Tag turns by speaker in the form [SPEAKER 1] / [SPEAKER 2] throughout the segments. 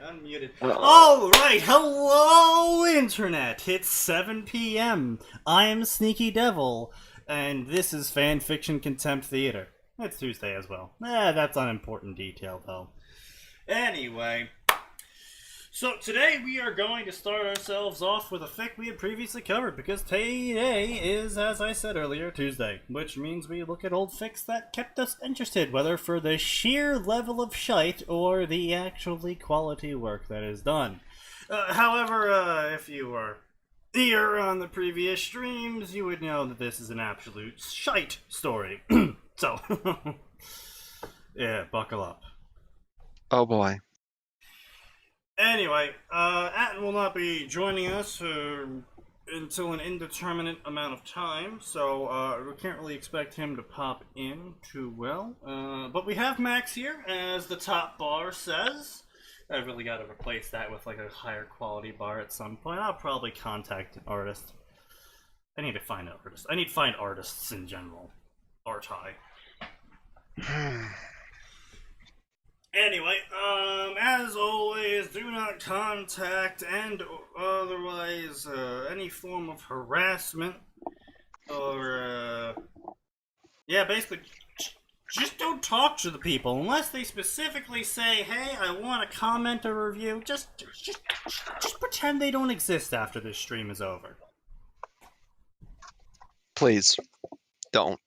[SPEAKER 1] Unmuted. Alright, hello internet! It's 7 p.m. I am SneakyDevil, and this is Fanfiction Contempt Theater. It's Tuesday as well. That's unimportant detail though. Anyway, so today we are going to start ourselves off with a fic we had previously covered, because today is, as I said earlier, Tuesday, which means we look at old fics that kept us interested, whether for the sheer level of shite or the actually quality work that is done. However, if you were here on the previous streams, you would know that this is an absolute shite story. So, yeah, buckle up.
[SPEAKER 2] Oh boy.
[SPEAKER 1] Anyway, Atin will not be joining us until an indeterminate amount of time, so we can't really expect him to pop in too well. But we have Max here, as the top bar says. I've really got to replace that with like a higher quality bar at some point. I'll probably contact an artist. I need to find an artist. I need to find artists in general. Arti. Anyway, as always, do not contact and otherwise any form of harassment or yeah, basically just don't talk to the people unless they specifically say, "Hey, I want to comment or review." Just pretend they don't exist after this stream is over.
[SPEAKER 2] Please, don't.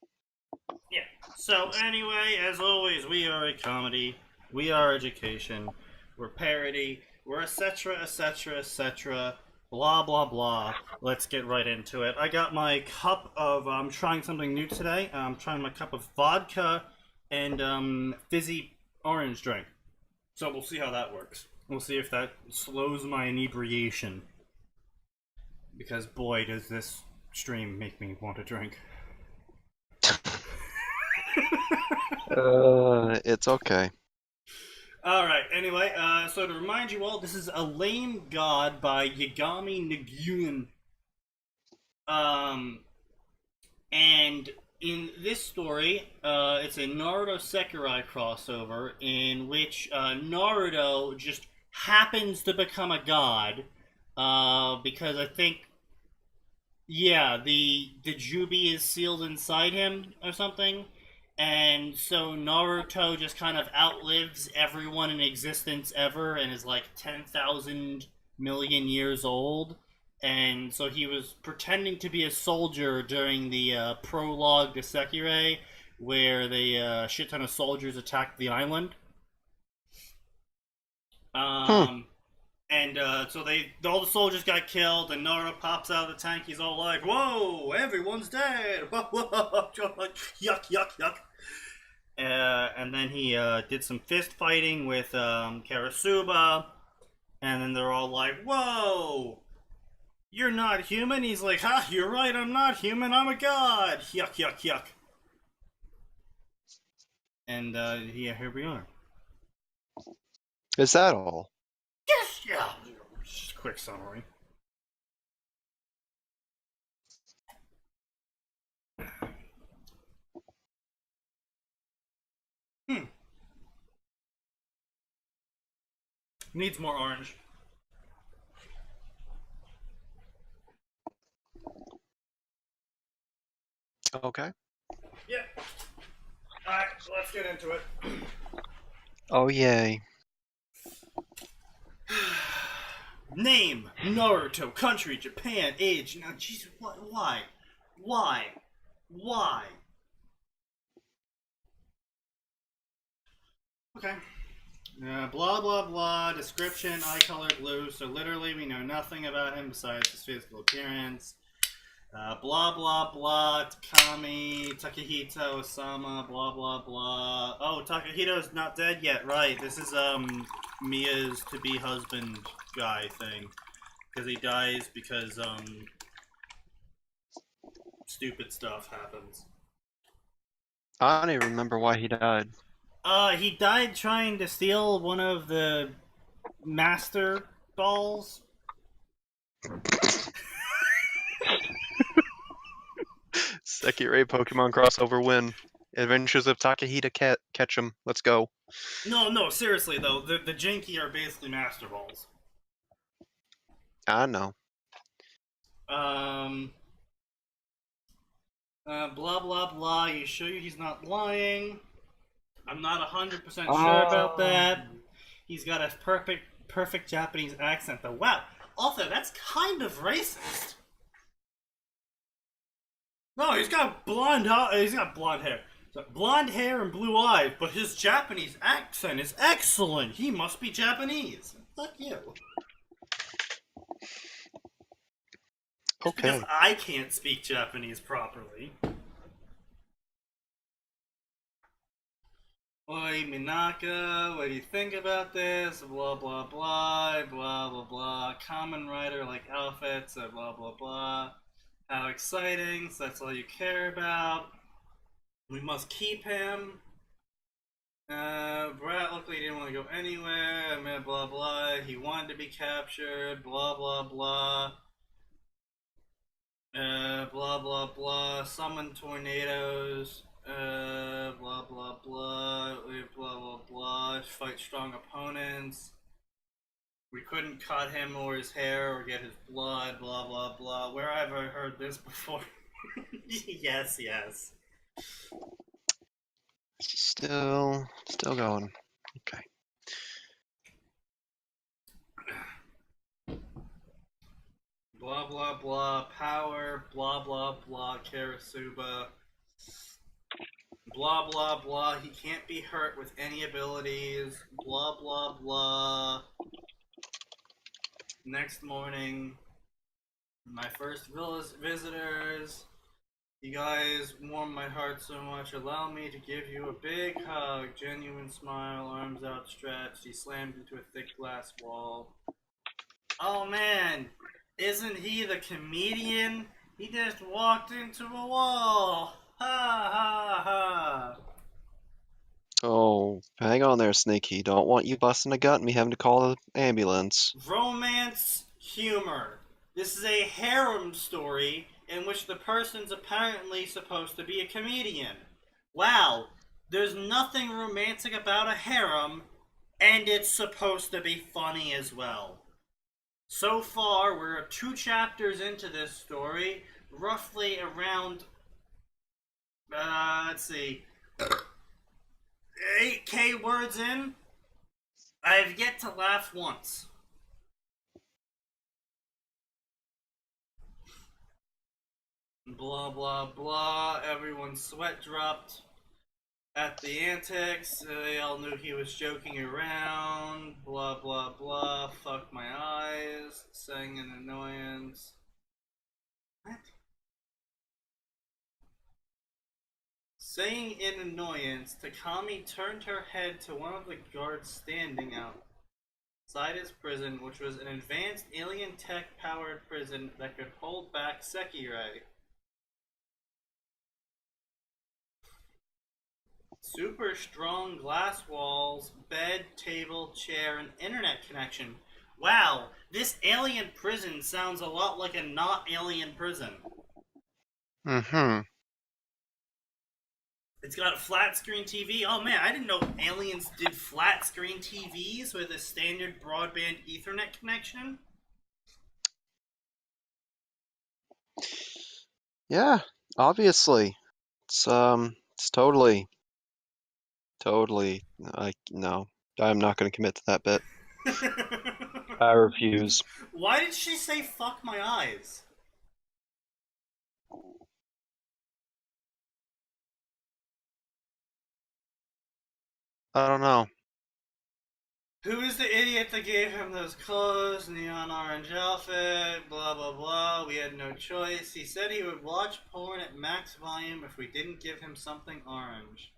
[SPEAKER 1] Yeah. So anyway, as always, we are a comedy. We are education, we're parody, we're etc, etc, etc, blah blah blah. Let's get right into it. I got my cup of, I'm trying something new today. I'm trying my cup of vodka and fizzy orange drink. So we'll see how that works. We'll see if that slows my inebriation. Because boy, does this stream make me want to drink.
[SPEAKER 2] It's okay.
[SPEAKER 1] Alright, anyway, so to remind you all, this is A Lame God by Yagami Naguin. And in this story, it's a Naruto Sekirai crossover in which Naruto just happens to become a god, because I think, yeah, the Jubi is sealed inside him or something. And so Naruto just kind of outlives everyone in existence ever and is like 10,000 million years old. And so he was pretending to be a soldier during the prologue to Sekirei, where the shit ton of soldiers attacked the island. And so all the soldiers got killed, and Naruto pops out of the tank. He's all like, "Whoa, everyone's dead!" Like, yuck, yuck, yuck. And then he did some fist fighting with Karasuba, and then they're all like, "Whoa, you're not human." He's like, "Ha, you're right, I'm not human, I'm a god!" Yuck, yuck, yuck. And yeah, here we are.
[SPEAKER 2] Is that all?
[SPEAKER 1] Yes, yeah. Just a quick summary. Needs more orange.
[SPEAKER 2] Okay.
[SPEAKER 1] Yeah. Alright, so let's get into it.
[SPEAKER 2] Oh yay.
[SPEAKER 1] Name, Naruto, country, Japan, age. Now, jeez, what? Why? Okay. Blah blah blah. Description: eye color blue. So literally, we know nothing about him besides his physical appearance. Blah blah blah. Takami, Takahito, Osama. Blah blah blah. Oh, Takahito's not dead yet, right? This is Mia's to-be husband guy thing, because he dies because stupid stuff happens.
[SPEAKER 2] I don't even remember why he died.
[SPEAKER 1] He died trying to steal one of the master balls.
[SPEAKER 2] Sekirei Pokemon crossover win. Adventures of Takahita Ketchum. Let's go.
[SPEAKER 1] No, seriously though, the Janky are basically Master Balls.
[SPEAKER 2] I know.
[SPEAKER 1] Blah blah blah. You sure he's not lying? I'm not 100% sure about that. He's got a perfect Japanese accent though. Wow. Also, that's kind of racist. No, he's got blonde hair. Blonde hair and blue eyes, but his Japanese accent is excellent. He must be Japanese. Fuck you. Just
[SPEAKER 2] Okay.
[SPEAKER 1] because I can't speak Japanese properly. Oi, Minaka, what do you think about this? Blah, blah, blah, blah, blah, blah. Common writer like outfits, blah, blah, blah. How exciting, so that's all you care about. We must keep him. Brat looked like he didn't want to go anywhere. Blah, blah. He wanted to be captured. Blah, blah, blah. Blah, blah, blah. Summon tornadoes. Blah, blah, blah. Blah, blah, blah. Fight strong opponents. We couldn't cut him or his hair or get his blood. Blah, blah, blah. Where have I heard this before? Yes.
[SPEAKER 2] Still going. Okay.
[SPEAKER 1] Blah blah blah power, blah blah blah Karasuba, blah blah blah he can't be hurt with any abilities, blah blah blah. Next morning, my first visitors. You guys warm my heart so much. Allow me to give you a big hug. Genuine smile, arms outstretched. He slammed into a thick glass wall. Oh man, isn't he the comedian? He just walked into a wall. Ha ha ha.
[SPEAKER 2] Oh, hang on there, Sneaky. Don't want you busting a gut and me having to call the ambulance.
[SPEAKER 1] Romance humor. This is a harem story in which the person's apparently supposed to be a comedian. Wow, there's nothing romantic about a harem, and it's supposed to be funny as well. So far, we're 2 chapters into this story, roughly around, let's see, 8K words in. I've yet to laugh once. Blah, blah, blah. Everyone's sweat dropped at the antics. They all knew he was joking around. Blah, blah, blah. Fuck my eyes. Sang in annoyance. What? Saying in annoyance, Takami turned her head to one of the guards standing outside his prison, which was an advanced alien tech-powered prison that could hold back Sekirei. Super strong glass walls, bed, table, chair, and internet connection. Wow, this alien prison sounds a lot like a not alien prison.
[SPEAKER 2] Mm-hmm.
[SPEAKER 1] It's got a flat screen TV. Oh man, I didn't know aliens did flat screen TVs with a standard broadband Ethernet connection.
[SPEAKER 2] Yeah, obviously. It's totally. No. I'm not going to commit to that bit. I refuse.
[SPEAKER 1] Why did she say fuck my eyes?
[SPEAKER 2] I don't know.
[SPEAKER 1] Who is the idiot that gave him those clothes, neon orange outfit, blah blah blah, we had no choice. He said he would watch porn at max volume if we didn't give him something orange.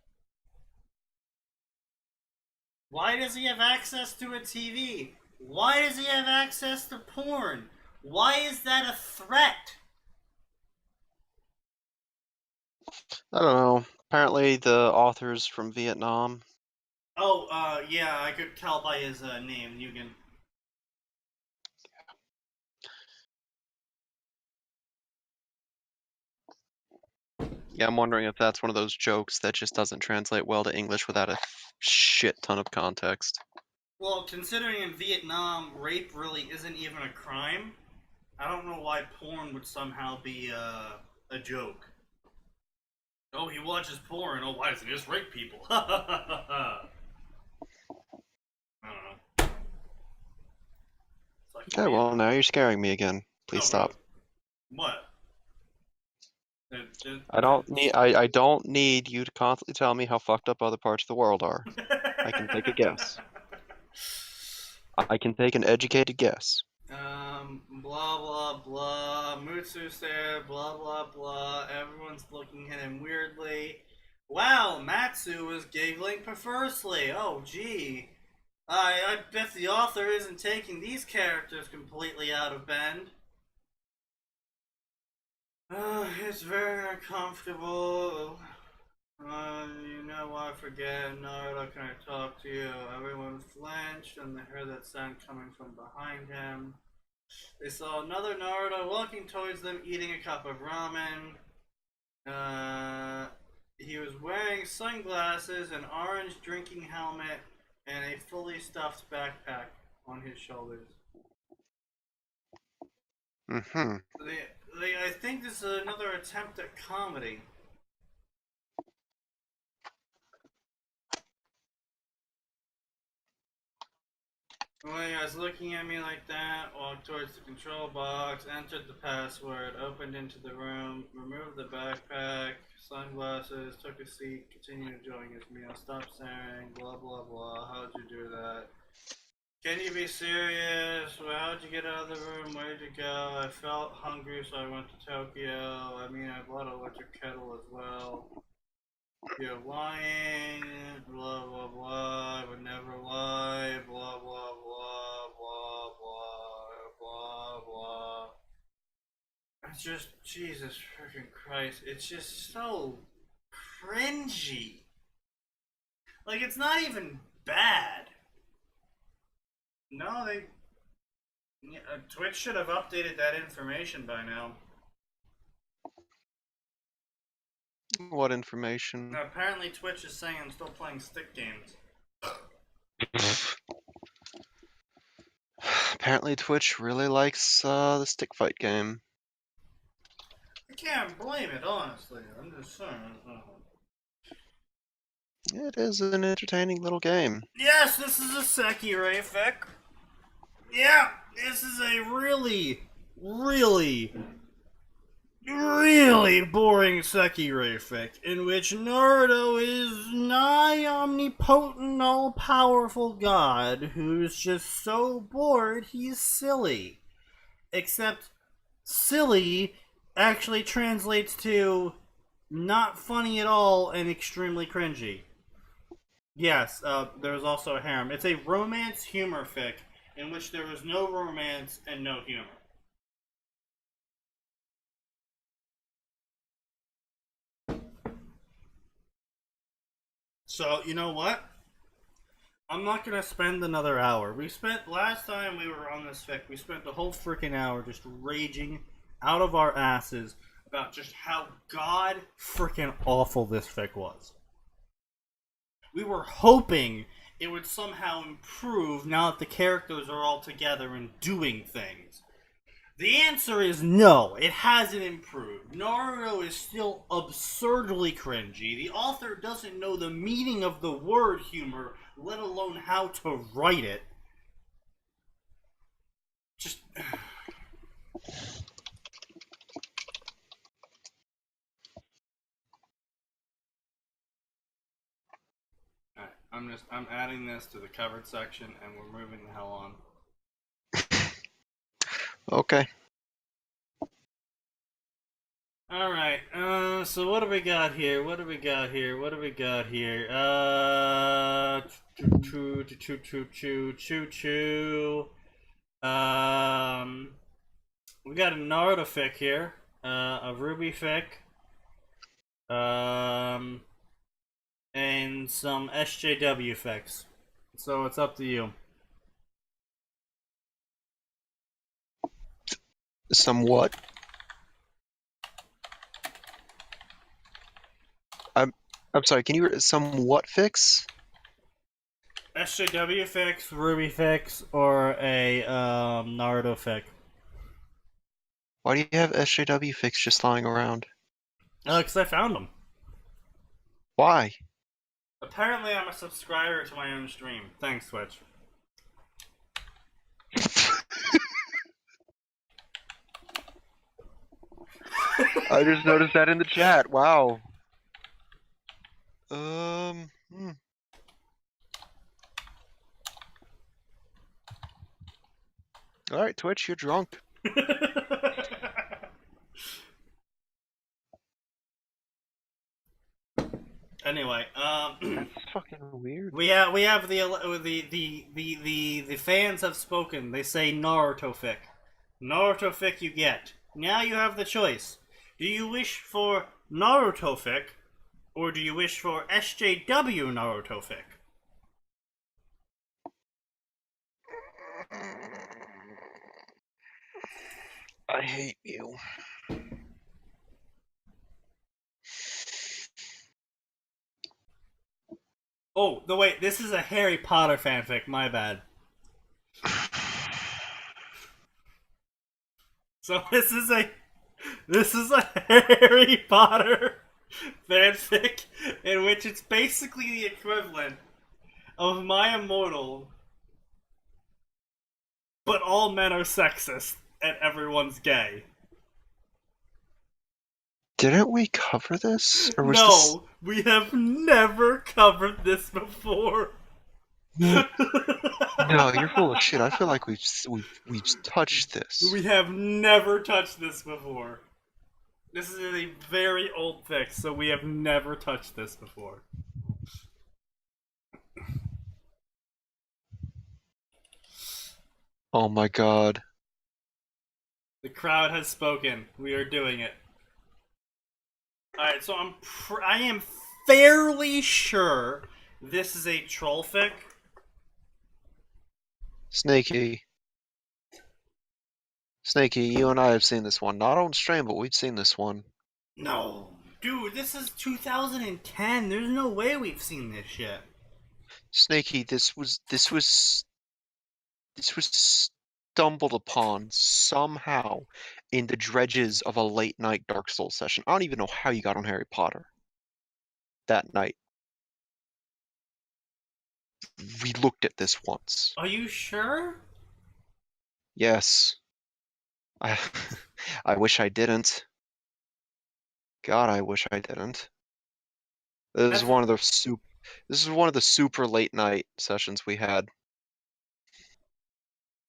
[SPEAKER 1] Why does he have access to a TV? Why does he have access to porn? Why is that a threat?
[SPEAKER 2] I don't know. Apparently the author's from Vietnam.
[SPEAKER 1] Oh, yeah, I could tell by his name, Nugan.
[SPEAKER 2] Yeah, I'm wondering if that's one of those jokes that just doesn't translate well to English without a shit ton of context.
[SPEAKER 1] Well, considering in Vietnam, rape really isn't even a crime, I don't know why porn would somehow be a joke. Oh, he watches porn. Oh, why doesn't he just rape people? I don't know. It's like
[SPEAKER 2] Okay, well, now you're scaring me again. Please stop.
[SPEAKER 1] Really? What?
[SPEAKER 2] I don't need you to constantly tell me how fucked up other parts of the world are. I can take a guess. I can take an educated guess.
[SPEAKER 1] Blah blah blah. Mutsu's there. Blah blah blah. Everyone's looking at him weirdly. Wow, Matsu is giggling perversely. Oh, gee. I bet the author isn't taking these characters completely out of bend. It's very uncomfortable. You know, I forget. Naruto, can I talk to you? Everyone flinched and they heard that sound coming from behind him. They saw another Naruto walking towards them, eating a cup of ramen. He was wearing sunglasses, an orange drinking helmet, and a fully stuffed backpack on his shoulders.
[SPEAKER 2] Mm-hmm.
[SPEAKER 1] I think this is another attempt at comedy. When I was looking at me like that, walked towards the control box, entered the password, opened into the room, removed the backpack, sunglasses, took a seat, continued enjoying his meal, stopped staring, blah blah blah. How'd you do that? Can you be serious? Well, how'd you get out of the room? Where'd you go? I felt hungry, so I went to Tokyo. I mean, I bought an electric kettle as well. You're lying, blah blah blah, I would never lie, blah blah blah, blah blah, blah blah. It's just, Jesus freaking Christ, it's just so cringy. Like, it's not even bad. No, Twitch should have updated that information by now.
[SPEAKER 2] What information?
[SPEAKER 1] Now, apparently Twitch is saying I'm still playing stick games.
[SPEAKER 2] Apparently Twitch really likes the stick fight game.
[SPEAKER 1] I can't blame it, honestly. I'm just saying.
[SPEAKER 2] It is an entertaining little game.
[SPEAKER 1] Yes, this is a Sekirei fic. Yeah, this is a really, really, really boring Sekirei fic in which Naruto is nigh omnipotent, all-powerful god who's just so bored he's silly. Except silly actually translates to not funny at all and extremely cringy. Yes, there's also a harem. It's a romance humor fic in which there is no romance and no humor. So, you know what? I'm not gonna spend another hour. Last time we were on this fic, we spent the whole freaking hour just raging out of our asses about just how god freaking awful this fic was. We were hoping it would somehow improve now that the characters are all together and doing things. The answer is no, it hasn't improved. Naruto is still absurdly cringy. The author doesn't know the meaning of the word humor, let alone how to write it. Just... Alright, I'm adding this to the covered section and we're moving the hell on.
[SPEAKER 2] Okay.
[SPEAKER 1] Alright, so what do we got here? We got a Naruto fic here, a Ruby fic, and some SJW fics. So it's up to you.
[SPEAKER 2] Somewhat. I'm sorry. Can you some what fix?
[SPEAKER 1] SJW fix, Ruby fix, or a Naruto fic.
[SPEAKER 2] Why do you have SJW fix just lying around?
[SPEAKER 1] Because I found them.
[SPEAKER 2] Why?
[SPEAKER 1] Apparently, I'm a subscriber to my own stream. Thanks, Twitch.
[SPEAKER 2] I just noticed that in the chat. Wow. All right, Twitch, you're drunk.
[SPEAKER 1] Anyway,
[SPEAKER 2] That's fucking weird.
[SPEAKER 1] we have the fans have spoken. They say Naruto fic. Naruto fic you get. Now you have the choice. Do you wish for Naruto fic, or do you wish for SJW Naruto fic?
[SPEAKER 2] I hate you.
[SPEAKER 1] Oh, no wait, this is a Harry Potter fanfic, my bad. So this is a Harry Potter fanfic in which it's basically the equivalent of My Immortal, but all men are sexist and everyone's gay.
[SPEAKER 2] Didn't we cover this? Or was
[SPEAKER 1] No, we have never covered this before.
[SPEAKER 2] No, you're full of shit. I feel like we've touched this.
[SPEAKER 1] We have never touched this before. This is a very old fix, so we have never touched this before.
[SPEAKER 2] Oh my god.
[SPEAKER 1] The crowd has spoken. We are doing it. Alright, so I am fairly sure this is a troll fic.
[SPEAKER 2] Snaky, you and I have seen this one. Not on stream, but we've seen this one.
[SPEAKER 1] No. Dude, this is 2010. There's no way we've seen this shit.
[SPEAKER 2] Snaky, this was stumbled upon somehow in the dredges of a late night Dark Souls session. I don't even know how you got on Harry Potter that night. We looked at this once.
[SPEAKER 1] Are you sure?
[SPEAKER 2] Yes. I wish I didn't. God, I wish I didn't. This is one of the super late night sessions we had.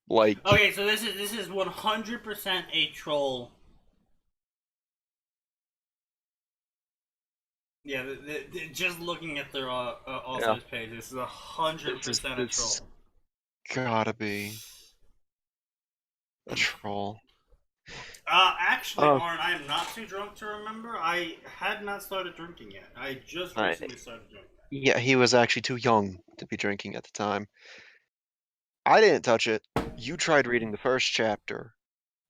[SPEAKER 2] Like,
[SPEAKER 1] okay, so this is 100% a troll. Yeah, just looking at their author's page, this is 100% a troll.
[SPEAKER 2] Gotta be a troll.
[SPEAKER 1] Actually, Warren, I am not too drunk to remember. I had not started drinking yet. I just recently started drinking.
[SPEAKER 2] Yeah, he was actually too young to be drinking at the time. I didn't touch it. You tried reading the first chapter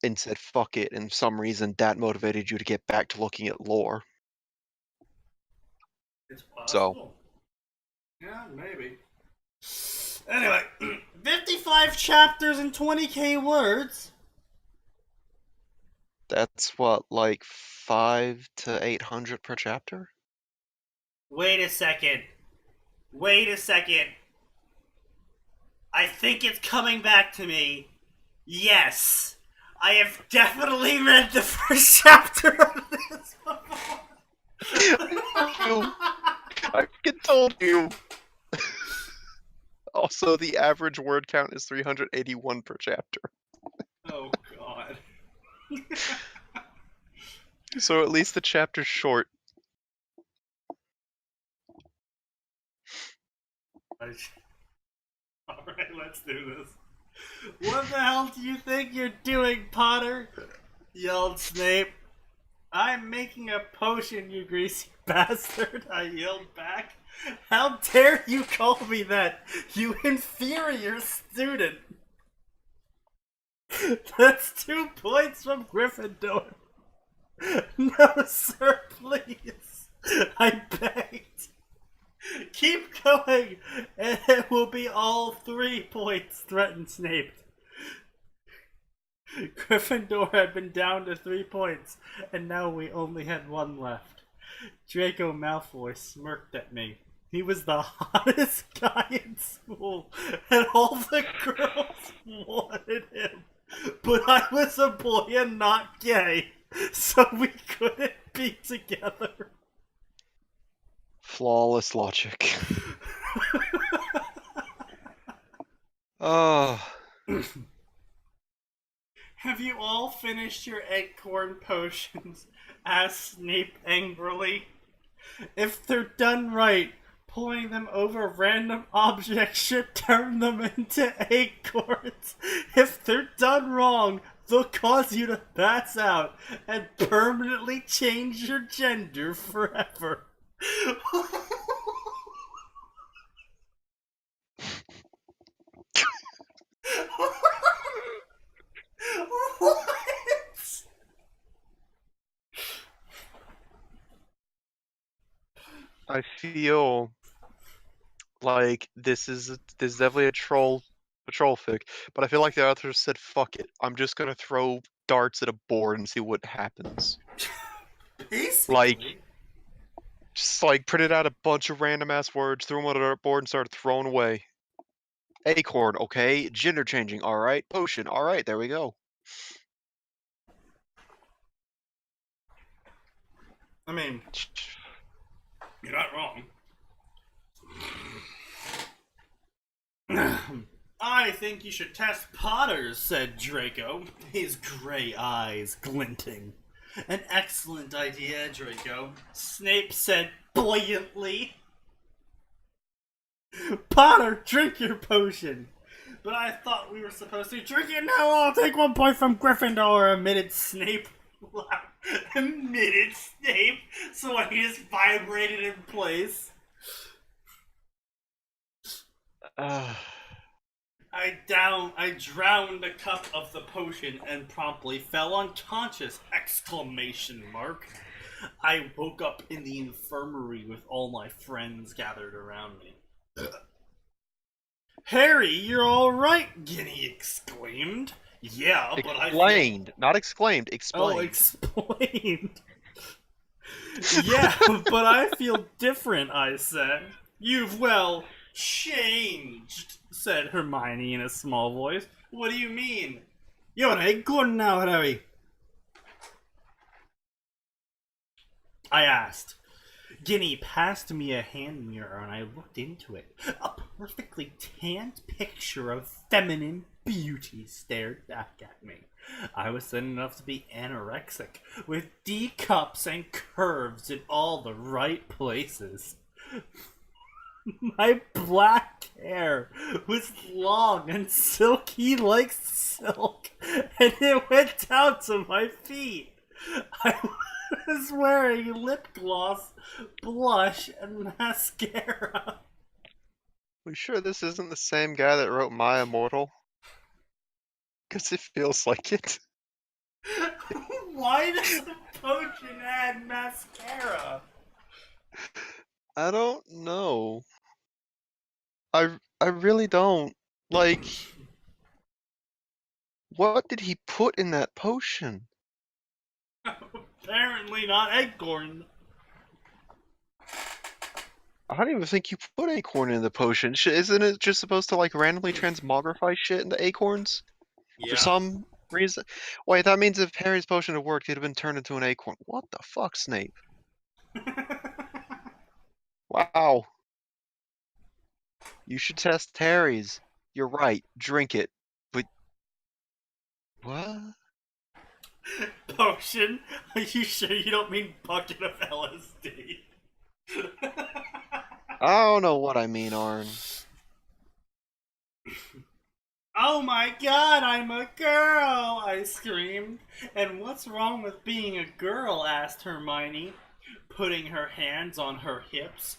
[SPEAKER 2] and said fuck it, and for some reason that motivated you to get back to looking at lore.
[SPEAKER 1] It's possible. So, yeah, maybe. Anyway, 55 chapters and 20k words.
[SPEAKER 2] That's what, like 500 to 800 per chapter?
[SPEAKER 1] Wait a second. I think it's coming back to me. Yes. I have definitely read the first chapter of this before.
[SPEAKER 2] I fucking told you. Also, the average word count is 381 per chapter.
[SPEAKER 1] Oh, God.
[SPEAKER 2] So at least the chapter's short.
[SPEAKER 1] Alright, let's do this. What the hell do you think you're doing, Potter? Yelled Snape. I'm making a potion, you greasy bastard, I yelled back. How dare you call me that, you inferior student? That's 2 points from Gryffindor. No, sir, please. I begged. Keep going, and it will be all 3 points, threatened Snape. Gryffindor had been down to 3 points, and now we only had 1 left. Draco Malfoy smirked at me. He was the hottest guy in school, and all the girls wanted him. But I was a boy and not gay, so we couldn't be together.
[SPEAKER 2] Flawless logic. Oh.
[SPEAKER 1] Have you all finished your acorn potions? Asked Snape angrily. If they're done right, pulling them over random objects should turn them into acorns. If they're done wrong, they'll cause you to pass out and permanently change your gender forever. What?
[SPEAKER 2] I feel like this is definitely a troll fic, but I feel like the author said, "Fuck it, I'm just gonna throw darts at a board and see what happens."
[SPEAKER 1] Basically.
[SPEAKER 2] Like, just like printed out a bunch of random ass words, threw them on a dartboard, and started throwing away. Acorn, okay. Gender changing, all right. Potion, all right. There we go.
[SPEAKER 1] I mean, you're not wrong. I think you should test Potters, said Draco, his gray eyes glinting. An excellent idea, Draco, Snape said buoyantly. Potter, drink your potion. But I thought we were supposed to drink it now. I'll take 1 point from Gryffindor, admitted Snape. Admitted Snape, so I just vibrated in place. I drowned a cup of the potion and promptly fell unconscious! Exclamation mark. I woke up in the infirmary with all my friends gathered around me. Harry, you're alright, Ginny exclaimed. Yeah, but
[SPEAKER 2] explained, not exclaimed, explained.
[SPEAKER 1] Oh, explained. Yeah, but I feel different, I said. You've, well, changed, said Hermione in a small voice. What do you mean? You're an acorn now, Harry. I asked. Ginny passed me a hand mirror and I looked into it. A perfectly tanned picture of feminine beauty stared back at me. I was thin enough to be anorexic, with D cups and curves in all the right places. My black hair was long and silky like silk, and it went down to my feet. I was wearing lip gloss, blush, and mascara.
[SPEAKER 2] We sure this isn't the same guy that wrote My Immortal? Because it feels like it.
[SPEAKER 1] Why does the potion add mascara?
[SPEAKER 2] I don't know. I really don't. Like, what did he put in that potion?
[SPEAKER 1] Apparently not acorn.
[SPEAKER 2] I don't even think you put acorn in the potion. Isn't it just supposed to like randomly transmogrify shit into acorns?
[SPEAKER 1] Yeah.
[SPEAKER 2] For some reason? Wait, that means if Harry's potion had worked, he'd have been turned into an acorn. What the fuck, Snape? Wow. You should test Harry's. You're right. Drink it. But what?
[SPEAKER 1] Potion? Are you sure you don't mean bucket of LSD?
[SPEAKER 2] I don't know what I mean, Arn.
[SPEAKER 1] Oh my god, I'm a girl! I screamed. And what's wrong with being a girl? Asked Hermione, putting her hands on her hips.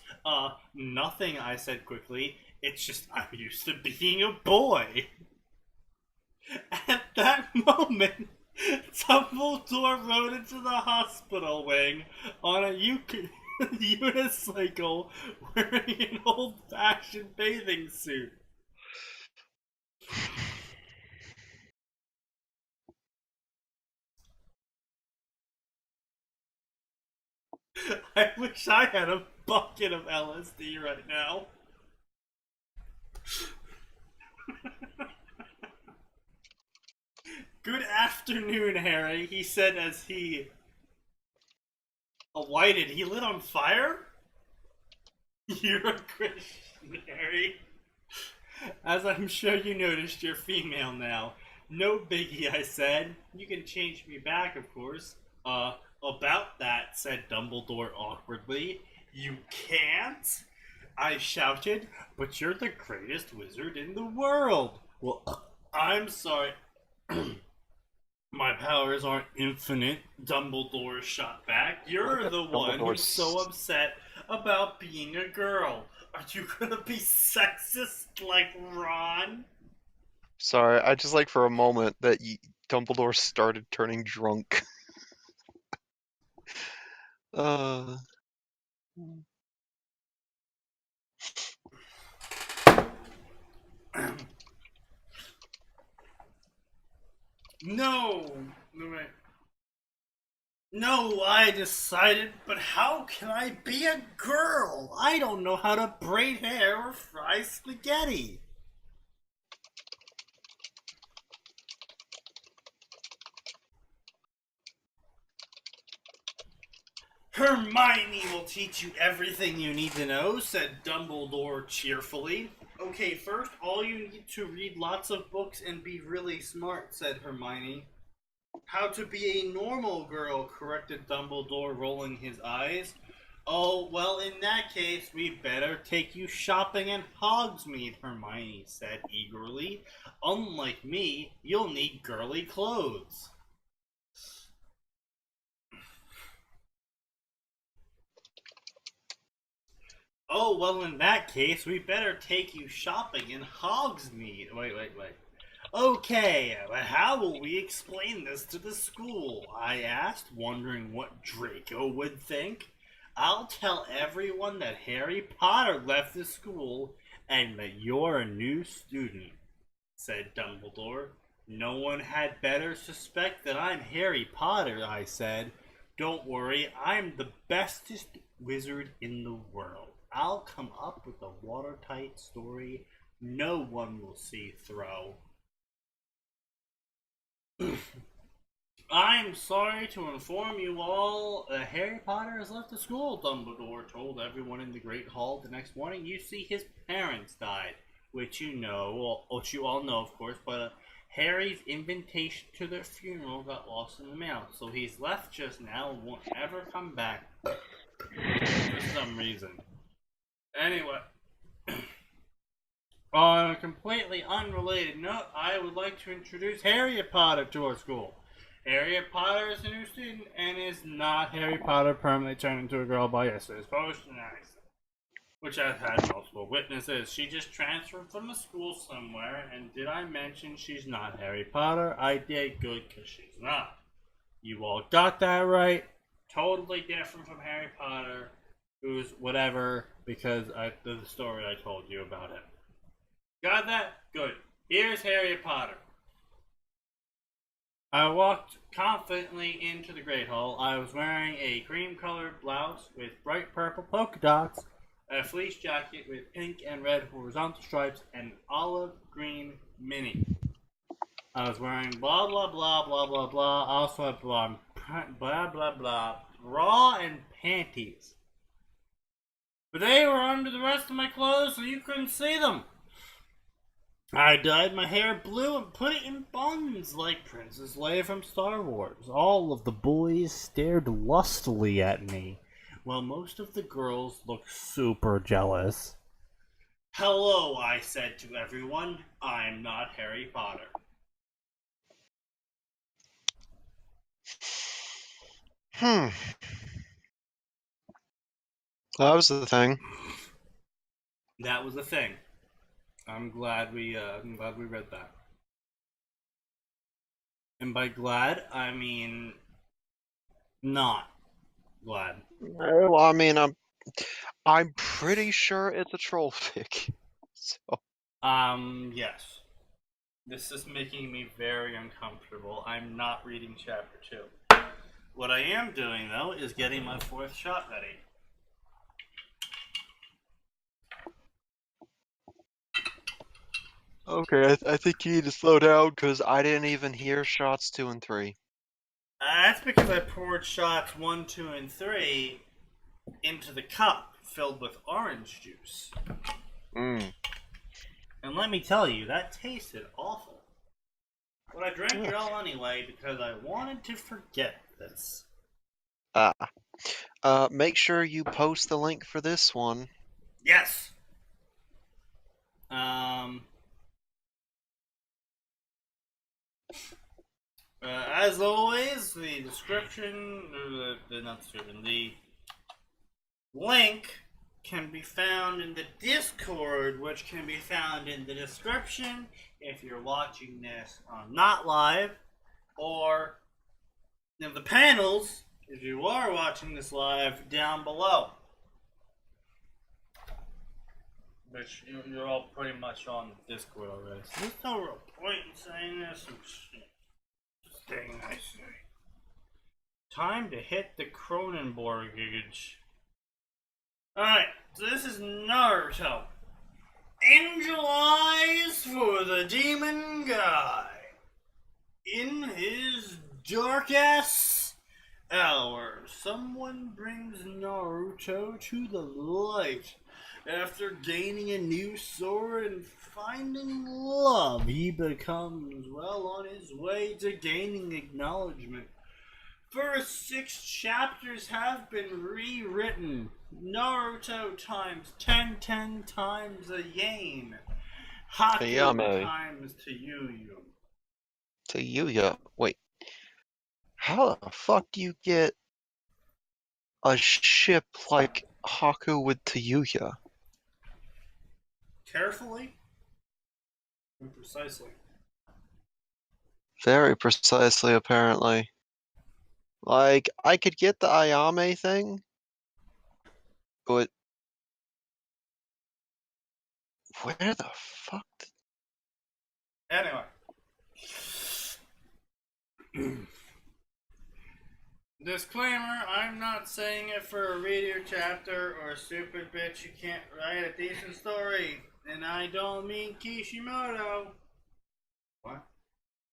[SPEAKER 1] Nothing, I said quickly. It's just I'm used to being a boy. At that moment, Dumbledore rode into the hospital wing on a unicycle wearing an old-fashioned bathing suit. I wish I had a bucket of LSD right now. Good afternoon, Harry, he said as he alighted. He lit on fire? You're a Christian, Harry. As I'm sure you noticed, you're female now. No biggie, I said. You can change me back, of course. About that, said Dumbledore awkwardly. You can't? I shouted. But you're the greatest wizard in the world. Well, I'm sorry. My powers aren't infinite, Dumbledore shot back. You're the one who's so upset about being a girl. Are you gonna be sexist like Ron?
[SPEAKER 2] Sorry, I just like for a moment that Dumbledore started turning drunk. uh...
[SPEAKER 1] No! No, I decided, but how can I be a girl? I don't know how to braid hair or fry spaghetti. Hermione will teach you everything you need to know, said Dumbledore cheerfully. Okay, first, all you need to read lots of books and be really smart, said Hermione. How to be a normal girl, corrected Dumbledore, rolling his eyes. Oh, well, in that case, we better take you shopping in Hogsmeade, Hermione said eagerly. Unlike me, you'll need girly clothes. Oh, well, in that case, we better take you shopping in Hogsmeade. Wait. Okay, but how will we explain this to the school? I asked, wondering what Draco would think. I'll tell everyone that Harry Potter left the school and that you're a new student, said Dumbledore. No one had better suspect that I'm Harry Potter, I said. Don't worry, I'm the bestest wizard in the world. I'll come up with a watertight story no one will see through. I'm sorry to inform you all that Harry Potter has left the school, Dumbledore told everyone in the Great Hall the next morning. You see, his parents died, which you all know, of course, but Harry's invitation to their funeral got lost in the mail, so he's left just now and won't ever come back for some reason. Anyway, on a completely unrelated note, I would like to introduce Harry Potter to our school. Harry Potter is a new student and is not Harry Potter permanently turned into a girl by yesterday's potion, which I've had multiple witnesses. She just transferred from a school somewhere, and did I mention she's not Harry Potter? I did good, because she's not. You all got that right. Totally different from Harry Potter, who's whatever, because of the story I told you about him. Got that? Good. Here's Harry Potter. I walked confidently into the Great Hall. I was wearing a cream-colored blouse with bright purple polka dots, a fleece jacket with pink and red horizontal stripes, and an olive green mini. I was wearing blah blah blah blah blah blah, also blah blah blah, bra and panties. But they were under the rest of my clothes, so you couldn't see them. I dyed my hair blue and put it in buns like Princess Leia from Star Wars. All of the boys stared lustfully at me, while most of the girls looked super jealous. Hello, I said to everyone. I'm not Harry Potter.
[SPEAKER 2] That was the thing.
[SPEAKER 1] That was the thing. I'm glad we read that. And by glad, I mean not. Glad.
[SPEAKER 2] Well, I mean, I'm pretty sure it's a troll fic. So
[SPEAKER 1] Yes. This is making me very uncomfortable. I'm not reading chapter 2. What I am doing, though, is getting my 4th shot ready.
[SPEAKER 2] okay, I think you need to slow down because I didn't even hear shots 2 and 3.
[SPEAKER 1] That's because I poured shots 1, 2, and 3 into the cup filled with orange juice.
[SPEAKER 2] Mm.
[SPEAKER 1] And let me tell you, that tasted awful. But I drank it all anyway because I wanted to forget this.
[SPEAKER 2] Make sure you post the link for this one.
[SPEAKER 1] Yes! As always, the description, or not description, the link can be found in the Discord, which can be found in the description if you're watching this on not live, or in the panels if you are watching this live down below. Which you're all pretty much on the Discord already. So there's no real point in saying this. Just staying nice. Time to hit the Cronenberg gauge. Alright, so this is Naruto. Angel Eyes for the Demon Guy. In his dark ass hour, someone brings Naruto to the light. After gaining a new sword and finding love, he becomes well on his way to gaining acknowledgement. First 6 chapters have been rewritten. Naruto times 10 times a yen. Haku
[SPEAKER 2] Ayame.
[SPEAKER 1] times to Yu.
[SPEAKER 2] To Yuya. Wait. How the fuck do you get a ship like Haku with Tayuya?
[SPEAKER 1] Carefully and precisely.
[SPEAKER 2] Very precisely, apparently. Like, I could get the Ayame thing, but where the fuck?
[SPEAKER 1] Anyway. Disclaimer, I'm not saying it for a reader chapter or a stupid bitch you can't write a decent story. And I don't mean Kishimoto. What?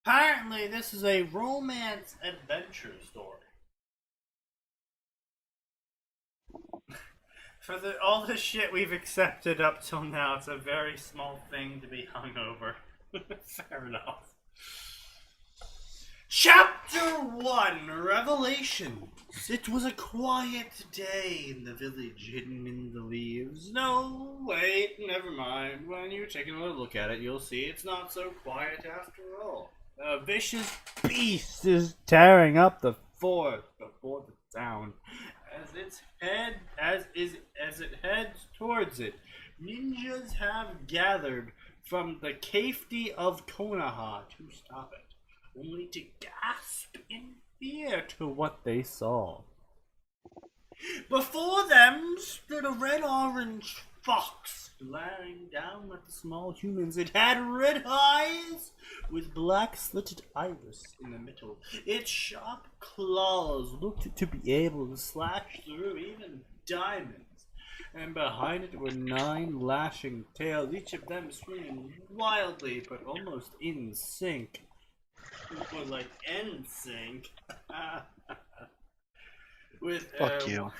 [SPEAKER 1] Apparently, this is a romance adventure story. For all the shit we've accepted up till now, it's a very small thing to be hung over. Fair enough. Chapter 1, Revelations. It was a quiet day in the village hidden in the leaves. No, wait, never mind. When you take another look at it, you'll see it's not so quiet after all. A vicious beast is tearing up the forest before the town. As it heads towards it, ninjas have gathered from the safety of Konoha to stop it, only to gasp in fear to what they saw. Before them stood a red-orange fox, glaring down at the small humans. It had red eyes with black slitted iris in the middle. Its sharp claws looked to be able to slash through even diamonds. And behind it were 9 lashing tails, each of them swinging wildly but almost in sync. Or like NSYNC. With
[SPEAKER 2] Fuck you.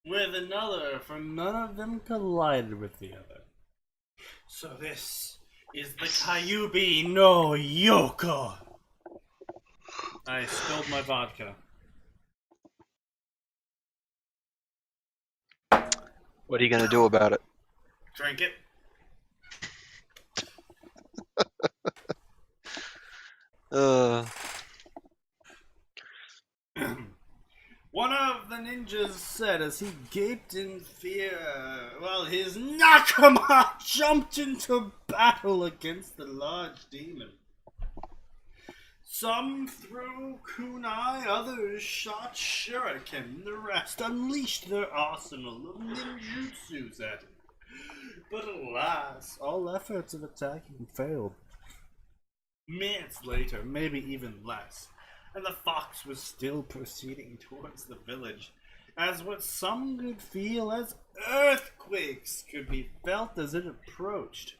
[SPEAKER 1] With another, for none of them collided with the other. So this is the Kyuubi no Yoko. I spilled my vodka.
[SPEAKER 2] What are you gonna do about it?
[SPEAKER 1] Drink it. One of the ninjas said as he gaped in fear while his nakama jumped into battle against the large demon. Some threw kunai, others shot shuriken, the rest unleashed their arsenal of ninjutsus at it. But alas, all efforts of attacking failed. Minutes later, maybe even less, and the fox was still proceeding towards the village, as what some could feel as earthquakes could be felt as it approached.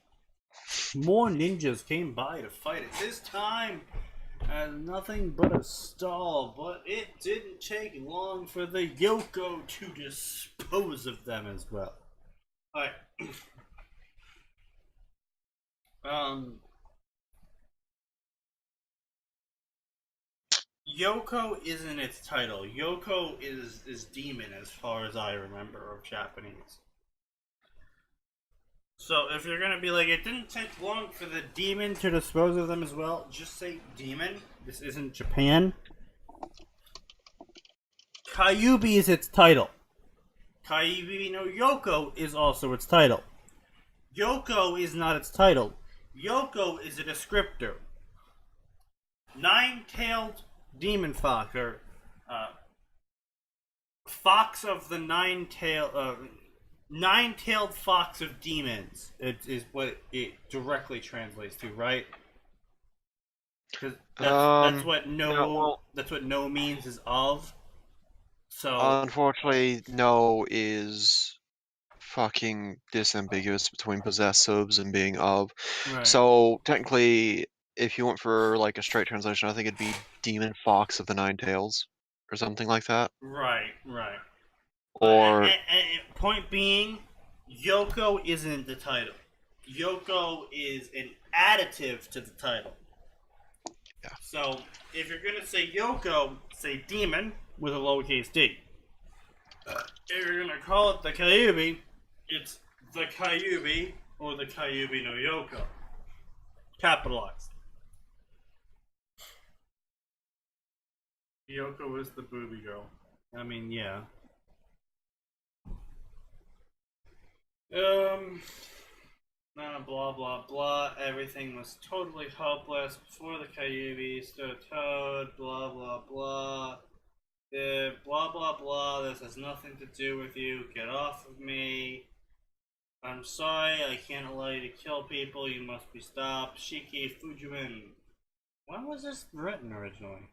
[SPEAKER 1] More ninjas came by to fight it, this time as nothing but a stall, but it didn't take long for the Yoko to dispose of them as well. Alright. Yoko isn't its title. Yoko is demon as far as I remember of Japanese. So if you're gonna be like, it didn't take long for the demon to dispose of them as well, just say demon. This isn't Japan. Kyubi is its title. Kyubi no Yoko is also its title. Yoko is not its title. Yoko is a descriptor. Nine-tailed demon fox, or fox of the nine-tailed fox of demons is what it directly translates to, right? Because that's what that's what no means is of. So
[SPEAKER 2] unfortunately, no is fucking disambiguous between possessives and being of.
[SPEAKER 1] right.
[SPEAKER 2] So technically, if you went for like a straight translation, I think it'd be Demon Fox of the Nine Tails, or something like that.
[SPEAKER 1] Right.
[SPEAKER 2] Or
[SPEAKER 1] Point being, Yoko isn't the title. Yoko is an additive to the title.
[SPEAKER 2] Yeah.
[SPEAKER 1] So if you're gonna say Yoko, say demon with a lowercase d. If you're gonna call it the Kyubi, it's the Kyubi or the Kyubi no Yoko. Capitalized. Yoko is the booby girl. I mean, yeah. Blah blah blah. Everything was totally hopeless before the Kyubi stood a toad. Blah blah blah. Blah blah blah. This has nothing to do with you. Get off of me. I'm sorry. I can't allow you to kill people. You must be stopped. Shiki Fujimin. When was this written originally?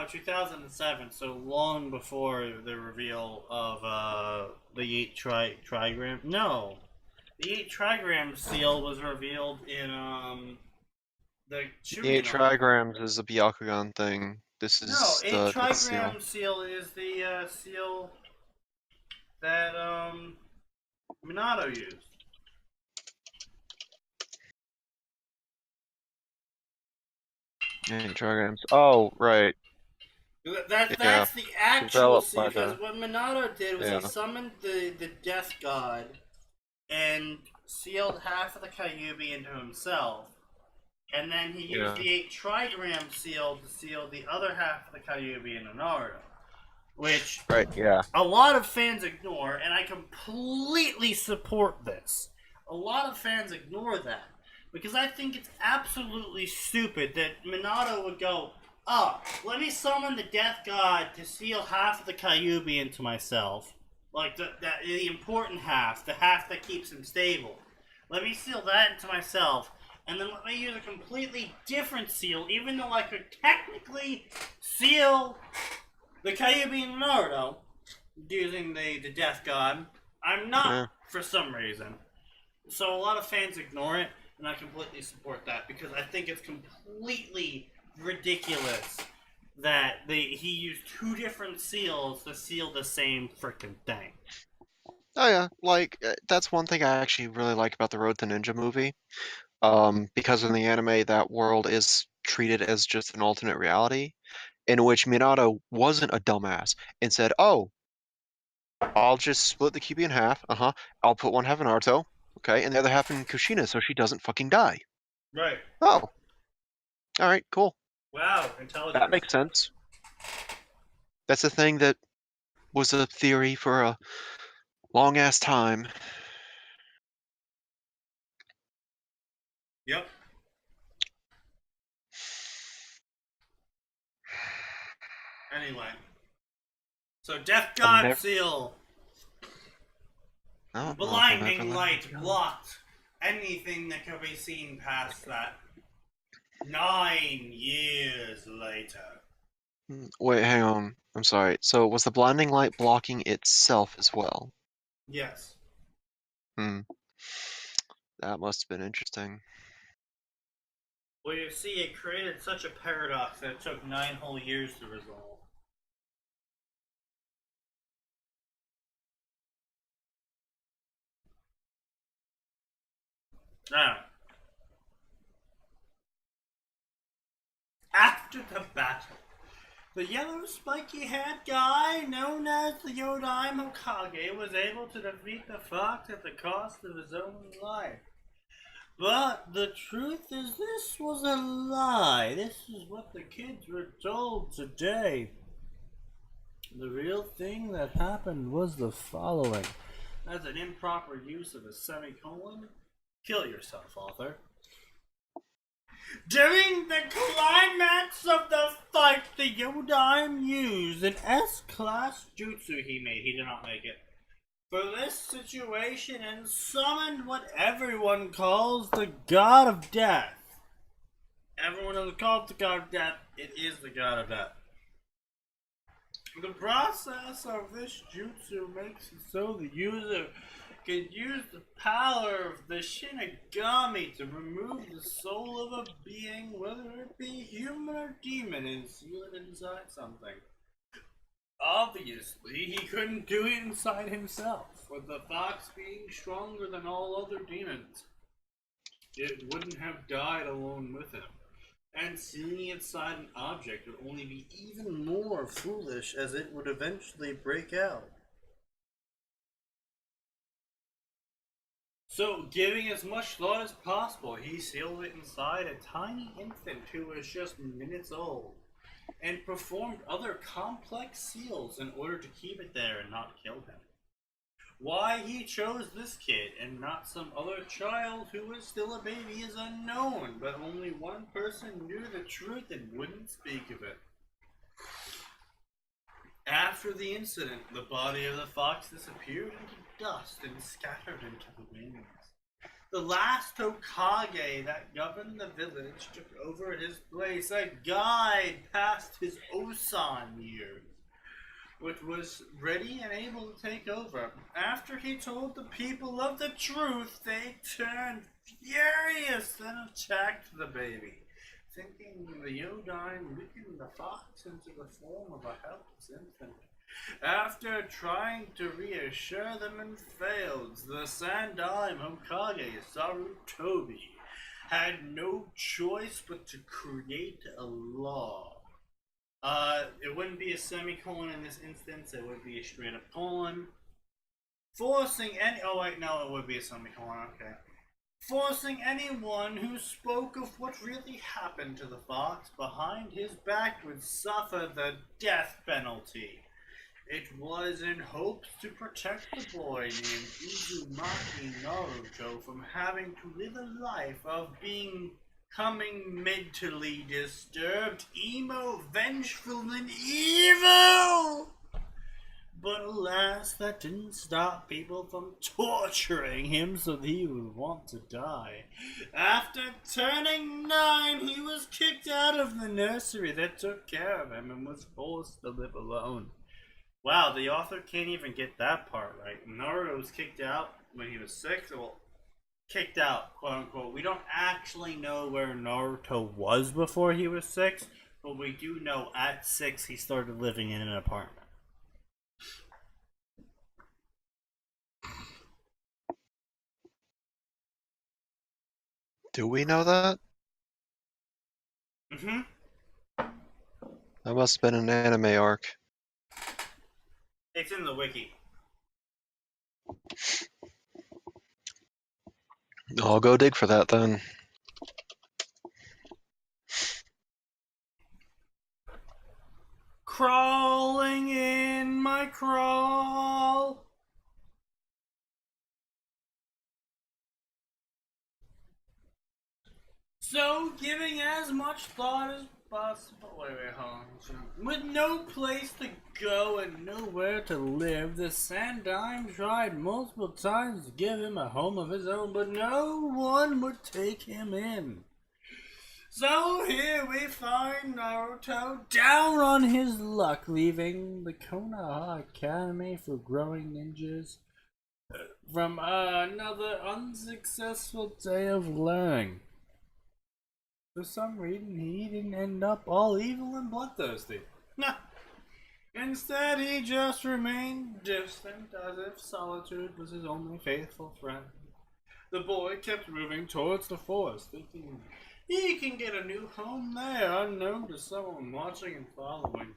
[SPEAKER 1] 2007, so long before the reveal of the 8 trigram. No, the 8 trigram seal was revealed in the
[SPEAKER 2] the 8 trigrams is the Byakugan thing. This is
[SPEAKER 1] no, 8
[SPEAKER 2] the
[SPEAKER 1] trigram
[SPEAKER 2] seal.
[SPEAKER 1] seal is the seal that Minato used.
[SPEAKER 2] Yeah, 8 trigrams. Oh, right.
[SPEAKER 1] That's the actual seal,
[SPEAKER 2] by
[SPEAKER 1] because what Minato did was
[SPEAKER 2] Yeah.
[SPEAKER 1] he summoned the death god and sealed half of the Kyubi into himself, and then he used the 8 trigram seal to seal the other half of the Kyubi into Naruto, which a lot of fans ignore, and I completely support this. A lot of fans ignore that, because I think it's absolutely stupid that Minato would go, oh, let me summon the death god to seal half of the Kyubi into myself. Like, the important half, the half that keeps him stable. Let me seal that into myself, and then let me use a completely different seal, even though I could technically seal the Kyubi in Naruto using the death god. I'm not, for some reason. So a lot of fans ignore it, and I completely support that, because I think it's completely ridiculous that he used 2 different seals to seal the same freaking thing.
[SPEAKER 2] Oh yeah, like that's one thing I actually really like about the Road to Ninja movie. Because in the anime, that world is treated as just an alternate reality, in which Minato wasn't a dumbass and said, "Oh, I'll just split the Kyuubi in half. I'll put one half in Naruto, okay, and the other half in Kushina, so she doesn't fucking die."
[SPEAKER 1] Right.
[SPEAKER 2] Oh, all right, cool.
[SPEAKER 1] Wow, intelligent.
[SPEAKER 2] That makes sense. That's the thing that was a theory for a long ass time.
[SPEAKER 1] Yep. Anyway. So Death
[SPEAKER 2] I'm
[SPEAKER 1] God
[SPEAKER 2] never.
[SPEAKER 1] Seal,
[SPEAKER 2] I don't know if I'm ever
[SPEAKER 1] blinding
[SPEAKER 2] letting
[SPEAKER 1] light
[SPEAKER 2] it go.
[SPEAKER 1] blocked anything that could be seen past that. 9 years later.
[SPEAKER 2] Wait, hang on. I'm sorry. So was the blinding light blocking itself as well?
[SPEAKER 1] Yes.
[SPEAKER 2] Hmm. That must have been interesting.
[SPEAKER 1] Well, you see, it created such a paradox that it took 9 whole years to resolve. Now, after the battle, the yellow spiky-haired guy, known as the Yodaime Hokage, was able to defeat the fox at the cost of his own life. But the truth is, this was a lie. This is what the kids were told today. The real thing that happened was the following. As an improper use of a semicolon, kill yourself, author. During the climax of the fight, the Yodaime used an S-class jutsu he made. He did not make it. For this situation and summoned what everyone calls the God of Death. Everyone has called the God of Death. It is the God of Death. The process of this jutsu makes it so the user can use the power of the Shinigami to remove the soul of a being, whether it be human or demon, and seal it inside something. Obviously, he couldn't do it inside himself, with the fox being stronger than all other demons. It wouldn't have died alone with him. And seeing it inside an object would only be even more foolish, as it would eventually break out. So, giving as much thought as possible, he sealed it inside a tiny infant who was just minutes old, and performed other complex seals in order to keep it there and not kill him. Why he chose this kid and not some other child who was still a baby is unknown, but only one person knew the truth and wouldn't speak of it. After the incident, the body of the fox disappeared into dust and scattered into the winds. The last Hokage that governed the village took over his place, a guide past his Osan years, which was ready and able to take over. After he told the people of the truth, they turned furious and attacked the baby, thinking the Yodaime weakened the fox into the form of a helpless infant. After trying to reassure them and failed, the Sandaime Hokage, Sarutobi, had no choice but to create a law. It wouldn't be a semicolon in this instance, it would be a straight up colon. Forcing any, oh wait, no, it would be a semicolon, okay. Forcing anyone who spoke of what really happened to the fox behind his back would suffer the death penalty. It was in hopes to protect the boy named Uzumaki Naruto from having to live a life of becoming mentally disturbed, emo, vengeful, and evil. But alas, that didn't stop people from torturing him so that he would want to die. After turning 9, he was kicked out of the nursery that took care of him and was forced to live alone. Wow, the author can't even get that part right. Naruto was kicked out when he was 6. Well, kicked out, quote unquote. We don't actually know where Naruto was before he was 6, but we do know at 6 he started living in an apartment.
[SPEAKER 2] Do we know that?
[SPEAKER 1] Mm-hmm.
[SPEAKER 2] That must have been an anime arc.
[SPEAKER 1] It's in the wiki.
[SPEAKER 2] I'll go dig for that then.
[SPEAKER 1] Crawling in my crawl. So, giving as much thought as possible. Wait, hold on. With no place to go and nowhere to live, the Sandime tried multiple times to give him a home of his own, but no one would take him in. So here we find Naruto down on his luck, leaving the Konoha Academy for growing ninjas from another unsuccessful day of learning. For some reason, he didn't end up all evil and bloodthirsty. Nah. Instead, he just remained distant, as if solitude was his only faithful friend. The boy kept moving towards the forest, thinking he can get a new home there, unknown to someone watching and following.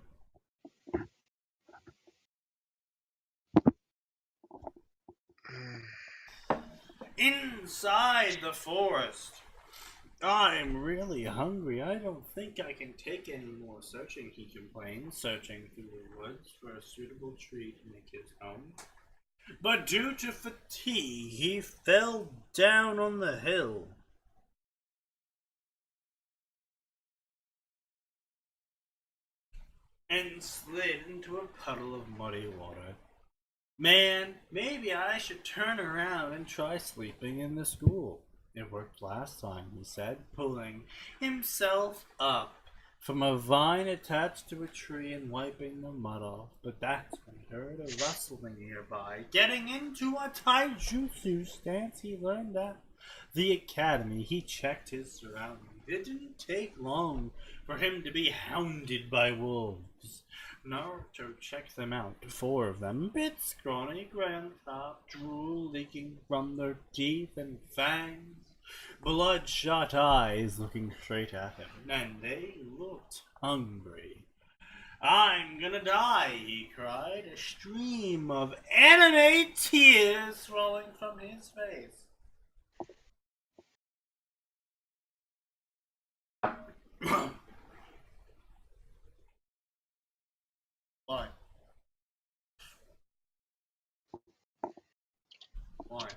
[SPEAKER 1] Inside the forest. I'm really hungry. I don't think I can take any more searching, he complained, searching through the woods for a suitable tree to make his home. But due to fatigue, he fell down on the hill. And slid into a puddle of muddy water. Man, maybe I should turn around and try sleeping in the school. It worked last time, he said, pulling himself up from a vine attached to a tree and wiping the mud off. But that's when he heard a rustling nearby. Getting into a taijutsu stance he learned at the academy, he checked his surroundings. It didn't take long for him to be hounded by wolves. Naruto checked them out, 4 of them, bit scrawny, gray on top, drool leaking from their teeth and fangs, bloodshot eyes looking straight at him, and they looked hungry. I'm gonna die, he cried, a stream of anime tears rolling from his face. Why? Why?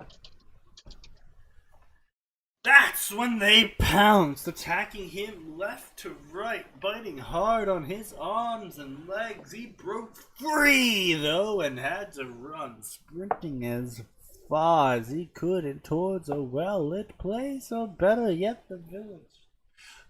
[SPEAKER 1] That's when they pounced, attacking him left to right, biting hard on his arms and legs. He broke free, though, and had to run, sprinting as far as he could and towards a well-lit place, or better yet, the village.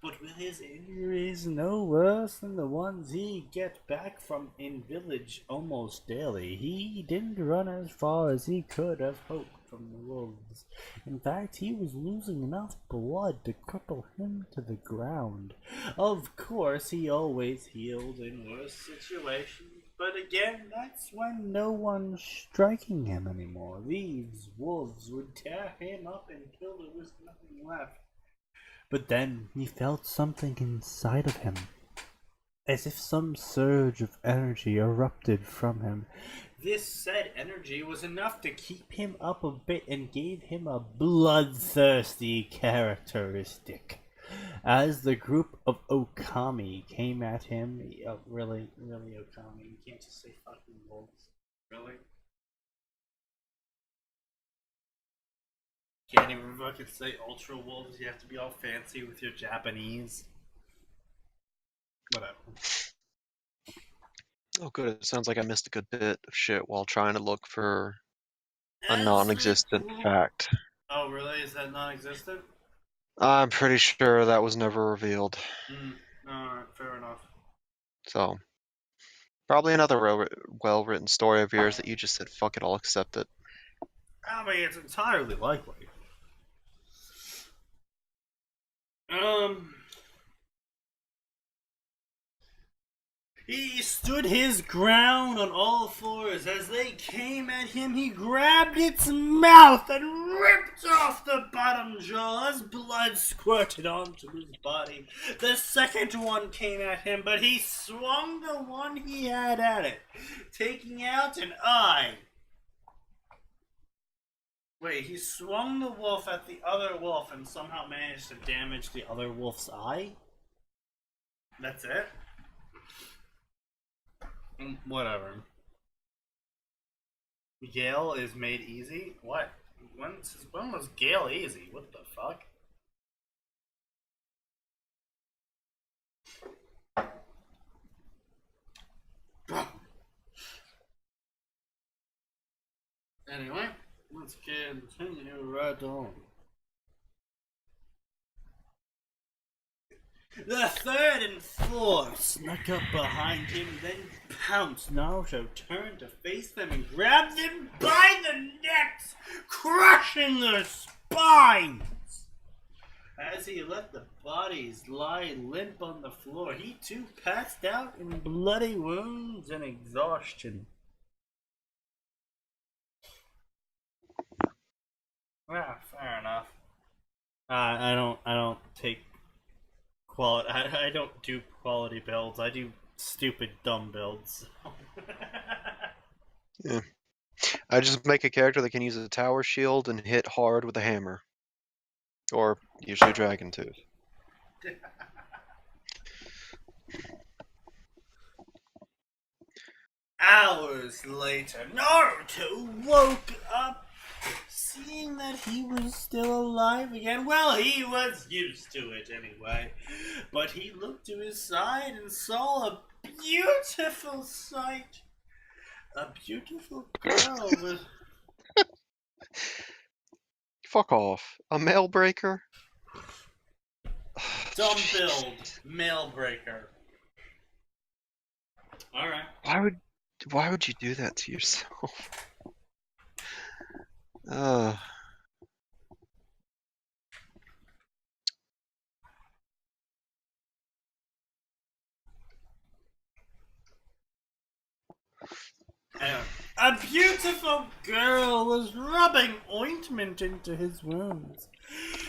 [SPEAKER 1] But with his injuries no worse than the ones he get back from in village almost daily, he didn't run as far as he could have hoped from the wolves. In fact, he was losing enough blood to cripple him to the ground. Of course, he always healed in worse situations, but again, that's when no one's striking him anymore. These wolves would tear him up until there was nothing left. But then he felt something inside of him, as if some surge of energy erupted from him. This said energy was enough to keep him up a bit and gave him a bloodthirsty characteristic. As the group of Okami came at him, really Okami, you can't just say fucking wolves, really? Can't even fucking say ultra wolves, you have to be all fancy with your Japanese. Whatever.
[SPEAKER 2] Oh, good. It sounds like I missed a good bit of shit while trying to look for a non-existent fact.
[SPEAKER 1] Oh, really? Is that non-existent?
[SPEAKER 2] I'm pretty sure that was never revealed.
[SPEAKER 1] Alright, fair enough.
[SPEAKER 2] So, probably another well-written story of yours that you just said, fuck it, I'll accept it.
[SPEAKER 1] I mean, it's entirely likely. He stood his ground on all fours. As they came at him, he grabbed its mouth and ripped off the bottom jaw as blood squirted onto his body. The second one came at him, but he swung the one he had at it, taking out an eye. Wait, he swung the wolf at the other wolf and somehow managed to damage the other wolf's eye? That's it? Whatever. Gale is made easy? What? When was Gale easy? What the fuck? Anyway, let's continue right on. The third and fourth snuck up behind him, then pounced. Naruto turned to face them and grabbed them by the necks, crushing their spines. As he let the bodies lie limp on the floor, he too passed out in bloody wounds and exhaustion. Ah, fair enough. I don't take quality. I don't do quality builds. I do stupid, dumb builds.
[SPEAKER 2] Yeah. I just make a character that can use a tower shield and hit hard with a hammer. Or usually Dragon Tooth.
[SPEAKER 1] Hours later, Naruto woke up, seeing that he was still alive again. Well, he was used to it anyway. But he looked to his side and saw a beautiful sight. A beautiful girl with...
[SPEAKER 2] Fuck off. A mail breaker?
[SPEAKER 1] Dumb build. Mail breaker. Alright.
[SPEAKER 2] Why would you do that to yourself?
[SPEAKER 1] A beautiful girl was rubbing ointment into his wounds.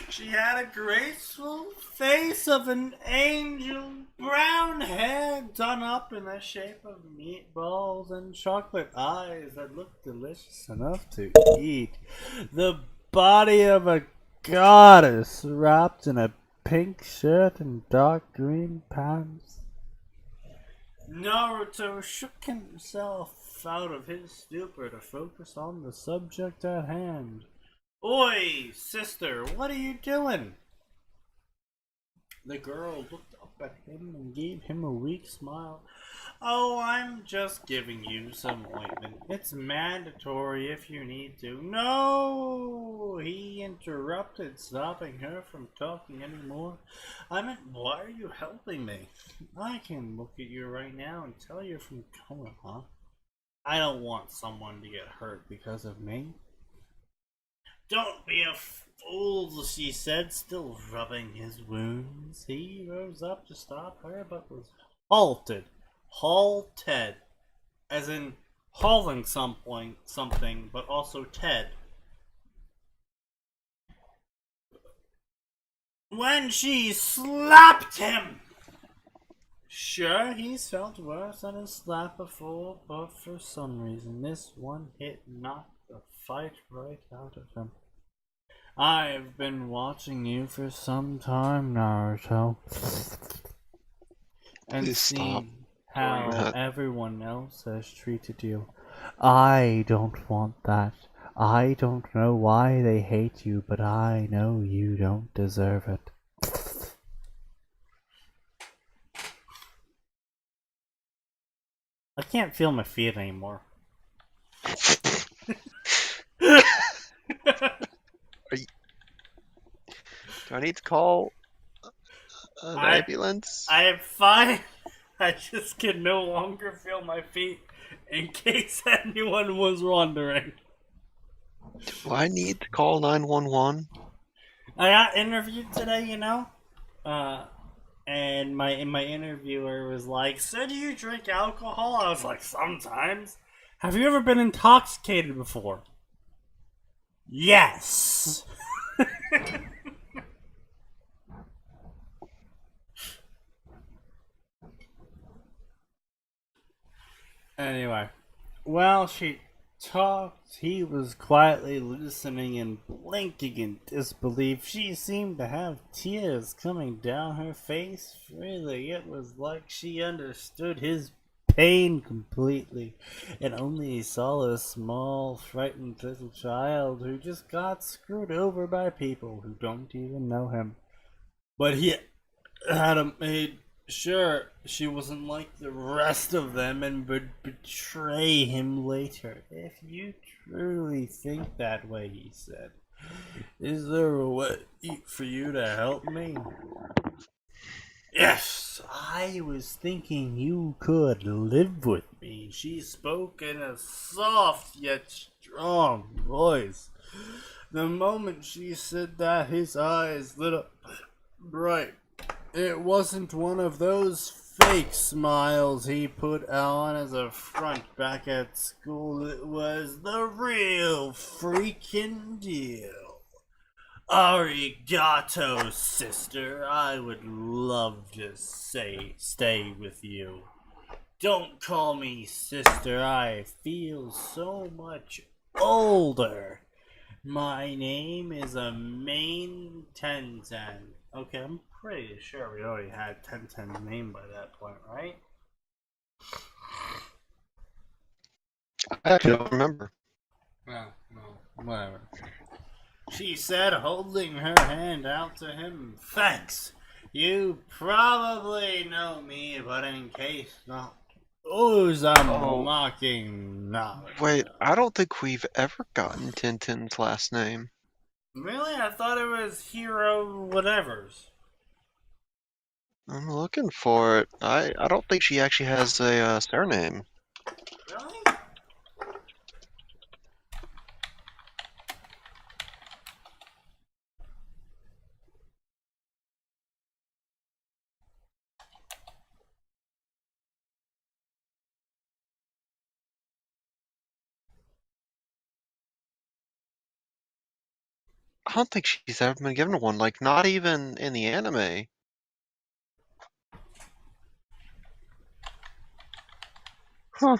[SPEAKER 1] She had a graceful face of an angel, brown hair done up in the shape of meatballs, and chocolate eyes that looked delicious enough to eat. The body of a goddess wrapped in a pink shirt and dark green pants. Naruto shook himself out of his stupor to focus on the subject at hand. Oi, sister, what are you doing? The girl looked up at him and gave him a weak smile. Oh, I'm just giving you some ointment. It's mandatory if you need to. No, he interrupted, stopping her from talking anymore. I meant, why are you helping me? I can look at you right now and tell you're from Konoha, huh? I don't want someone to get hurt because of me. Don't be a fool, she said, still rubbing his wounds. He rose up to stop her, but was halted. Halted. As in hauling something, but also Ted. When she slapped him! Sure, he's felt worse than his slap before, but for some reason this one hit knocked the fight right out of him. I've been watching you for some time, Naruto, and seen how everyone else has treated you. I don't want that. I don't know why they hate you, but I know you don't deserve it. I can't feel my feet anymore.
[SPEAKER 2] Do I need to call an ambulance?
[SPEAKER 1] I am fine. I just can no longer feel my feet, in case anyone was wondering.
[SPEAKER 2] Do I need to call 911?
[SPEAKER 1] I got interviewed today, you know? And my interviewer was like, so do you drink alcohol? I was like, sometimes. Have you ever been intoxicated before? Yes. Anyway, while she talked, he was quietly listening and blinking in disbelief. She seemed to have tears coming down her face freely. It was like she understood his pain completely, and only saw a small, frightened little child who just got screwed over by people who don't even know him. But he had made sure she wasn't like the rest of them and would betray him later. If you truly think that way, he said, is there a way for you to help me? Yes, I was thinking you could live with me. She spoke in a soft yet strong voice. The moment she said that, his eyes lit up bright. It wasn't one of those fake smiles he put on as a front back at school. It was the real freaking deal. Arigato, sister. I would love to stay with you. Don't call me sister. I feel so much older. My name is a main Tenten. Okay, I'm pretty sure we already had Tenten's name by that point, right?
[SPEAKER 2] I actually don't remember.
[SPEAKER 1] No, whatever. She said, holding her hand out to him. Thanks. You probably know me, but in case not, who's I'm mocking now.
[SPEAKER 2] Wait, I don't think we've ever gotten Tintin's last name.
[SPEAKER 1] Really? I thought it was Hero whatever's.
[SPEAKER 2] I'm looking for it. I don't think she actually has a surname.
[SPEAKER 1] Really?
[SPEAKER 2] I don't think she's ever been given one, like not even in the anime. Huh.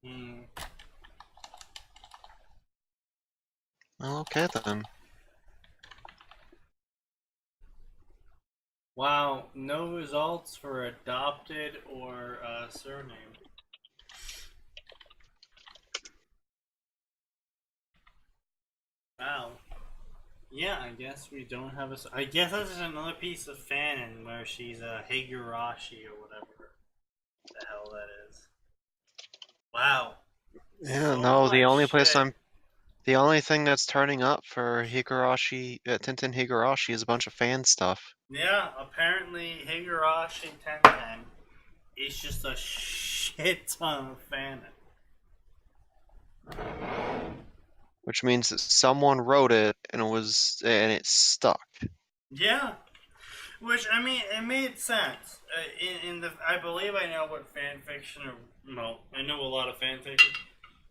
[SPEAKER 1] Hmm.
[SPEAKER 2] Well, okay then.
[SPEAKER 1] Wow, no results for adopted or surname. Wow. Yeah, I guess we don't have a. I guess this is another piece of fanon where she's a Higurashi or whatever the hell that is. Wow.
[SPEAKER 2] Yeah,
[SPEAKER 1] So
[SPEAKER 2] no,
[SPEAKER 1] much shit.
[SPEAKER 2] the only thing that's turning up for Higurashi, Tintin Higurashi is a bunch of fan stuff.
[SPEAKER 1] Yeah, apparently Higurashi Tenten is just a shit ton of fanon.
[SPEAKER 2] Which means that someone wrote it and it stuck.
[SPEAKER 1] Yeah. Which I mean, it made sense. In the, I believe I know what fan fiction, or well, I know a lot of fan fiction.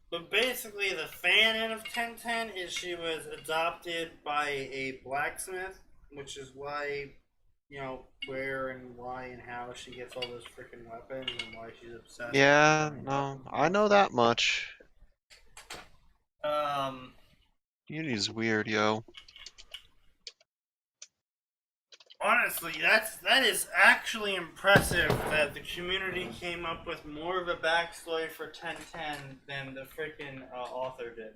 [SPEAKER 1] But basically, the fanon of Tenten is she was adopted by a blacksmith, which is why, where and why and how she gets all those freaking weapons and why she's obsessed with
[SPEAKER 2] Yeah,
[SPEAKER 1] learning
[SPEAKER 2] no,
[SPEAKER 1] weapons and
[SPEAKER 2] I know
[SPEAKER 1] whatnot.
[SPEAKER 2] that much.
[SPEAKER 1] Um,
[SPEAKER 2] Unity's weird, yo.
[SPEAKER 1] Honestly, that is actually impressive that the community came up with more of a backstory for 1010 than the freaking author did.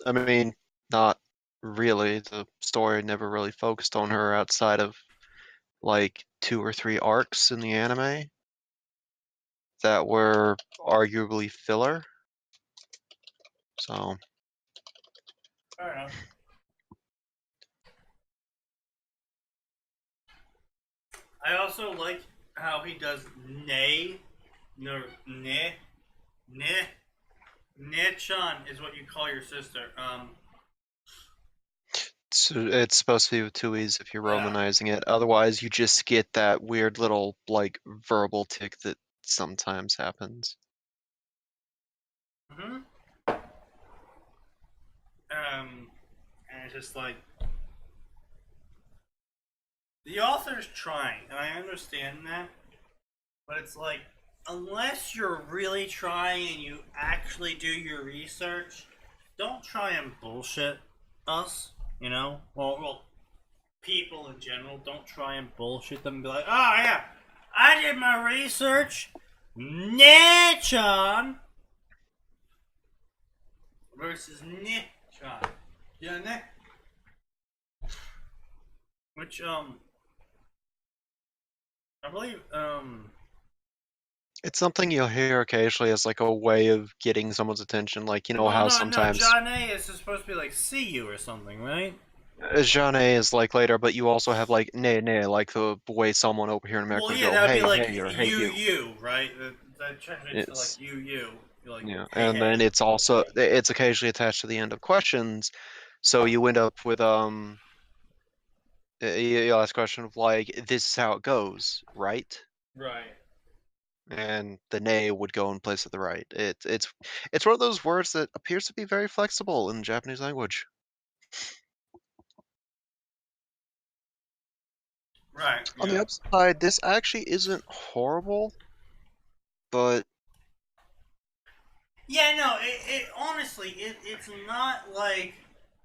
[SPEAKER 2] I mean, not really. The story never really focused on her outside of like 2 or 3 arcs in the anime that were arguably filler. So,
[SPEAKER 1] Fair enough. I also like how he does nay, no, ne, ne, ne-chan is what you call your sister.
[SPEAKER 2] it's supposed to be with 2 E's if you're
[SPEAKER 1] Yeah.
[SPEAKER 2] romanizing it. Otherwise, you just get that weird little like verbal tick that sometimes happens.
[SPEAKER 1] Mm-hmm. And it's just like the author's trying, and I understand that, but it's like unless you're really trying and you actually do your research, don't try and bullshit us. You know, well, people in general. Don't try and bullshit them and be like, oh yeah, I did my research. Nachon versus Nachon. Yeah, which I believe
[SPEAKER 2] It's something you'll hear occasionally as like a way of getting someone's attention. Like, you know
[SPEAKER 1] well,
[SPEAKER 2] how
[SPEAKER 1] no,
[SPEAKER 2] sometimes
[SPEAKER 1] John A is supposed to be like see you or something, right?
[SPEAKER 2] Jeanne is like later, but you also have like nay, like the way someone over here in America
[SPEAKER 1] Well,
[SPEAKER 2] would
[SPEAKER 1] yeah,
[SPEAKER 2] go,
[SPEAKER 1] that would be
[SPEAKER 2] hey,
[SPEAKER 1] like
[SPEAKER 2] hey, or hey, you.
[SPEAKER 1] you, right? That translates to like
[SPEAKER 2] It's
[SPEAKER 1] you. You're like,
[SPEAKER 2] yeah,
[SPEAKER 1] hey,
[SPEAKER 2] and then
[SPEAKER 1] hey.
[SPEAKER 2] it's also it's occasionally attached to the end of questions, so you end up with you'll ask a question of like, this is how it goes, right?
[SPEAKER 1] Right.
[SPEAKER 2] And the nay would go in place of the right. It's one of those words that appears to be very flexible in the Japanese language.
[SPEAKER 1] Right.
[SPEAKER 2] On the
[SPEAKER 1] Yeah.
[SPEAKER 2] upside, this actually isn't horrible, but
[SPEAKER 1] Yeah. No. It honestly, it's not like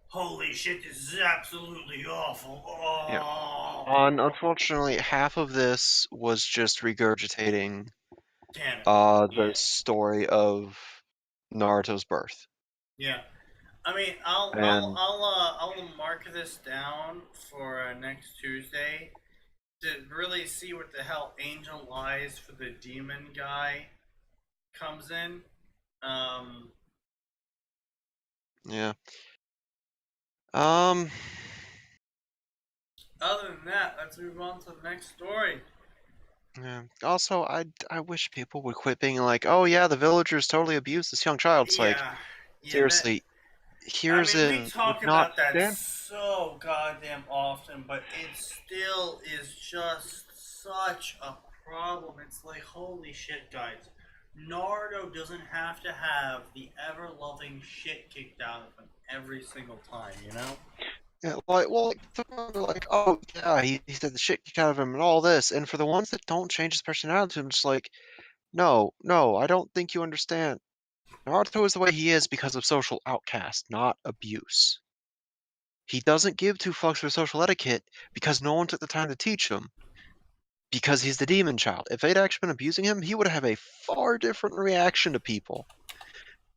[SPEAKER 1] holy shit. This is absolutely awful.
[SPEAKER 2] yeah.
[SPEAKER 1] Oh.
[SPEAKER 2] Unfortunately, half of this was just regurgitating
[SPEAKER 1] Damn it.
[SPEAKER 2] the
[SPEAKER 1] Yeah.
[SPEAKER 2] story of Naruto's birth.
[SPEAKER 1] Yeah. I mean,
[SPEAKER 2] And
[SPEAKER 1] I'll mark this down for next Tuesday to really see what the hell Angel Lies for the Demon guy comes in. Um,
[SPEAKER 2] yeah. Um
[SPEAKER 1] Other than that, let's move on to the next story.
[SPEAKER 2] yeah. Also, I wish people would quit being like, "Oh yeah, the villagers totally abused this young child." It's like,
[SPEAKER 1] Yeah, yeah. That
[SPEAKER 2] seriously,
[SPEAKER 1] I
[SPEAKER 2] here's
[SPEAKER 1] mean, we
[SPEAKER 2] in would
[SPEAKER 1] talk
[SPEAKER 2] not
[SPEAKER 1] about that
[SPEAKER 2] stand.
[SPEAKER 1] so goddamn often, but it still is just such a problem. It's like, holy shit, guys. Naruto doesn't have to have the ever loving shit kicked out of him every single time, you know?
[SPEAKER 2] Yeah, like, they're like, oh yeah, he said the shit kicked out of him and all this. And for the ones that don't change his personality, I'm just like, no, I don't think you understand. Naruto is the way he is because of social outcast, not abuse. He doesn't give two fucks for social etiquette because no one took the time to teach him. Because he's the demon child. If they'd actually been abusing him, he would have a far different reaction to people.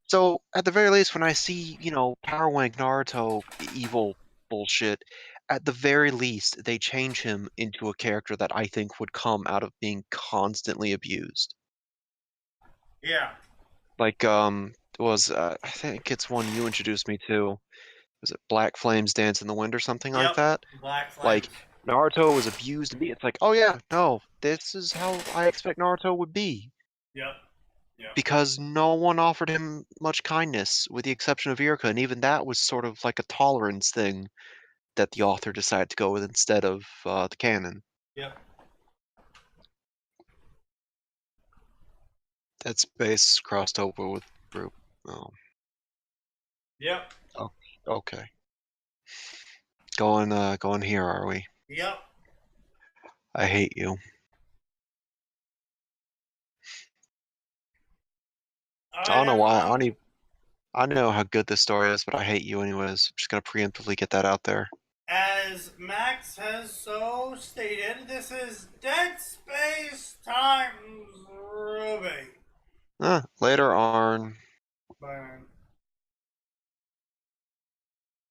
[SPEAKER 2] So at the very least, when I see, Power Wank Naruto evil bullshit, at the very least, they change him into a character that I think would come out of being constantly abused.
[SPEAKER 1] Yeah.
[SPEAKER 2] Like, I think it's one you introduced me to. Was it Black Flames Dance in the Wind or something like
[SPEAKER 1] Yep.
[SPEAKER 2] that?
[SPEAKER 1] Black
[SPEAKER 2] Like,
[SPEAKER 1] Flames.
[SPEAKER 2] Naruto was abused to be. It's like, oh yeah, no, this is how I expect Naruto would be.
[SPEAKER 1] Yep. Yep.
[SPEAKER 2] Because no one offered him much kindness, with the exception of Iruka, and even that was sort of like a tolerance thing that the author decided to go with instead of the canon.
[SPEAKER 1] Yep.
[SPEAKER 2] That space crossed over with group. Oh,
[SPEAKER 1] Yep.
[SPEAKER 2] oh okay. Going here, are we?
[SPEAKER 1] Yep.
[SPEAKER 2] I hate you. I
[SPEAKER 1] Alright,
[SPEAKER 2] don't know why.
[SPEAKER 1] everyone.
[SPEAKER 2] I know how good this story is, but I hate you anyways. I'm just gonna preemptively get that out there.
[SPEAKER 1] As Max has so stated, this is Dead Space times Ruby.
[SPEAKER 2] Later, Arn.
[SPEAKER 1] Burn.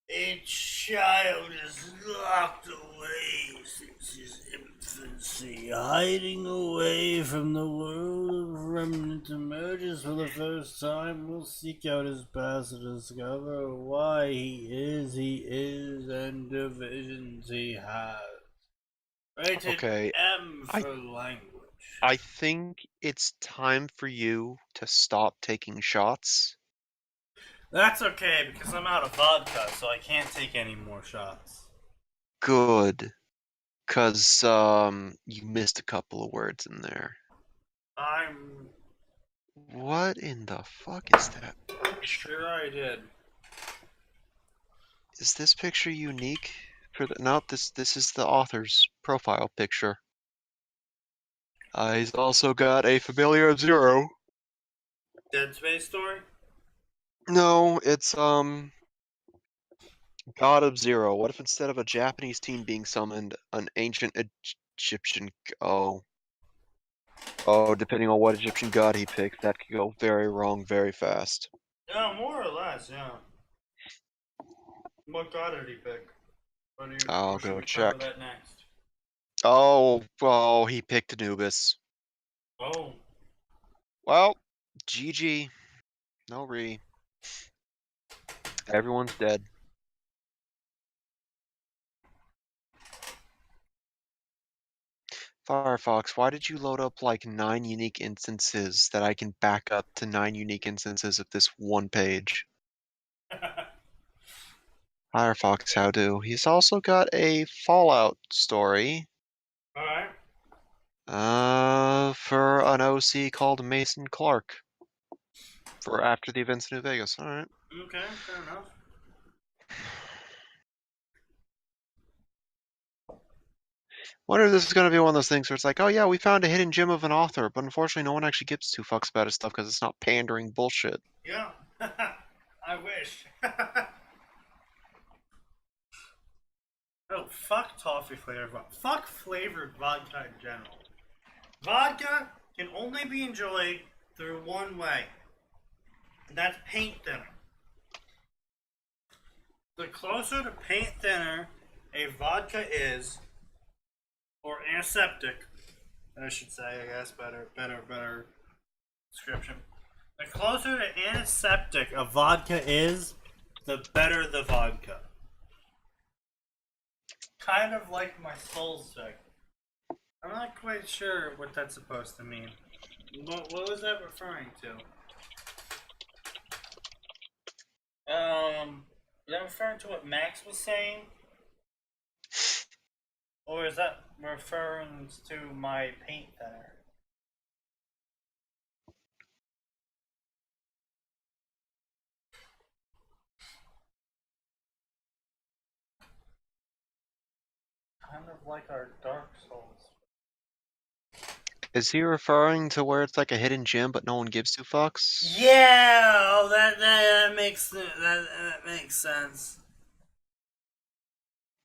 [SPEAKER 1] A child is locked away since his infancy, hiding away from the world of remnant, emerges for the first time, will seek out his past to discover why he is, and the visions he has. Rated
[SPEAKER 2] Okay,
[SPEAKER 1] M
[SPEAKER 2] I
[SPEAKER 1] for language.
[SPEAKER 2] I think it's time for you to stop taking shots.
[SPEAKER 1] That's okay because I'm out of vodka, so I can't take any more shots.
[SPEAKER 2] Good. 'Cause, you missed a couple of words in there.
[SPEAKER 1] I'm
[SPEAKER 2] What in the fuck is that picture?
[SPEAKER 1] sure I did.
[SPEAKER 2] Is this picture unique for the... No, this is the author's profile picture. He's also got a familiar of Zero.
[SPEAKER 1] Dead Space story?
[SPEAKER 2] No, it's God of Zero. What if instead of a Japanese team being summoned, an ancient Egyptian? Oh, depending on what Egyptian god he picks, that could go very wrong very fast.
[SPEAKER 1] Yeah, more or less, yeah. What god did he pick?
[SPEAKER 2] I'll
[SPEAKER 1] Or should
[SPEAKER 2] go
[SPEAKER 1] we cover
[SPEAKER 2] check.
[SPEAKER 1] that next?
[SPEAKER 2] Oh, he picked Anubis.
[SPEAKER 1] Oh.
[SPEAKER 2] Well, GG. No re. Everyone's dead. Firefox, why did you load up like 9 unique instances that I can back up to 9 unique instances of this one page? Firefox, how do? He's also got a Fallout story.
[SPEAKER 1] Alright.
[SPEAKER 2] For an OC called Mason Clark. For after the events in New Vegas. Alright.
[SPEAKER 1] Okay, fair enough.
[SPEAKER 2] Wonder if this is going to be one of those things where it's like, oh yeah, we found a hidden gem of an author, but unfortunately no one actually gives two fucks about his stuff because it's not pandering bullshit.
[SPEAKER 1] Yeah. I wish. Oh, fuck toffee flavored vodka. Fuck flavored vodka in general. Vodka can only be enjoyed through one way. And that's paint thinner. The closer to paint thinner a vodka is, or antiseptic, I should say, I guess, better description. The closer to antiseptic a vodka is, the better the vodka. Kind of like my soul stick. I'm not quite sure what that's supposed to mean. What was that referring to? Is that referring to what Max was saying? Or is that referring to my paint thinner? Kind of like our Dark Souls.
[SPEAKER 2] Is he referring to where it's like a hidden gem but no one gives two fucks?
[SPEAKER 1] Yeah, oh, that makes sense.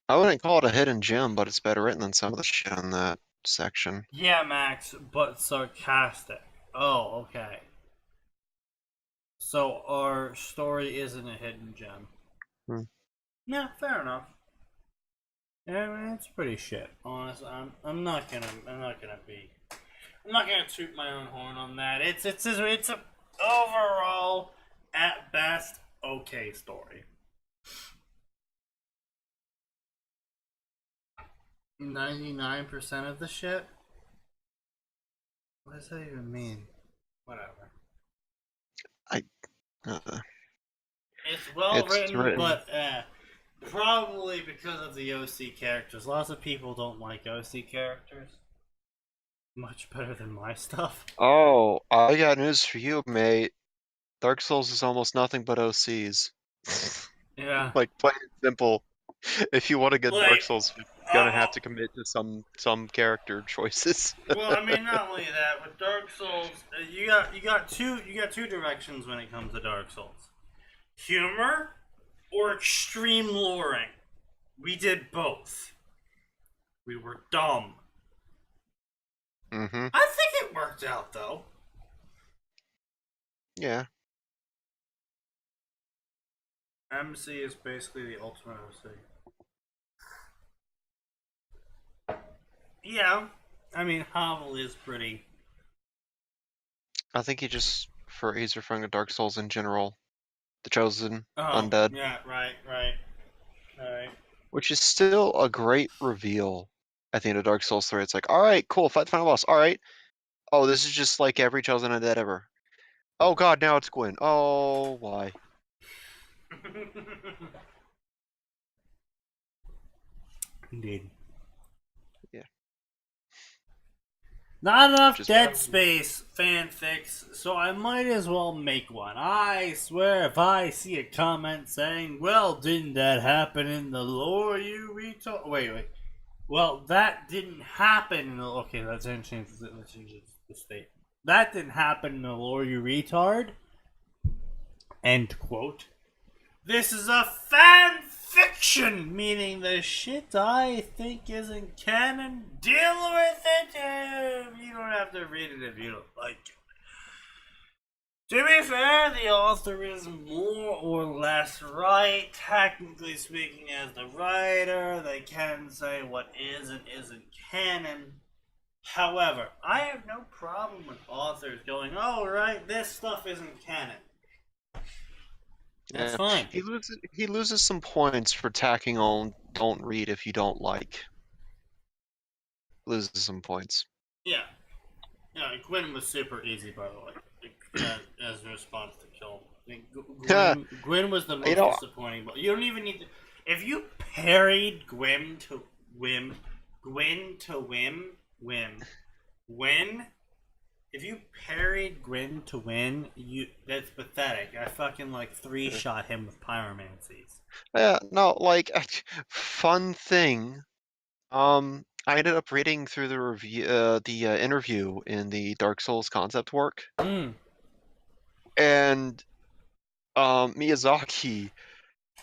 [SPEAKER 2] I wouldn't call it a hidden gem, but it's better written than some of the shit in that section.
[SPEAKER 1] Yeah, Max, but sarcastic. Oh, okay. So our story isn't a hidden gem.
[SPEAKER 2] Hmm.
[SPEAKER 1] Yeah, fair enough. Yeah, I mean, it's pretty shit. Honestly, I'm not gonna toot my own horn on that. It's a overall, at best, okay story. 99% of the shit. What does that even mean? Whatever. It's well written, but probably because of the OC characters. Lots of people don't like OC characters. Much better than my stuff.
[SPEAKER 2] Oh, I got news for you, mate. Dark Souls is almost nothing but OCs.
[SPEAKER 1] Yeah.
[SPEAKER 2] Like, plain and simple. If you want to get
[SPEAKER 1] Like,
[SPEAKER 2] Dark Souls, you're gonna have to commit to some character choices.
[SPEAKER 1] Well, I mean, not only that, with Dark Souls, you got two directions when it comes to Dark Souls: humor or extreme loring. We did both. We were dumb.
[SPEAKER 2] Mm-hmm.
[SPEAKER 1] I think it worked out though.
[SPEAKER 2] Yeah.
[SPEAKER 1] MC is basically the ultimate OC. Yeah, I mean, Havel is pretty.
[SPEAKER 2] I think he's referring to Dark Souls in general. The Chosen,
[SPEAKER 1] Oh,
[SPEAKER 2] Undead.
[SPEAKER 1] yeah, right. Alright.
[SPEAKER 2] Which is still a great reveal at the end of Dark Souls 3. It's like, alright, cool, fight the final boss. Alright. Oh, this is just like every Chosen Undead ever. Oh god, now it's Gwyn. Oh, why?
[SPEAKER 1] Indeed.
[SPEAKER 2] Yeah.
[SPEAKER 1] Not enough
[SPEAKER 2] Just
[SPEAKER 1] Dead Space fanfics, so I might as well make one. I swear if I see a comment saying, well, didn't that happen in the lore you retold? Wait. Well, that didn't happen. Okay, let's change the state. That didn't happen in the lore, you retard. End quote. This is a fan fiction, meaning the shit I think isn't canon. Deal with it. You don't have to read it if you don't like it. To be fair, the author is more or less right. Technically speaking, as the writer, they can say what is and isn't canon. However, I have no problem with authors going, "Oh, right, this stuff isn't canon." That's
[SPEAKER 2] Yeah,
[SPEAKER 1] fine.
[SPEAKER 2] he loses some points for tacking on "don't read if you don't like." Loses some points.
[SPEAKER 1] Yeah. Yeah, Gwyn was super easy, by the way, as a response to kill. I think Gwyn was the
[SPEAKER 2] You
[SPEAKER 1] most
[SPEAKER 2] know,
[SPEAKER 1] disappointing, but you don't even need to. If you parried Gwyn to Whim, Win, if you parried Gwyn to win, that's pathetic. I fucking like 3-shot him with pyromancies.
[SPEAKER 2] yeah, no, like, fun thing. I ended up reading through the review, the interview in the Dark Souls concept work,
[SPEAKER 1] Mm.
[SPEAKER 2] and Miyazaki,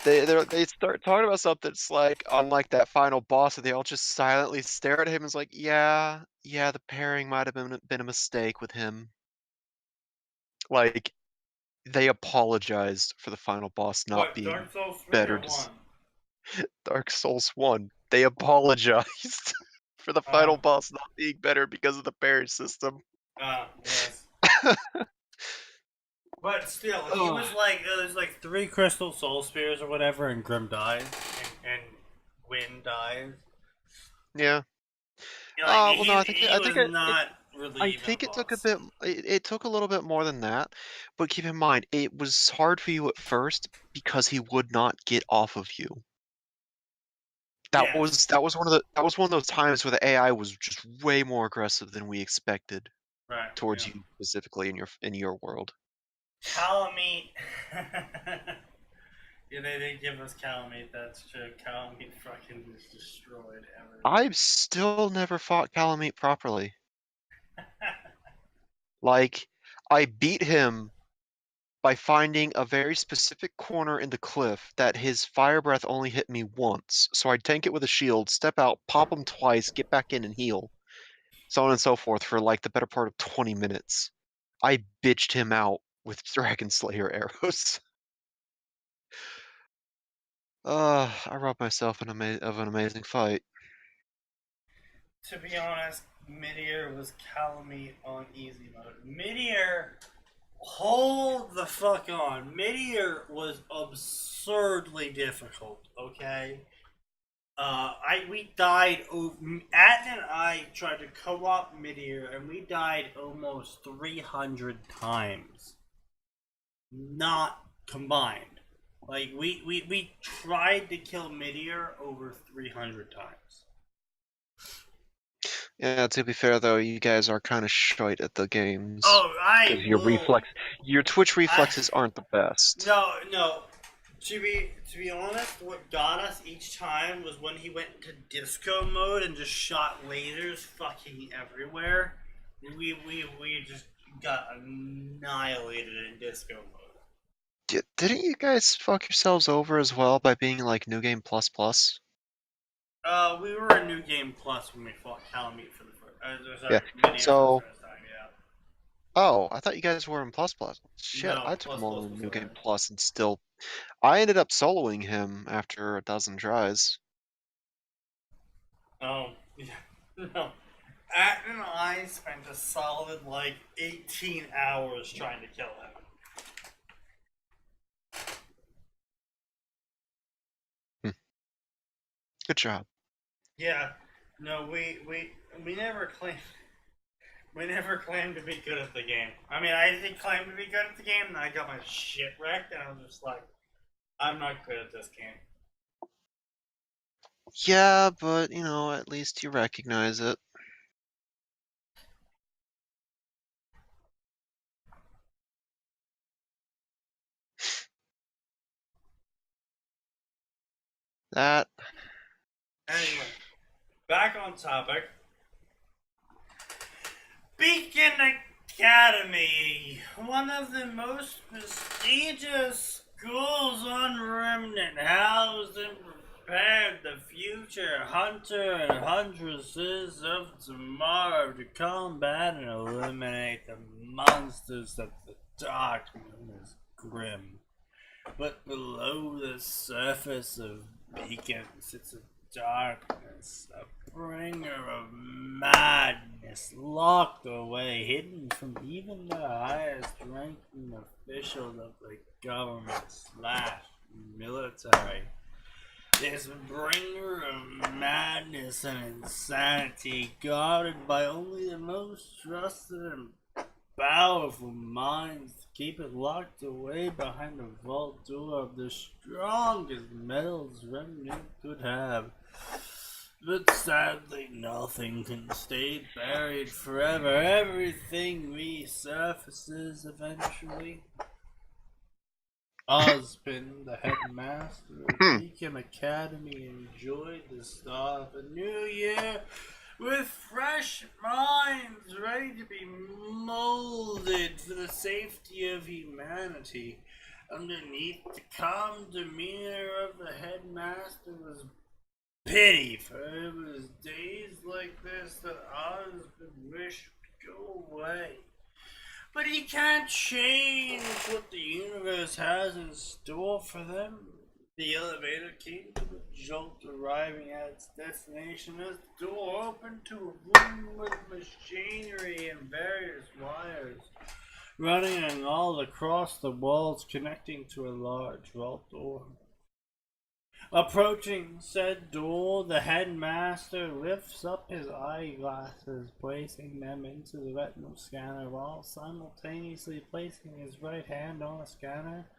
[SPEAKER 2] they start talking about something that's like unlike that final boss, and they all just silently stare at him and is like, yeah, the pairing might have been a mistake with him. Like, they apologized for the final boss not
[SPEAKER 1] What,
[SPEAKER 2] being
[SPEAKER 1] Dark Souls 3
[SPEAKER 2] better.
[SPEAKER 1] or 1?
[SPEAKER 2] Dark Souls 1, they apologized for the final boss not being better because of the parry system.
[SPEAKER 1] Yes. But still, he
[SPEAKER 2] Oh,
[SPEAKER 1] was like, there's like 3 crystal soul spears or whatever, and Grim dies, and Gwyn dies.
[SPEAKER 2] yeah.
[SPEAKER 1] You know, like,
[SPEAKER 2] Well, no,
[SPEAKER 1] he was not
[SPEAKER 2] I
[SPEAKER 1] relieving
[SPEAKER 2] think it took a
[SPEAKER 1] boss.
[SPEAKER 2] bit. It took a little bit more than that, but keep in mind, it was hard for you at first because he would not get off of you.
[SPEAKER 1] Yes.
[SPEAKER 2] That was one of those times where the AI was just way more aggressive than we expected
[SPEAKER 1] Right,
[SPEAKER 2] towards
[SPEAKER 1] yeah.
[SPEAKER 2] you specifically in your world.
[SPEAKER 1] Calamite. Yeah, they didn't give us Calamite, that's true. Calamite fucking just destroyed everything.
[SPEAKER 2] I've still never fought Calamite properly. Like, I beat him by finding a very specific corner in the cliff that his fire breath only hit me once. So I'd tank it with a shield, step out, pop him twice, get back in and heal. So on and so forth for like the better part of 20 minutes. I bitched him out with Dragon Slayer arrows. I robbed myself of an amazing fight.
[SPEAKER 1] To be honest, Midair was Calamite on easy mode. Midair, hold the fuck on. Midair was absurdly difficult, okay? We died. Atin and I tried to co-op Midair, and we died almost 300 times. Not combined. Like, we tried to kill Midair over 300 times.
[SPEAKER 2] Yeah, to be fair though, you guys are kind of shite at the games.
[SPEAKER 1] Oh,
[SPEAKER 2] Because your Twitch reflexes aren't the best.
[SPEAKER 1] No. To be honest, what got us each time was when he went into disco mode and just shot lasers fucking everywhere. We just got annihilated in disco mode.
[SPEAKER 2] Didn't you guys fuck yourselves over as well by being like New Game Plus Plus?
[SPEAKER 1] We were a New Game Plus when we fought Calamite for the first.
[SPEAKER 2] Yeah.
[SPEAKER 1] Midair for
[SPEAKER 2] So,
[SPEAKER 1] the first time. Yeah.
[SPEAKER 2] oh, I thought you guys were in Plus Plus. Shit,
[SPEAKER 1] No,
[SPEAKER 2] I took
[SPEAKER 1] Plus
[SPEAKER 2] him all
[SPEAKER 1] Plus
[SPEAKER 2] in
[SPEAKER 1] was
[SPEAKER 2] New Game
[SPEAKER 1] alright.
[SPEAKER 2] Plus and still, I ended up soloing him after a dozen tries.
[SPEAKER 1] Oh, yeah. No. Atten and I spent a solid like 18 hours trying to kill him.
[SPEAKER 2] Hmm. Good job.
[SPEAKER 1] Yeah. No, we never claimed to be good at the game. I mean, I did claim to be good at the game, and I got my shit wrecked, and I was just like, I'm not good at this game.
[SPEAKER 2] Yeah, but you know, at least you recognize it. That
[SPEAKER 1] Anyway, back on topic. Beacon Academy, one of the most prestigious schools on Remnant, housed and prepared the future hunter and huntresses of tomorrow to combat and eliminate the monsters of the dark moon is grim. But below the surface of Beacon sits a darkness, a bringer of madness, locked away, hidden from even the highest ranking officials of the government/military. This bringer of madness and insanity, guarded by only the most trusted and powerful minds, to keep it locked away behind the vault door of the strongest metals Remnant could have. But sadly, nothing can stay buried forever. Everything resurfaces eventually. Osbin, the headmaster of Beacon Academy, enjoyed the start of a new year with fresh minds ready to be molded for the safety of humanity. Underneath the calm demeanor of the headmaster was pity, for it was days like this that Osbin wished would go away. But he can't change what the universe has in store for them. The elevator came to a jolt, arriving at its destination as the door opened to a room with machinery and various wires running all across the walls, connecting to a large vault door. Approaching said door, the headmaster lifts up his eyeglasses, placing them into the retinal scanner while simultaneously placing his right hand on the scanner.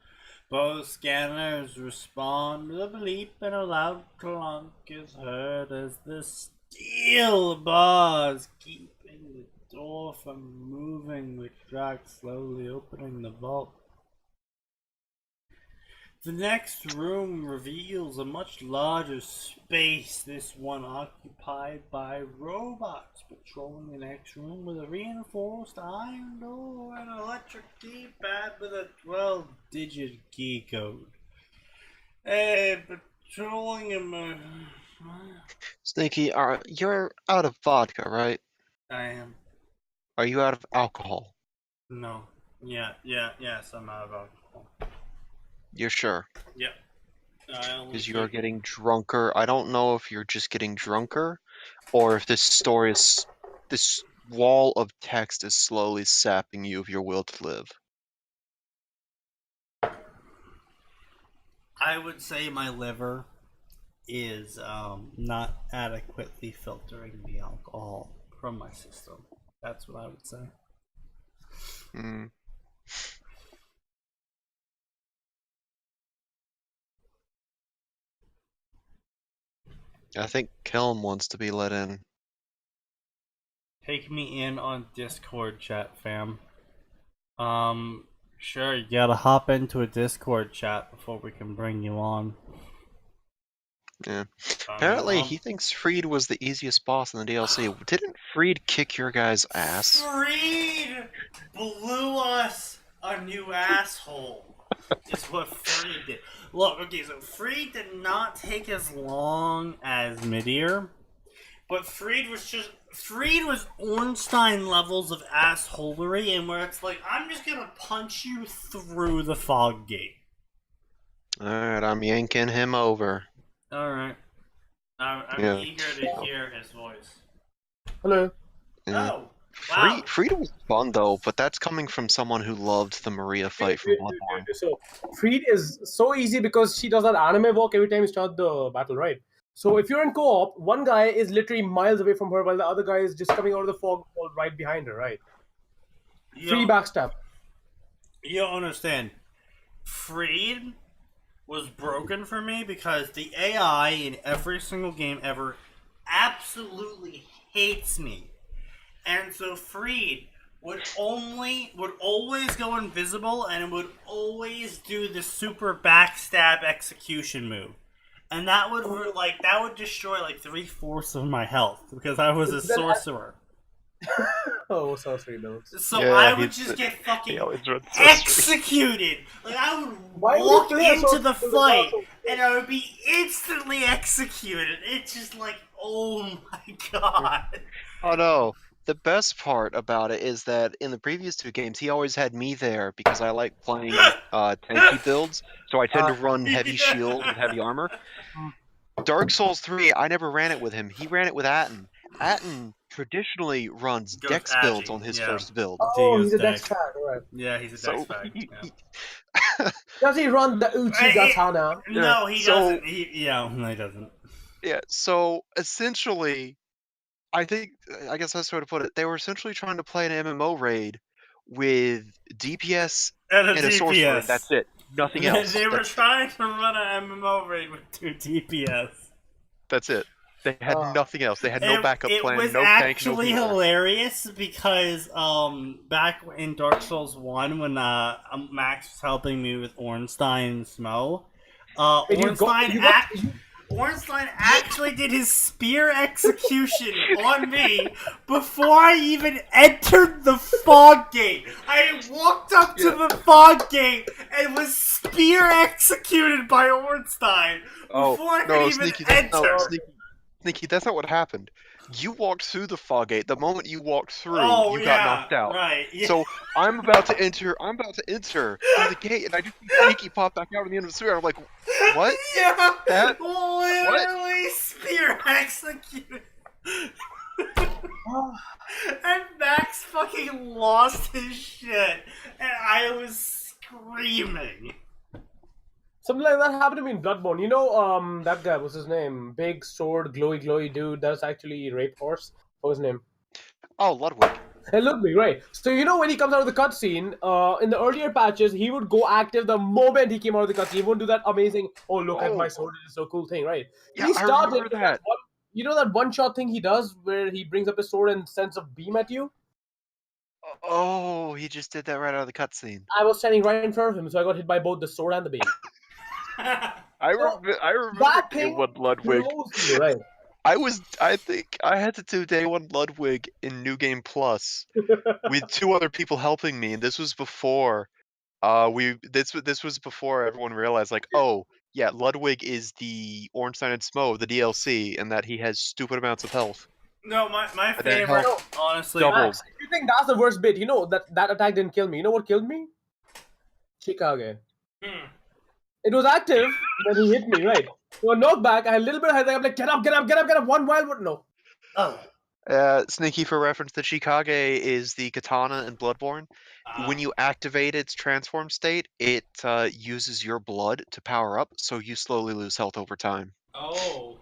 [SPEAKER 1] Both scanners respond with a bleep, and a loud clunk is heard as the steel bars keeping the door from moving retract, slowly opening the vault. The next room reveals a much larger space, this one occupied by robots patrolling the next room with a reinforced iron door and an electric keypad with a 12-digit key code. Patrolling him.
[SPEAKER 2] Sneaky, you're out of vodka, right?
[SPEAKER 1] I am.
[SPEAKER 2] Are you out of alcohol?
[SPEAKER 1] No. Yes, I'm out of alcohol.
[SPEAKER 2] You're sure?
[SPEAKER 1] Yep.
[SPEAKER 2] Because you are getting drunker. I don't know if you're just getting drunker, or if this wall of text is slowly sapping you of your will to live.
[SPEAKER 1] I would say my liver is not adequately filtering the alcohol from my system. That's what I would say.
[SPEAKER 2] I think Kelm wants to be let in.
[SPEAKER 1] Take me in on Discord chat, fam. Sure, you gotta hop into a Discord chat before we can bring you on.
[SPEAKER 2] Yeah. Apparently, he thinks Freed was the easiest boss in the DLC. Didn't Freed kick your guy's ass?
[SPEAKER 1] Freed blew us a new asshole. Is what Freed did. Look, okay, so Freed did not take as long as Midir, but Freed was Ornstein levels of assholery, and where it's like, I'm just gonna punch you through the fog gate.
[SPEAKER 2] Alright, I'm yanking him over.
[SPEAKER 1] Alright. I'm eager to hear his voice.
[SPEAKER 3] Hello.
[SPEAKER 2] Yeah.
[SPEAKER 1] Oh, wow.
[SPEAKER 2] Freed was fun though, but that's coming from someone who loved the Maria fight from Bloodborne.
[SPEAKER 3] So Freed is so easy because she does that anime walk every time you start the battle, right? So if you're in co-op, one guy is literally miles away from her while the other guy is just coming out of the fog wall right behind her, right? Free backstab.
[SPEAKER 1] You don't understand. Freed was broken for me because the AI in every single game ever absolutely hates me. And so Freed would always go invisible and would always do the super backstab execution move. and that would destroy like 3/4 of my health because I was a sorcerer.
[SPEAKER 3] Oh, sorcery builds.
[SPEAKER 1] So
[SPEAKER 2] Yeah,
[SPEAKER 1] I would
[SPEAKER 2] he's-
[SPEAKER 1] just get fucking
[SPEAKER 2] he always runs sorcery.
[SPEAKER 1] executed. Like I would
[SPEAKER 3] Why would
[SPEAKER 1] walk
[SPEAKER 3] you play a
[SPEAKER 1] into the
[SPEAKER 3] sorcerer
[SPEAKER 1] fight
[SPEAKER 3] without
[SPEAKER 1] and I would be instantly executed. It's just like, oh my god.
[SPEAKER 2] Oh no. The best part about it is that in the previous 2 games, he always had me there because I like playing tanky builds, so I tend to run heavy shield with heavy armor. Dark Souls 3, I never ran it with him. He ran it with Atin. Atin traditionally runs
[SPEAKER 1] Goes
[SPEAKER 2] Dex builds
[SPEAKER 1] Agi,
[SPEAKER 2] on his
[SPEAKER 1] yeah.
[SPEAKER 2] first build.
[SPEAKER 3] Oh,
[SPEAKER 1] He
[SPEAKER 3] he's
[SPEAKER 1] goes
[SPEAKER 3] a Dex
[SPEAKER 1] Dex.
[SPEAKER 3] fan, right?
[SPEAKER 1] Yeah, he's a
[SPEAKER 2] So
[SPEAKER 1] Dex fag.
[SPEAKER 2] he-
[SPEAKER 1] Yeah.
[SPEAKER 3] Does he run the Uchi Gatana?
[SPEAKER 1] No, he
[SPEAKER 2] so-
[SPEAKER 1] doesn't. No, he doesn't.
[SPEAKER 2] Yeah, so essentially, I guess that's the way to put it. They were essentially trying to play an MMO raid with DPS
[SPEAKER 1] And a
[SPEAKER 2] and a sorcerer.
[SPEAKER 1] DPS.
[SPEAKER 2] That's it. Nothing else.
[SPEAKER 1] They were
[SPEAKER 2] That's,
[SPEAKER 1] trying to run an MMO raid with 2 DPS.
[SPEAKER 2] that's it. They had nothing else. They had no backup plan,
[SPEAKER 1] It was
[SPEAKER 2] no tank, no
[SPEAKER 1] actually
[SPEAKER 2] healer.
[SPEAKER 1] hilarious because back in Dark Souls 1 when Max was helping me with Ornstein and Smo, Ornstein actually did his spear execution on me before I even entered the fog gate. I walked up to the fog gate and was spear executed by Ornstein before I could even enter.
[SPEAKER 2] Sneaky, that's not what happened. You walked through the fog gate. The moment you walked through,
[SPEAKER 1] Oh,
[SPEAKER 2] you got knocked out.
[SPEAKER 1] Right. Yeah.
[SPEAKER 2] So I'm about to enter through the gate, and I just see Sneaky pop back out on the end of the street. I'm like, what?
[SPEAKER 1] Yeah.
[SPEAKER 2] That-
[SPEAKER 1] Literally spear executed. And Max fucking lost his shit, and I was screaming.
[SPEAKER 3] Something like that happened to me in Bloodborne. You know, that guy, what's his name? Big sword, glowy dude. That's actually Rape Horse. What was his name?
[SPEAKER 2] Oh, Ludwig.
[SPEAKER 3] Hey, Ludwig, right. So you know when he comes out of the cutscene, in the earlier patches, he would go active the moment he came out of the cutscene. He wouldn't do that amazing, oh, look at my sword, it's so cool thing, right?
[SPEAKER 2] Yeah,
[SPEAKER 3] He
[SPEAKER 2] I
[SPEAKER 3] started
[SPEAKER 2] remember that.
[SPEAKER 3] You know that one-shot thing he does where he brings up his sword and sends a beam at you?
[SPEAKER 2] Oh, he just did that right out of the cutscene.
[SPEAKER 3] I was standing right in front of him, so I got hit by both the sword and the beam.
[SPEAKER 2] I remember
[SPEAKER 3] That
[SPEAKER 2] day
[SPEAKER 3] thing
[SPEAKER 2] one Ludwig.
[SPEAKER 3] blows you, right?
[SPEAKER 2] I think I had to do day one Ludwig in New Game Plus with 2 other people helping me, and this was before this was before everyone realized, like, oh yeah, Ludwig is the Ornstein and Smo, the DLC, and that he has stupid amounts of health.
[SPEAKER 1] No, my
[SPEAKER 2] And then
[SPEAKER 1] favorite,
[SPEAKER 2] health
[SPEAKER 1] honestly.
[SPEAKER 2] doubled.
[SPEAKER 3] Max, if you think that's the worst bit, you know that attack didn't kill me. You know what killed me? Chikage. It was active, then he hit me, right? So a knockback, I had a little bit of health, I'm like, get up, one wild one, no.
[SPEAKER 1] Oh.
[SPEAKER 2] Sneaky for reference, the Chikage is the katana in Bloodborne. When you activate its transform state, it uses your blood to power up, so you slowly lose health over time.
[SPEAKER 1] Oh.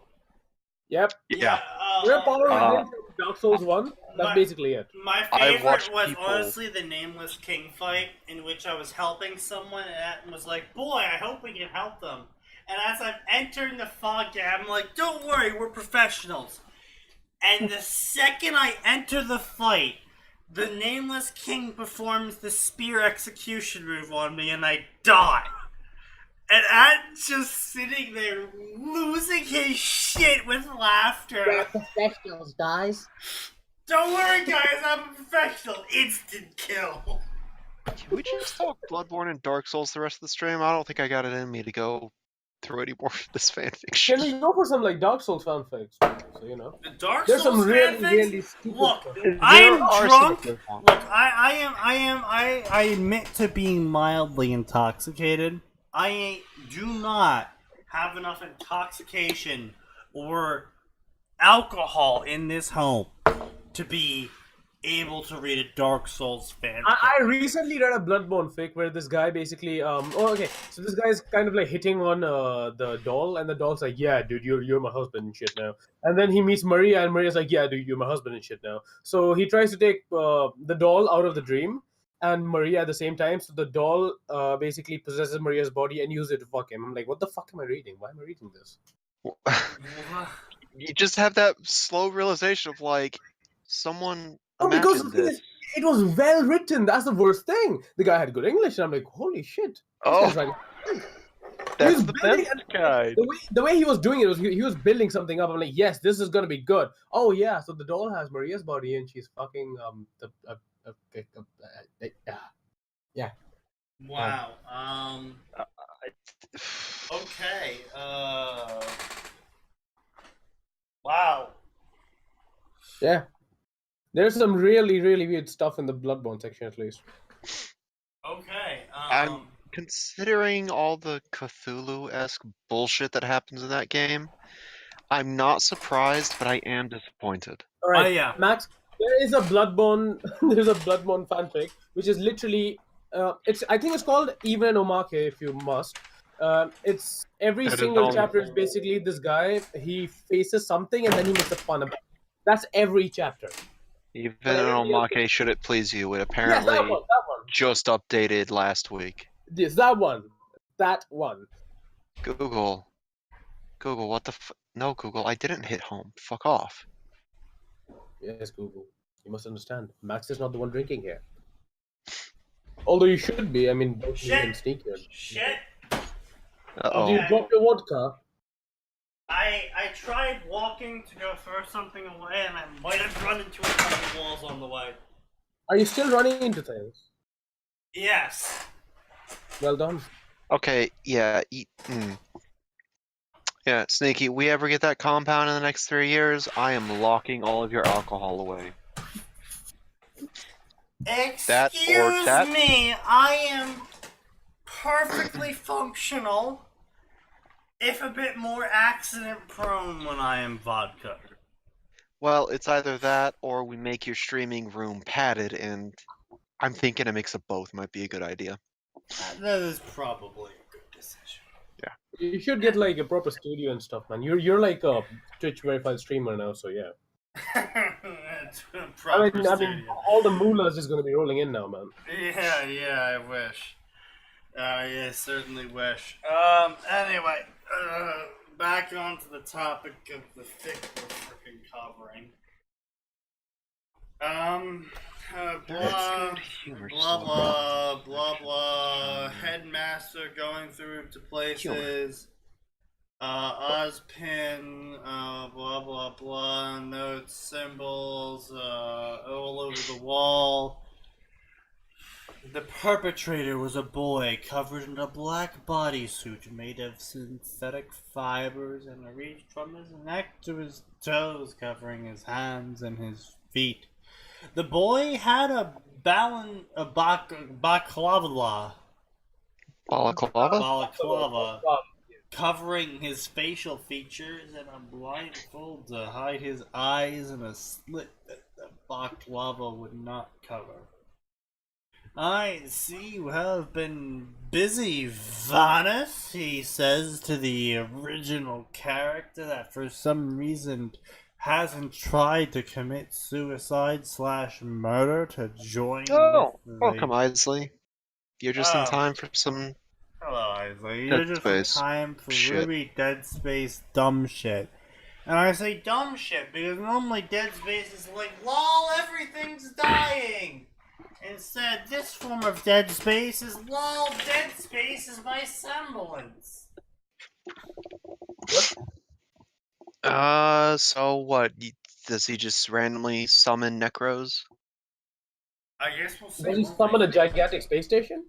[SPEAKER 3] Yep.
[SPEAKER 2] Yeah.
[SPEAKER 3] Your power within Dark Souls 1, that's basically it.
[SPEAKER 1] My
[SPEAKER 2] I've
[SPEAKER 1] favorite
[SPEAKER 2] watched
[SPEAKER 1] was
[SPEAKER 2] people-
[SPEAKER 1] honestly the Nameless King fight, in which I was helping someone and was like, boy, I hope we can help them. And as I'm entering the fog gate, I'm like, don't worry, we're professionals. And the second I enter the fight, the Nameless King performs the spear execution move on me and I die. And I'm just sitting there losing his shit with laughter.
[SPEAKER 3] Professionals, guys.
[SPEAKER 1] Don't worry, guys, I'm a professional. Instant kill.
[SPEAKER 2] Can we just talk Bloodborne and Dark Souls the rest of the stream? I don't think I got it in me to go through any more of this fanfiction.
[SPEAKER 3] Can we go for some like Dark Souls fanfics? So, you know.
[SPEAKER 1] The Dark
[SPEAKER 3] There's
[SPEAKER 1] Souls
[SPEAKER 3] some really,
[SPEAKER 1] fanfics?
[SPEAKER 3] really stupid
[SPEAKER 1] Look,
[SPEAKER 3] stuff.
[SPEAKER 1] I am
[SPEAKER 2] There are some
[SPEAKER 1] drunk.
[SPEAKER 2] good ones.
[SPEAKER 1] Look, I admit to being mildly intoxicated. I do not have enough intoxication or alcohol in this home to be able to read a Dark Souls fanfic.
[SPEAKER 3] I recently read a Bloodborne fic where this guy basically so this guy is kind of like hitting on the doll, and the doll's like, yeah, dude, you're my husband and shit now. And then he meets Maria, and Maria's like, yeah, dude, you're my husband and shit now. So he tries to take the doll out of the dream and Maria at the same time. So the doll basically possesses Maria's body and uses it to fuck him. I'm like, what the fuck am I reading? Why am I reading this?
[SPEAKER 2] You just have that slow realization of like, someone
[SPEAKER 3] Oh, because
[SPEAKER 2] imagined this.
[SPEAKER 3] it was well written. That's the worst thing. The guy had good English, and I'm like, holy shit. This
[SPEAKER 2] Oh.
[SPEAKER 3] guy's writing-
[SPEAKER 2] That's
[SPEAKER 3] was
[SPEAKER 2] the
[SPEAKER 3] building
[SPEAKER 2] best kind.
[SPEAKER 3] the way he was doing it was he was building something up. I'm like, yes, this is gonna be good. Oh yeah, so the doll has Maria's body and she's fucking yeah.
[SPEAKER 1] Wow. Okay. Wow.
[SPEAKER 3] Yeah. There's some really, really weird stuff in the Bloodborne section, at least.
[SPEAKER 1] Okay.
[SPEAKER 2] I'm considering all the Cthulhu-esque bullshit that happens in that game. I'm not surprised, but I am disappointed.
[SPEAKER 3] All right,
[SPEAKER 1] yeah.
[SPEAKER 3] Max. There is a Bloodborne. There's a Bloodborne fanfic, which is literally. I think it's called Even Omake, if you must. It's every
[SPEAKER 2] That is
[SPEAKER 3] single
[SPEAKER 2] all-
[SPEAKER 3] chapter is basically this guy. He faces something and then he makes a fun about it. That's every chapter.
[SPEAKER 2] Even
[SPEAKER 3] But everybody else-
[SPEAKER 2] Omake, should it please you, it
[SPEAKER 3] Yes,
[SPEAKER 2] apparently
[SPEAKER 3] that one.
[SPEAKER 2] just updated last week.
[SPEAKER 3] Yes, that one. That one.
[SPEAKER 2] Google, what the No, Google, I didn't hit home. Fuck off.
[SPEAKER 3] Yes, Google. You must understand. Max is not the one drinking here. Although you should be. I mean, both you
[SPEAKER 1] Shit.
[SPEAKER 3] and Sneaky.
[SPEAKER 1] Shit.
[SPEAKER 2] Uh-oh.
[SPEAKER 3] Do you drop your vodka?
[SPEAKER 1] I tried walking to go throw something away, and I might have run into a couple walls on the way.
[SPEAKER 3] Are you still running into things?
[SPEAKER 1] Yes.
[SPEAKER 3] Well done.
[SPEAKER 2] Okay, yeah, yeah, Sneaky, we ever get that compound in the next 3 years, I am locking all of your alcohol away.
[SPEAKER 1] Excuse
[SPEAKER 2] that.
[SPEAKER 1] me, I am perfectly functional, if a bit more accident prone when I am vodka.
[SPEAKER 2] Well, it's either that or we make your streaming room padded, and I'm thinking a mix of both might be a good idea.
[SPEAKER 1] That is probably a good decision.
[SPEAKER 3] You should get like a proper studio and stuff, man. You're like a Twitch verified streamer now, so yeah. I mean, all the moolahs is gonna be rolling in now, man.
[SPEAKER 1] Yeah, I wish. I certainly wish. Anyway, back onto the topic of the fic we're freaking covering. Blah, headmaster going through to places. Ozpin, blah, blah, notes, symbols, all over the wall. The perpetrator was a boy covered in a black bodysuit made of synthetic fibers and reached from his neck to his toes, covering his hands and his feet. The boy had a balaclava covering his facial features and a blindfold to hide his eyes and a slit that the balaclava would not cover. I see you have been busy, Vaneth, he says to the original character that for some reason hasn't tried to commit suicide/murder to join
[SPEAKER 2] Welcome, Isley. You're just in time for some...
[SPEAKER 1] Hello, Isley. You're just in
[SPEAKER 2] Space
[SPEAKER 1] time for
[SPEAKER 2] shit.
[SPEAKER 1] Ruby Dead Space dumb shit. And I say dumb shit because normally Dead Space is like, LOL, everything's dying! Instead, this form of Dead Space is LOL, Dead Space is my semblance.
[SPEAKER 2] So what? Does he just randomly summon Necros?
[SPEAKER 1] I guess we'll see.
[SPEAKER 3] Does he summon a gigantic space station?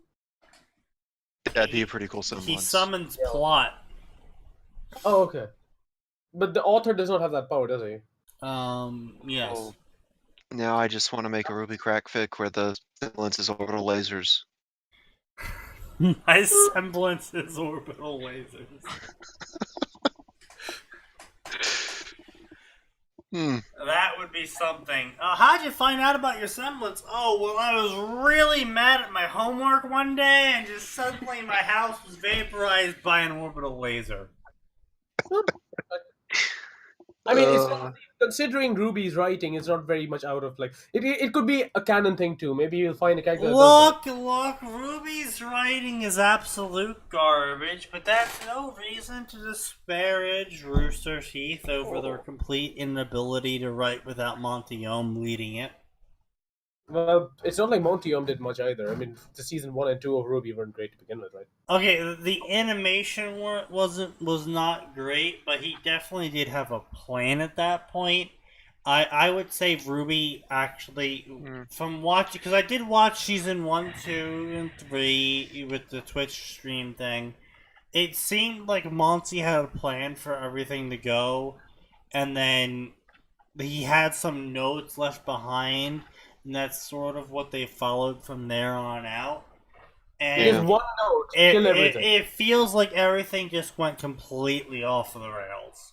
[SPEAKER 2] That'd be a pretty cool semblance.
[SPEAKER 1] He summons plot.
[SPEAKER 3] Oh, okay. But the author does not have that power, does he?
[SPEAKER 1] Yes.
[SPEAKER 2] Oh. Now I just want to make a Ruby Crack fic where the semblance is orbital lasers.
[SPEAKER 1] My semblance is orbital lasers. That would be something. How'd you find out about your semblance? Oh, well, I was really mad at my homework one day, and just suddenly my house was vaporized by an orbital laser.
[SPEAKER 3] I mean, it's not, considering Ruby's writing, it's not very much out of like it could be a canon thing too. Maybe you'll find a character.
[SPEAKER 1] Look, Ruby's writing is absolute garbage, but that's no reason to disparage Rooster Teeth over their complete inability to write without Monty Ohm leading it.
[SPEAKER 3] Well, it's not like Monty did much either. I mean, the season 1 and 2 of Ruby weren't great to begin with, right?
[SPEAKER 1] Okay, the animation was not great, but he definitely did have a plan at that point. I would say Ruby actually from watching, because I did watch season 1, 2, and 3 with the Twitch stream thing. It seemed like Monty had a plan for everything to go, and then he had some notes left behind, and that's sort of what they followed from there on out. And
[SPEAKER 3] Just one note, kill everything.
[SPEAKER 1] it feels like everything just went completely off of the rails.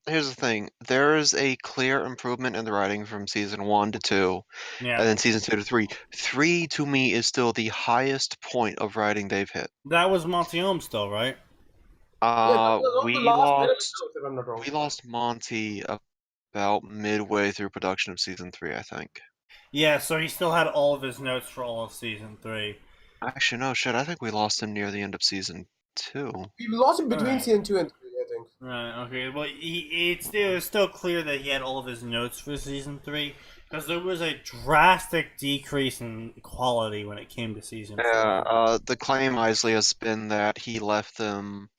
[SPEAKER 2] Here's the thing. There is a clear improvement in the writing from season 1 to 2,
[SPEAKER 1] Yeah,
[SPEAKER 2] and then season 2 to 3. 3 to me is still the highest point of writing they've hit.
[SPEAKER 1] that was Monty Holmes still, right?
[SPEAKER 3] Yeah, that was
[SPEAKER 2] We
[SPEAKER 3] the last minute
[SPEAKER 2] lost
[SPEAKER 3] note, if I'm not wrong.
[SPEAKER 2] we lost Monty about midway through production of season 3, I think.
[SPEAKER 1] Yeah, so he still had all of his notes for all of season 3.
[SPEAKER 2] Actually, no, shit. I think we lost him near the end of season 2.
[SPEAKER 3] We lost him between
[SPEAKER 1] Right.
[SPEAKER 3] season 2 and 3, I think.
[SPEAKER 1] Right. Okay. Well, it was still clear that he had all of his notes for season 3, because there was a drastic decrease in quality when it came to season 4.
[SPEAKER 2] Yeah, the claim Isley has been that he left them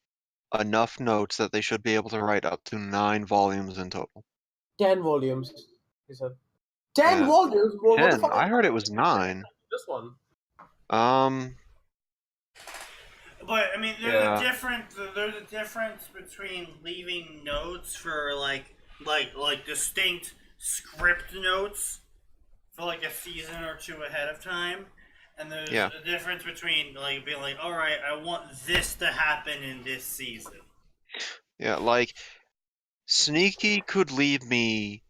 [SPEAKER 2] enough notes that they should be able to write up to 9 volumes in total.
[SPEAKER 3] 10 volumes, he said. 10
[SPEAKER 2] Yeah.
[SPEAKER 3] volumes? Well, what the
[SPEAKER 2] 10.
[SPEAKER 3] fuck?
[SPEAKER 2] I heard it was 9.
[SPEAKER 3] This one.
[SPEAKER 1] But I mean,
[SPEAKER 2] Yeah.
[SPEAKER 1] there's a difference between leaving notes for like distinct script notes for like a season or two ahead of time, and there's
[SPEAKER 2] Yeah.
[SPEAKER 1] a difference between like being like, all right, I want this to happen in this season.
[SPEAKER 2] Yeah, like, Sneaky could leave me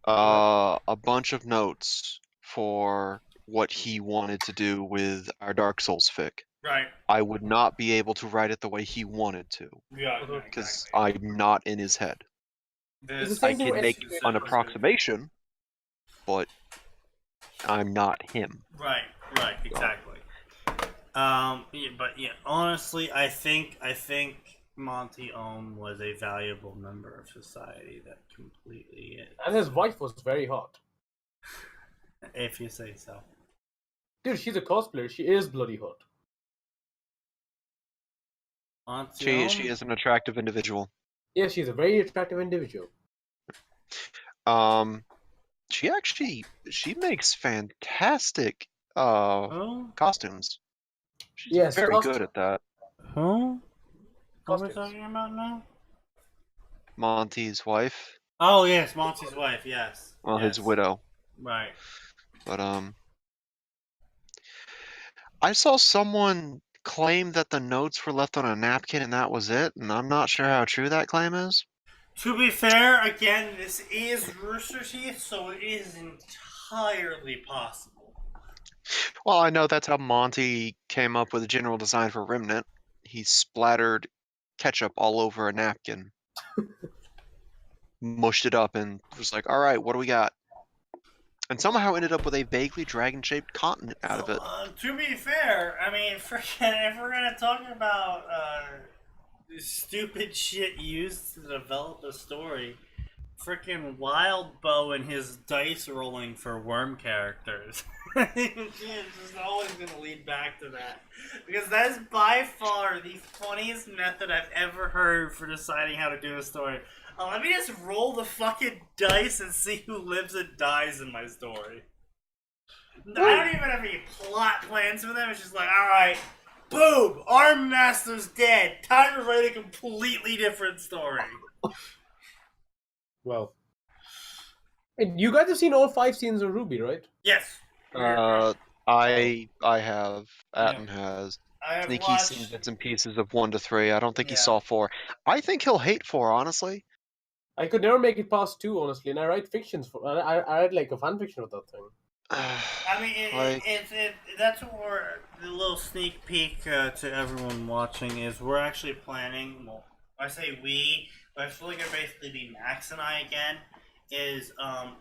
[SPEAKER 2] a bunch of notes for what he wanted to do with our Dark Souls fic.
[SPEAKER 1] Right.
[SPEAKER 2] I would not be able to write it the way he wanted to,
[SPEAKER 1] Yeah.
[SPEAKER 2] because I'm not in his head.
[SPEAKER 3] It's the
[SPEAKER 2] I
[SPEAKER 3] same thing
[SPEAKER 2] can
[SPEAKER 3] with
[SPEAKER 2] make
[SPEAKER 3] SCP.
[SPEAKER 2] an approximation, but I'm not him.
[SPEAKER 1] Right. Right. Exactly. Yeah, but yeah, honestly, I think Monty Ohm was a valuable member of society that completely is.
[SPEAKER 3] And his wife was very hot.
[SPEAKER 1] If you say so.
[SPEAKER 3] Dude, she's a cosplayer. She is bloody hot.
[SPEAKER 1] Monty
[SPEAKER 2] She
[SPEAKER 1] Ohm?
[SPEAKER 2] is an attractive individual.
[SPEAKER 3] Yeah, she's a very attractive individual.
[SPEAKER 2] She makes fantastic
[SPEAKER 1] Who?
[SPEAKER 2] costumes. She's
[SPEAKER 3] Yes,
[SPEAKER 2] very
[SPEAKER 3] costume.
[SPEAKER 2] good at that.
[SPEAKER 1] Who? What are we
[SPEAKER 3] Costumes.
[SPEAKER 1] talking about now?
[SPEAKER 2] Monty's wife,
[SPEAKER 1] Oh yes, Monty's wife. Yes.
[SPEAKER 2] well,
[SPEAKER 1] Yes.
[SPEAKER 2] his widow.
[SPEAKER 1] Right.
[SPEAKER 2] But I saw someone claim that the notes were left on a napkin and that was it, and I'm not sure how true that claim is.
[SPEAKER 1] To be fair, again, this is Rooster Teeth, so it is entirely possible.
[SPEAKER 2] Well, I know that's how Monty came up with the general design for Remnant. He splattered ketchup all over a napkin, mushed it up, and was like, all right, what do we got? And somehow ended up with a vaguely dragon-shaped continent out of it.
[SPEAKER 1] To be fair, I mean, if we're gonna talk about stupid shit used to develop a story, freaking Wild Bow and his dice rolling for worm characters. It's just always gonna lead back to that, because that is by far the funniest method I've ever heard for deciding how to do a story. Let me just roll the fucking dice and see who lives and dies in my story. I don't even have any plot plans for them. It's just like, alright, boom! Arm Master's dead. Time to write a completely different story.
[SPEAKER 3] Well, and you guys have seen all 5 scenes of Ruby, right?
[SPEAKER 1] Yes.
[SPEAKER 2] I have. Atin has.
[SPEAKER 1] I have
[SPEAKER 2] Sneaky's
[SPEAKER 1] watched...
[SPEAKER 2] seen bits and pieces of 1 to 3. I don't think he
[SPEAKER 1] Yeah.
[SPEAKER 2] saw 4. I think he'll hate 4, honestly.
[SPEAKER 3] I could never make it past 2, honestly, and I write fictions for. I write like a fan fiction with that thing.
[SPEAKER 1] I mean, that's what we're... The little sneak peek to everyone watching is we're actually planning... Well, I say we, but I feel like it'll basically be Max and I again. Is,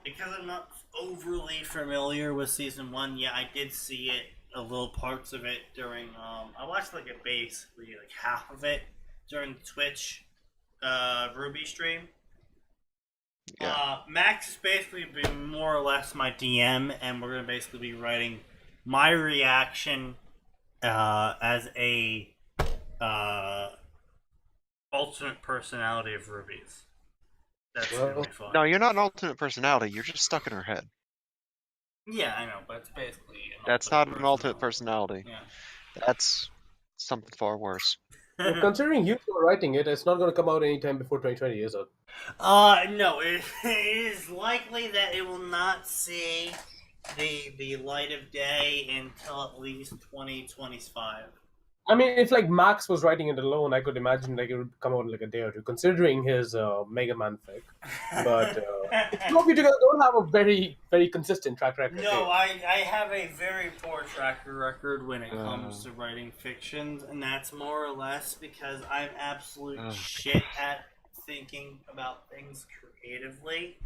[SPEAKER 1] because I'm not overly familiar with Season 1, yeah, I did see it, a little parts of it during... I watched like basically like half of it during the Twitch Ruby stream.
[SPEAKER 2] Yeah.
[SPEAKER 1] Max is basically been more or less my DM, and we're gonna basically be writing my reaction as a alternate personality of Ruby's. That's gonna be fun.
[SPEAKER 2] No, you're not an alternate personality. You're just stuck in her head.
[SPEAKER 1] Yeah, I know, but it's basically
[SPEAKER 2] That's not an alternate personality.
[SPEAKER 1] Yeah.
[SPEAKER 2] That's something far worse.
[SPEAKER 3] Well, considering you two are writing it, it's not going to come out anytime before 2020, is it?
[SPEAKER 1] No, it is likely that it will not see the light of day until at least 2025.
[SPEAKER 3] I mean, if like Max was writing it alone, I could imagine like it would come out in like a day or two, considering his Mega Man fic. But two of you together don't have a very, very consistent track record.
[SPEAKER 1] No, I have a very poor track record when it comes to writing fictions, and that's more or less because I'm absolute shit at thinking about things creatively.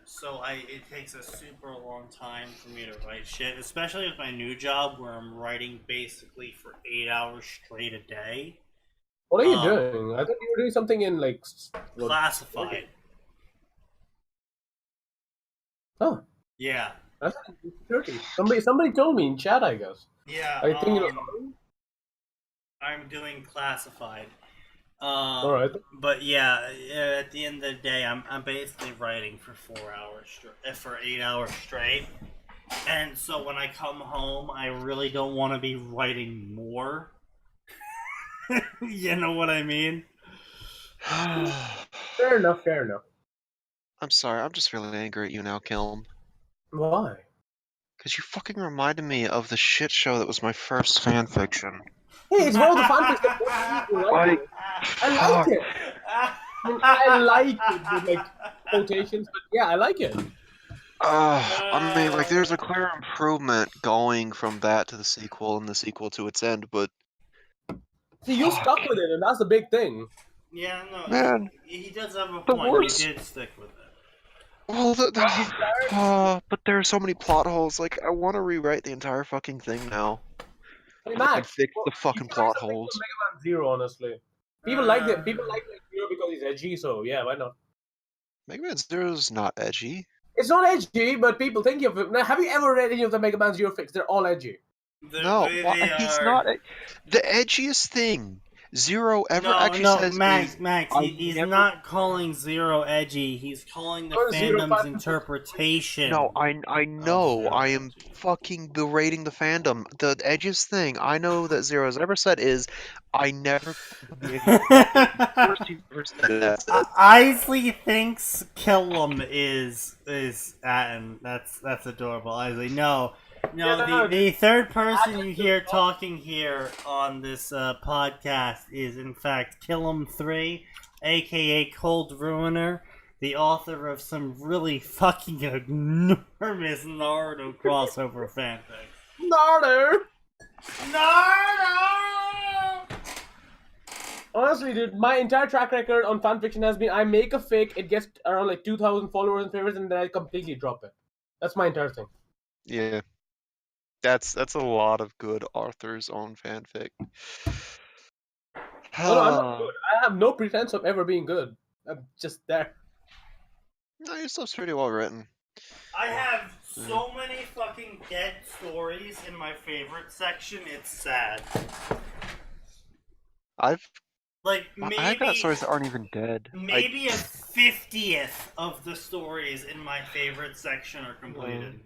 [SPEAKER 1] So it takes a super long time for me to write shit, especially with my new job where I'm writing basically for 8 hours straight a day.
[SPEAKER 3] What are you doing? I thought you were doing something in like
[SPEAKER 1] Classified.
[SPEAKER 3] Oh,
[SPEAKER 1] Yeah.
[SPEAKER 3] that's tricky. Somebody told me in chat, I guess.
[SPEAKER 1] Yeah.
[SPEAKER 3] I think
[SPEAKER 1] I'm doing classified.
[SPEAKER 3] all right.
[SPEAKER 1] But yeah, at the end of the day, I'm basically writing for 8 hours straight, and so when I come home, I really don't want to be writing more. You know what I mean?
[SPEAKER 3] Fair enough. Fair enough.
[SPEAKER 2] I'm sorry, I'm just really angry at you now, Kilm.
[SPEAKER 3] Why?
[SPEAKER 2] Because you fucking reminded me of the shit show that was my first fanfiction.
[SPEAKER 3] Hey, it's one of the fanfics that
[SPEAKER 2] Like,
[SPEAKER 3] I like it. I like it with like quotations, but yeah, I like it.
[SPEAKER 2] I mean, like, there's a clear improvement going from that to the sequel and the sequel to its end, but
[SPEAKER 3] See, you stuck with it, and that's the big thing.
[SPEAKER 1] Yeah, no,
[SPEAKER 2] man,
[SPEAKER 1] he does have a
[SPEAKER 2] the
[SPEAKER 1] point.
[SPEAKER 2] worst-
[SPEAKER 1] He did stick with it.
[SPEAKER 2] well, but there are so many plot holes. Like, I want to rewrite the entire fucking thing now.
[SPEAKER 3] Hey,
[SPEAKER 2] And
[SPEAKER 3] Max,
[SPEAKER 2] fix
[SPEAKER 3] well,
[SPEAKER 2] the fucking
[SPEAKER 3] you
[SPEAKER 2] plot
[SPEAKER 3] guys are big
[SPEAKER 2] holes.
[SPEAKER 3] for Mega Man Zero, honestly. People like it. People like Zero because he's edgy, so yeah, why not?
[SPEAKER 2] Mega Man Zero's not edgy.
[SPEAKER 3] It's not edgy, but people think of it. Now, have you ever read any of the Mega Man Zero fics? They're all edgy.
[SPEAKER 2] No, he's not. The edgiest thing Zero ever actually says
[SPEAKER 1] Max,
[SPEAKER 2] is,
[SPEAKER 1] Max, he's not calling Zero edgy. He's calling the fandom's interpretation.
[SPEAKER 2] No, I know. I am fucking berating the fandom. The edgiest thing I know that Zero has ever said is, I never.
[SPEAKER 1] Isley thinks Killam is Atin. That's adorable. Isley, no. The third person you hear talking here on this podcast is in fact Killam3, aka Cold Ruiner, the author of some really fucking enormous Naruto crossover fanfic.
[SPEAKER 3] Naruto!
[SPEAKER 1] Naruto!
[SPEAKER 3] Honestly, dude, my entire track record on fanfiction has been I make a fic, it gets around like 2,000 followers and favorites, and then I completely drop it. That's my entire thing.
[SPEAKER 2] Yeah. That's a lot of good Arthur's own fanfic.
[SPEAKER 3] No, I'm not good. I have no pretense of ever being good. I'm just there.
[SPEAKER 2] No, your stuff's pretty well written.
[SPEAKER 1] I have so many fucking dead stories in my favorite section, it's sad.
[SPEAKER 2] I've
[SPEAKER 1] maybe
[SPEAKER 2] got stories that aren't even dead.
[SPEAKER 1] Maybe a 50th of the stories in my favorite section are completed.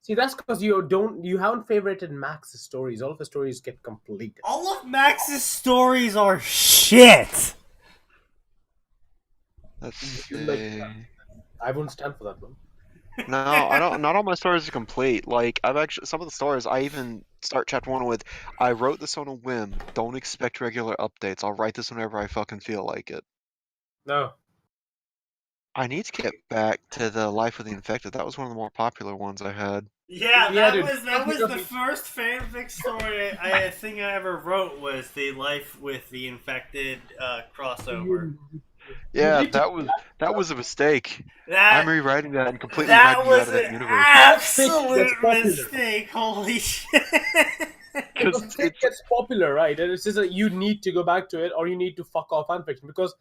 [SPEAKER 3] See, that's because you haven't favorited Max's stories. All of the stories get completed.
[SPEAKER 1] All of Max's stories are shit.
[SPEAKER 3] I wouldn't stand for that one.
[SPEAKER 2] No, I don't. Not all my stories are complete. Like, I've actually some of the stories I even start chapter 1 with. I wrote this on a whim. Don't expect regular updates. I'll write this whenever I fucking feel like it.
[SPEAKER 3] No.
[SPEAKER 2] I need to get back to the Life of the Infected. That was one of the more popular ones I had.
[SPEAKER 1] Yeah, that was the first fanfic story I think I ever wrote, was the Life with the Infected crossover.
[SPEAKER 2] Yeah, that was a mistake. I'm rewriting that and completely
[SPEAKER 1] that
[SPEAKER 2] writing
[SPEAKER 1] was
[SPEAKER 2] out of that
[SPEAKER 1] an
[SPEAKER 2] universe.
[SPEAKER 1] absolute mistake. Holy shit!
[SPEAKER 3] Because it gets popular, right? And it's just that you need to go back to it, or you need to fuck off fanfiction, because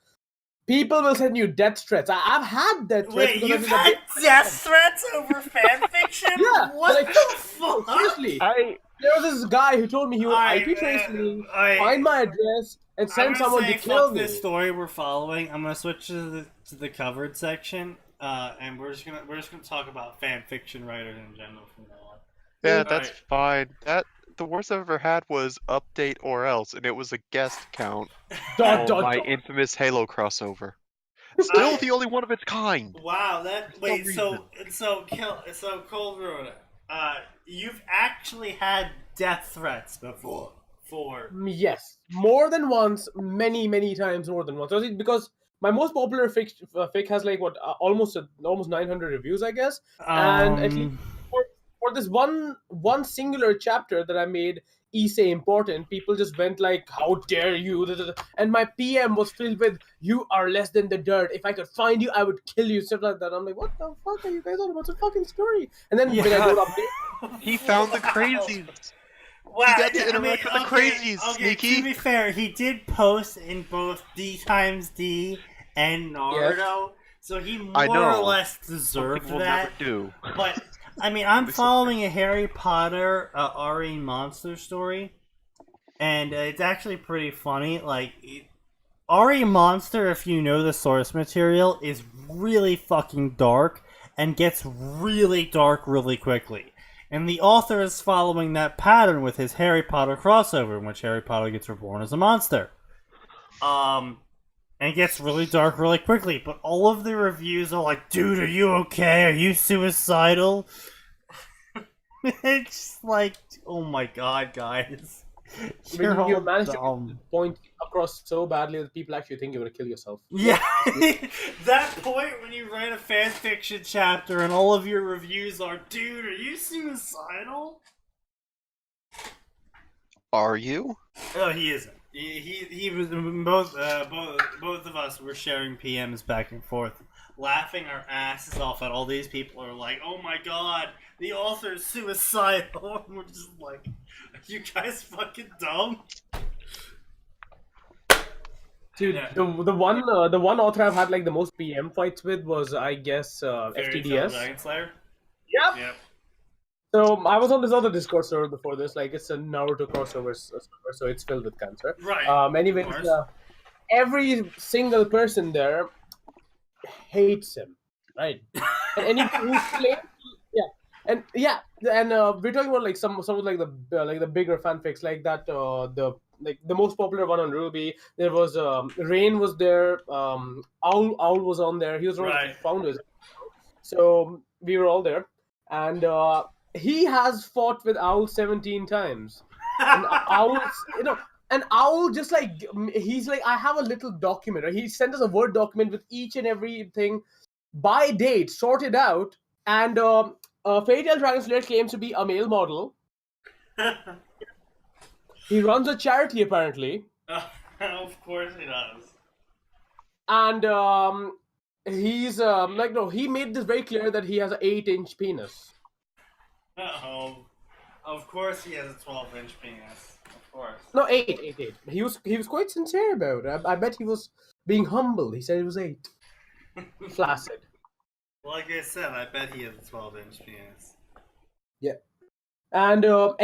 [SPEAKER 3] People will send you death threats. I've had death threats.
[SPEAKER 1] Wait,
[SPEAKER 3] because
[SPEAKER 1] you've
[SPEAKER 3] I did
[SPEAKER 1] had death threats over fanfiction?
[SPEAKER 3] Yeah,
[SPEAKER 1] What
[SPEAKER 3] like,
[SPEAKER 1] the fuck?
[SPEAKER 3] seriously.
[SPEAKER 2] I
[SPEAKER 3] There was this guy who told me he would
[SPEAKER 1] I-
[SPEAKER 3] IP trace me,
[SPEAKER 1] I-
[SPEAKER 3] find my address, and
[SPEAKER 1] I'm
[SPEAKER 3] send
[SPEAKER 1] gonna
[SPEAKER 3] someone
[SPEAKER 1] say
[SPEAKER 3] to kill
[SPEAKER 1] fuck
[SPEAKER 3] me.
[SPEAKER 1] this story we're following. I'm gonna switch to the covered section, and we're just gonna talk about fan fiction writers in general from now on.
[SPEAKER 2] yeah, that's
[SPEAKER 1] Alright.
[SPEAKER 2] fine. The worst I've ever had was update or else, and it was a guest count
[SPEAKER 3] Dot,
[SPEAKER 2] on my
[SPEAKER 3] dot.
[SPEAKER 2] infamous Halo crossover. Still the only one of its kind.
[SPEAKER 1] Wow, that
[SPEAKER 2] no
[SPEAKER 1] wait,
[SPEAKER 2] reason.
[SPEAKER 1] so Cold Ruin, you've actually had death threats before.
[SPEAKER 3] Yes, more than once, many times more than once. Because my most popular fic has like what almost 900 reviews, I guess, and at least for this one singular chapter that I made Issei important, people just went like, "How dare you!" And my PM was filled with, "You are less than the dirt. If I could find you, I would kill you." Stuff like that. I'm like, "What the fuck are you guys on? What's a fucking story?" And then when I go up,
[SPEAKER 2] He found the crazies.
[SPEAKER 1] Wow,
[SPEAKER 2] He got to interact with the crazies, Sneaky.
[SPEAKER 1] To be fair, he did post in both D times D and Naruto, so he
[SPEAKER 2] I
[SPEAKER 1] more
[SPEAKER 2] know.
[SPEAKER 1] or less
[SPEAKER 2] Some
[SPEAKER 1] deserved
[SPEAKER 2] people will
[SPEAKER 1] that.
[SPEAKER 2] never do.
[SPEAKER 1] But I mean, I'm following a Harry Potter RE monster story, and it's actually pretty funny. Like, RE monster, if you know the source material, is really fucking dark and gets really dark really quickly. And the author is following that pattern with his Harry Potter crossover, in which Harry Potter gets reborn as a monster. And it gets really dark really quickly, but all of the reviews are like, "Dude, are you okay? Are you suicidal?" It's just like, oh my god, guys. You're
[SPEAKER 3] you
[SPEAKER 1] all
[SPEAKER 3] managed to
[SPEAKER 1] dumb.
[SPEAKER 3] get the point across so badly that people actually think you're gonna kill yourself.
[SPEAKER 1] Yeah, that point when you write a fanfiction chapter and all of your reviews are, "Dude, are you suicidal?"
[SPEAKER 2] Are you?
[SPEAKER 1] Oh, he isn't. He was both of us were sharing PMs back and forth, laughing our asses off at all these people are like, "Oh my god, the author's suicidal." And we're just like, "Are you guys fucking dumb?"
[SPEAKER 3] Dude,
[SPEAKER 1] Yeah.
[SPEAKER 3] the one author I've had like the most PM fights with was, I guess,
[SPEAKER 1] Fairy Tale
[SPEAKER 3] FTDS.
[SPEAKER 1] Dragon Slayer?
[SPEAKER 3] Yep.
[SPEAKER 1] Yep.
[SPEAKER 3] So I was on this other Discord server before this. Like, it's a Naruto crossover server, so it's filled with cancer.
[SPEAKER 1] Right.
[SPEAKER 3] Anyways,
[SPEAKER 1] of course.
[SPEAKER 3] every single person there hates him, right? And anyone who claims, and we're talking about like some of like the bigger fanfics like that. The most popular one on Ruby. There was Rain was there. Owl was on there. He was one of the founders. So we were all there, and he has fought with Owl 17 times. And Owl just like, he's like, I have a little document. Right? He sent us a Word document with each and everything by date sorted out, and Fairy Tail Dragon Slayer claims to be a male model. He runs a charity apparently,
[SPEAKER 1] Of course he does.
[SPEAKER 3] and he's he made this very clear that he has an 8-inch penis.
[SPEAKER 1] Oh, of course he has a 12-inch penis. Of course.
[SPEAKER 3] No, 8. He was quite sincere about it. I bet he was being humble. He said it was 8. Flaccid.
[SPEAKER 1] Like I said, I bet he has a 12-inch penis.
[SPEAKER 3] Yeah. And so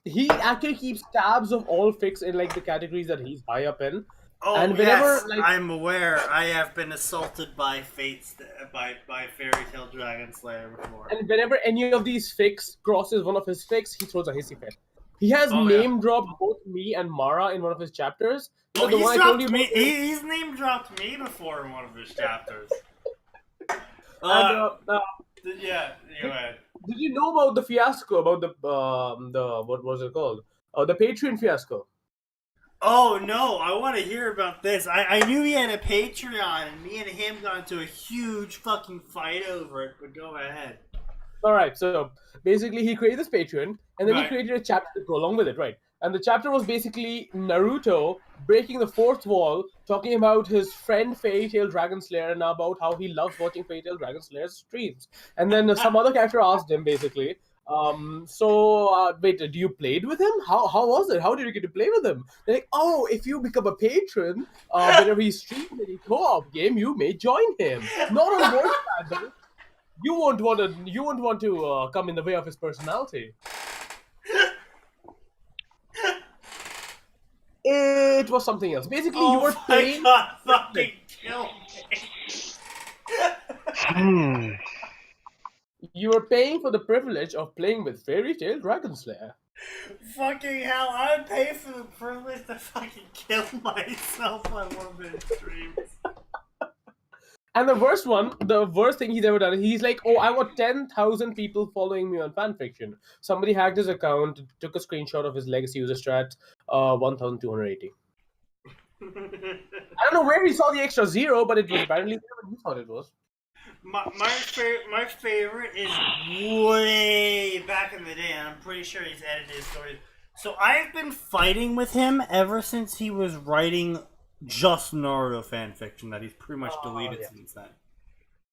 [SPEAKER 3] he actually keeps tabs of all fics in like the categories that he's high up in.
[SPEAKER 1] Oh,
[SPEAKER 3] and whenever,
[SPEAKER 1] yes,
[SPEAKER 3] like,
[SPEAKER 1] I'm aware. I have been assaulted by by Fairy Tail Dragon Slayer before.
[SPEAKER 3] And whenever any of these fics crosses one of his fics, he throws a hissy fit. He has
[SPEAKER 1] Oh,
[SPEAKER 3] name dropped both me and Mara in one of his chapters.
[SPEAKER 1] Oh,
[SPEAKER 3] The
[SPEAKER 1] he's
[SPEAKER 3] one I told
[SPEAKER 1] dropped
[SPEAKER 3] you
[SPEAKER 1] me.
[SPEAKER 3] about-
[SPEAKER 1] He's name dropped me before in one of his chapters.
[SPEAKER 3] And,
[SPEAKER 1] Yeah, go ahead.
[SPEAKER 3] did you know about the fiasco, about the what was it called? The Patreon fiasco.
[SPEAKER 1] Oh no, I want to hear about this. I knew he had a Patreon, and me and him got into a huge fucking fight over it. But go ahead.
[SPEAKER 3] All right, so basically he created this Patreon, and then he
[SPEAKER 1] Right.
[SPEAKER 3] created a chapter to go along with it, right? And the chapter was basically Naruto breaking the fourth wall, talking about his friend Fairy Tail Dragon Slayer, and about how he loves watching Fairy Tail Dragon Slayer's streams. And then some other character asked him basically, Wait, do you played with him? How was it? How did you get to play with him? They're like, oh, if you become a patron, whenever he streams any co-op game, you may join him. Not on voice chat, though. You won't want to come in the way of his personality. It was something else. Basically, you were paying.
[SPEAKER 1] God, fucking kill me.
[SPEAKER 3] You were paying for the privilege of playing with Fairy Tail Dragon Slayer.
[SPEAKER 1] Fucking hell, I would pay for the privilege to fucking kill myself on one of his streams.
[SPEAKER 3] And the worst thing he's ever done, he's like, oh, I got 10,000 people following me on Fanfiction. Somebody hacked his account, took a screenshot of his legacy user strat, 1,280. I don't know where he saw the extra zero, but it was apparently there when he thought it was.
[SPEAKER 1] My favorite is way back in the day, and I'm pretty sure he's edited his stories. So I've been fighting with him ever since he was writing just Naruto fanfiction that he's pretty much deleted since then.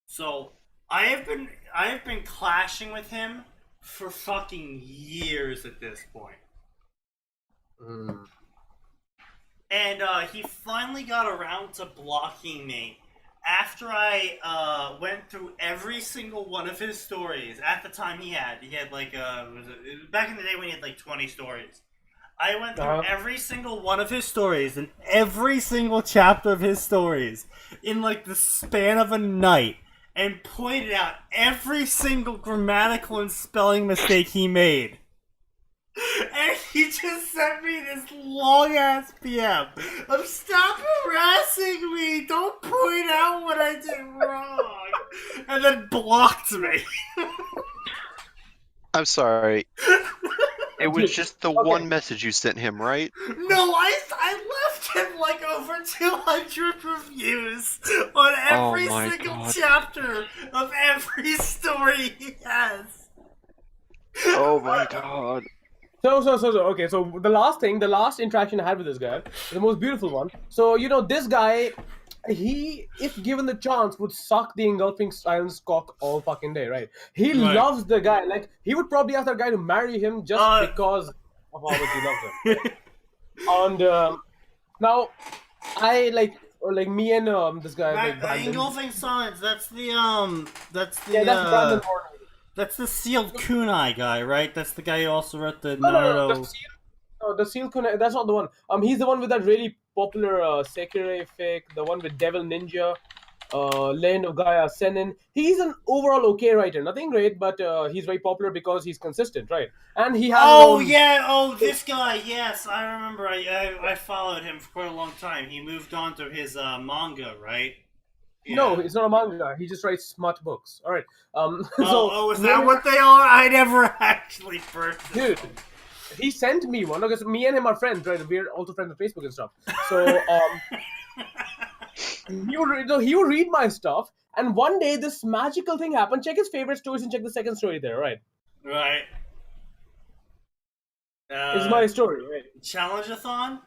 [SPEAKER 1] So I have been clashing with him for fucking years at this point. And he finally got around to blocking me after I went through every single one of his stories. At the time he had like back in the day when he had like 20 stories. I went through every single one of his stories and every single chapter of his stories in like the span of a night and pointed out every single grammatical and spelling mistake he made. And he just sent me this long ass PM of stop harassing me, don't point out what I did wrong, and then blocked me.
[SPEAKER 2] I'm sorry. It was just the one message you sent him, right?
[SPEAKER 1] No, I left him like over 200 reviews on every single chapter of every story he has.
[SPEAKER 2] Oh my god.
[SPEAKER 3] So, okay, so the last interaction I had with this guy, the most beautiful one. So, this guy, he, if given the chance, would suck the engulfing silence cock all fucking day, right? He loves the guy. Like, he would probably ask that guy to marry him just because of how much he loves him. And now, I like me and this guy.
[SPEAKER 1] Engulfing silence. That's Brandon
[SPEAKER 3] Horner.
[SPEAKER 1] That's the sealed kunai guy, right? That's the guy who also wrote the Naruto.
[SPEAKER 3] The sealed kunai. That's not the one. He's the one with that really popular Sekirei fic. The one with Devil Ninja, Land of Gaia, Senin. He's an overall okay writer. Nothing great, but he's very popular because he's consistent, right? And he has.
[SPEAKER 1] This guy. Yes, I remember. I followed him for quite a long time. He moved on to his manga, right?
[SPEAKER 3] Yeah. No, it's not a manga. He just writes smart books. All right.
[SPEAKER 1] Is that what they are? I never actually first.
[SPEAKER 3] Dude, he sent me one because me and him are friends, right? We're also friends on Facebook and stuff. So he would read my stuff, and one day this magical thing happened. Check his favorite stories and check the second story there, right?
[SPEAKER 1] Right.
[SPEAKER 3] It's my story, right?
[SPEAKER 1] Challenge-a-thon?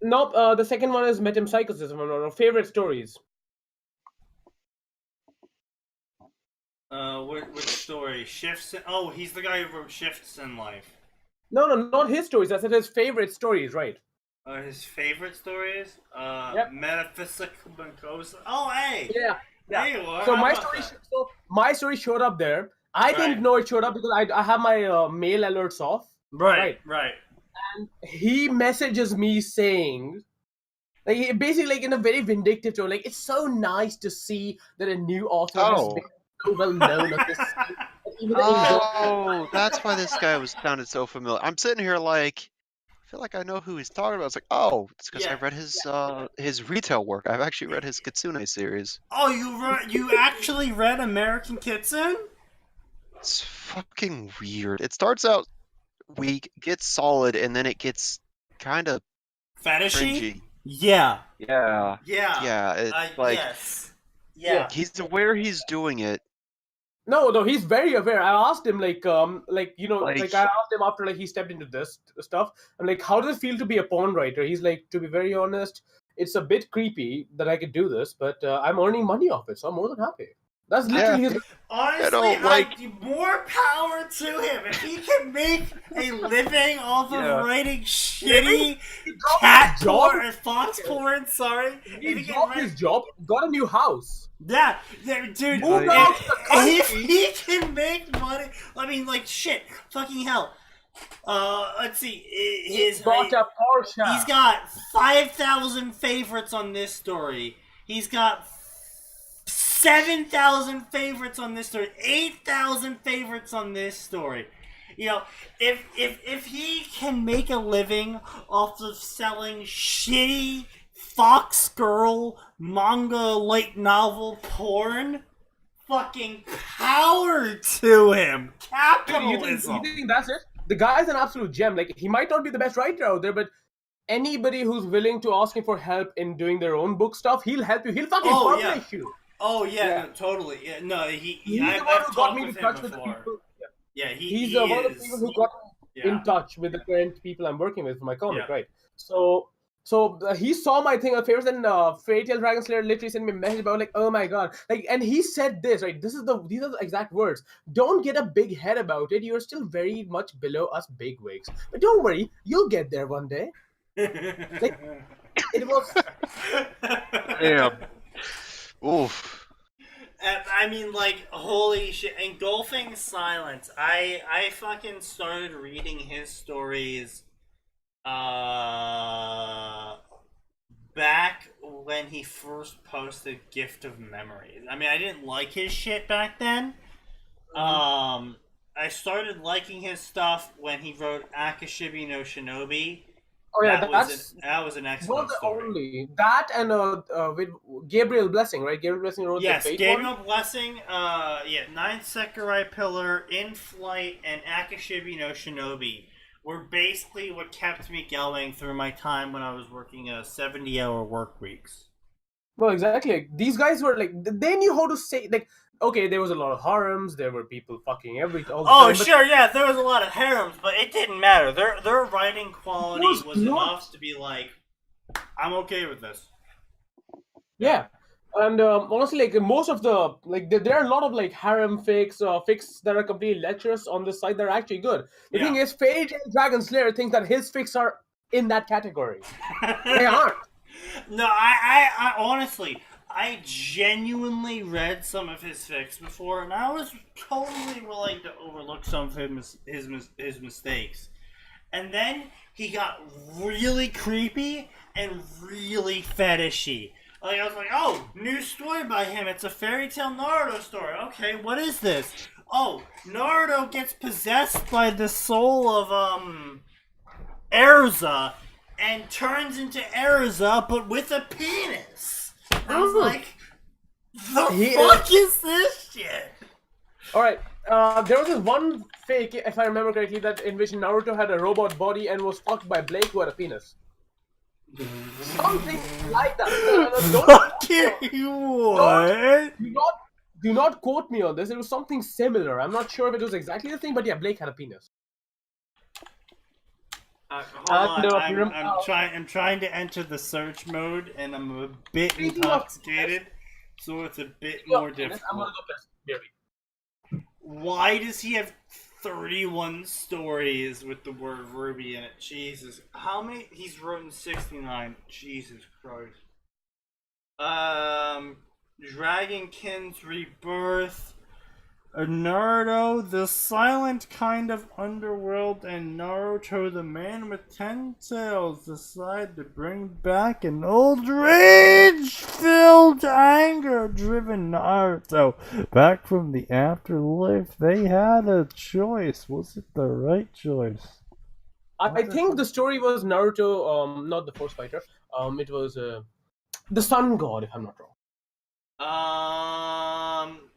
[SPEAKER 3] Nope. The second one is Metempsychosis. Favorite stories.
[SPEAKER 1] Which story? Shifts in... he's the guy who wrote Shifts in Life.
[SPEAKER 3] No, not his stories. I said his favorite stories, right?
[SPEAKER 1] His favorite stories?
[SPEAKER 3] Yep.
[SPEAKER 1] Metaphysical Bancosa. Oh, hey!
[SPEAKER 3] Yeah.
[SPEAKER 1] There you are.
[SPEAKER 3] So my story showed up there. I didn't know it showed up because I have my mail alerts off.
[SPEAKER 1] Right.
[SPEAKER 3] And he messages me saying... Like, basically, like, in a very vindictive tone. Like, it's so nice to see that a new author has been so well known at this.
[SPEAKER 2] That's why this guy sounded so familiar. I'm sitting here like, I feel like I know who he's talking about. It's like, it's because I read his retail work. I've actually read his Kitsune series.
[SPEAKER 1] Oh, you actually read American Kitsune?
[SPEAKER 2] It's fucking weird. It starts out weak, gets solid, and then it gets kind of
[SPEAKER 1] fetishy.
[SPEAKER 2] Cringy.
[SPEAKER 1] Yeah.
[SPEAKER 2] It's like,
[SPEAKER 3] yes.
[SPEAKER 2] He's aware he's doing it.
[SPEAKER 3] No, he's very aware. I asked him, I asked him after, he stepped into this stuff. I'm like, how does it feel to be a porn writer? He's like, to be very honest, it's a bit creepy that I could do this, but I'm earning money off it, so I'm more than happy. That's literally
[SPEAKER 2] Yeah.
[SPEAKER 3] his.
[SPEAKER 1] Honestly,
[SPEAKER 2] like-
[SPEAKER 1] more power to him. If he can make a living off
[SPEAKER 2] Yeah.
[SPEAKER 1] of writing shitty
[SPEAKER 3] He dropped
[SPEAKER 1] cat
[SPEAKER 3] his job.
[SPEAKER 1] porn, fox porn, sorry.
[SPEAKER 3] He
[SPEAKER 1] If he can
[SPEAKER 3] dropped
[SPEAKER 1] write-
[SPEAKER 3] his job, got a new house.
[SPEAKER 1] Yeah, dude,
[SPEAKER 3] Moved
[SPEAKER 2] Like-
[SPEAKER 3] out to the
[SPEAKER 1] if
[SPEAKER 3] country.
[SPEAKER 1] he can make money, I mean, like, shit, fucking hell. Let's see, his
[SPEAKER 3] Bought a Porsche.
[SPEAKER 1] he's got 5,000 favorites on this story. He's got 7,000 favorites on this story. 8,000 favorites on this story. You know, if he can make a living off of selling shitty Fox Girl manga light novel porn, fucking power to him. Capitalism.
[SPEAKER 3] You think that's it? The guy's an absolute gem. Like, he might not be the best writer out there, but anybody who's willing to ask him for help in doing their own book stuff, he'll help you. He'll fucking publish you.
[SPEAKER 1] Oh yeah,
[SPEAKER 3] Yeah.
[SPEAKER 1] No, totally. Yeah, no,
[SPEAKER 3] He's
[SPEAKER 1] I've
[SPEAKER 3] the one who got
[SPEAKER 1] talked
[SPEAKER 3] me
[SPEAKER 1] with
[SPEAKER 3] in
[SPEAKER 1] him
[SPEAKER 3] touch with the
[SPEAKER 1] before.
[SPEAKER 3] people.
[SPEAKER 1] Yeah,
[SPEAKER 3] He's
[SPEAKER 1] he
[SPEAKER 3] one of the
[SPEAKER 1] is.
[SPEAKER 3] people who got me
[SPEAKER 1] Yeah.
[SPEAKER 3] in touch with the current people I'm working with for my comic,
[SPEAKER 1] Yeah.
[SPEAKER 3] right? So he saw my thing on favorites, and Fairy Tail Dragon Slayer literally sent me a message about, like, oh my god, like, and he said this, right? These are the exact words. Don't get a big head about it. You're still very much below us bigwigs, but don't worry, you'll get there one day. It was.
[SPEAKER 2] Damn. Oof.
[SPEAKER 1] I mean, like, holy shit! Engulfing Silence. I fucking started reading his stories, back when he first posted Gift of Memories. I mean, I didn't like his shit back then. I started liking his stuff when he wrote Akashibi no Shinobi.
[SPEAKER 3] Oh yeah,
[SPEAKER 1] that was an excellent
[SPEAKER 3] was the
[SPEAKER 1] story.
[SPEAKER 3] only that, and with Gabriel Blessing, right? Gabriel Blessing wrote
[SPEAKER 1] Yes,
[SPEAKER 3] the Fate
[SPEAKER 1] Gabriel
[SPEAKER 3] one.
[SPEAKER 1] Blessing, Ninth Sakurai Pillar, In Flight, and Akashibi no Shinobi were basically what kept me going through my time when I was working 70-hour work weeks.
[SPEAKER 3] Well, exactly. Like, these guys were like, they knew how to say, like, okay, there was a lot of harems, there were people fucking all the
[SPEAKER 1] Oh,
[SPEAKER 3] time, but
[SPEAKER 1] sure, yeah, there was a lot of harems, but it didn't matter. Their writing quality
[SPEAKER 3] Was
[SPEAKER 1] was
[SPEAKER 3] not.
[SPEAKER 1] enough to be like, I'm okay with this.
[SPEAKER 3] yeah. And honestly, like, most of the, like, there are a lot of, like, harem fics that are completely lecherous on this site that are actually good. The
[SPEAKER 1] Yeah.
[SPEAKER 3] thing is, Fairy Tail Dragon Slayer thinks that his fics are in that category. They aren't.
[SPEAKER 1] No, I honestly, I genuinely read some of his fics before, and I was totally willing to overlook some of his mistakes. And then he got really creepy and really fetishy. Like, I was like, oh, new story by him. It's a Fairy Tail Naruto story. Okay, what is this? Oh, Naruto gets possessed by the soul of Erza and turns into Erza, but with a penis. I was like, the fuck is this shit?
[SPEAKER 3] Alright, there was this one fake, if I remember correctly, that in which Naruto had a robot body and was fucked by Blake who had a penis. Something like that.
[SPEAKER 1] Fucking what?
[SPEAKER 3] Do not quote me on this. It was something similar. I'm not sure if it was exactly the thing, but yeah, Blake had a penis.
[SPEAKER 1] Hold on, I'm trying to enter the search mode, and I'm a bit
[SPEAKER 3] Speaking of-
[SPEAKER 1] intoxicated, so it's a bit more difficult.
[SPEAKER 3] I'm gonna go piss. Maybe.
[SPEAKER 1] Why does he have 31 stories with the word Ruby in it? Jesus. How many? He's written 69. Jesus Christ. Dragonkin's Rebirth. Naruto, the silent kind of underworld, and Naruto, the man with 10 tails, decide to bring back an old rage-filled, anger-driven Naruto back from the afterlife. They had a choice. Was it the right choice?
[SPEAKER 3] I think the story was Naruto, not the Force Fighter. It was the Sun God, if I'm not wrong.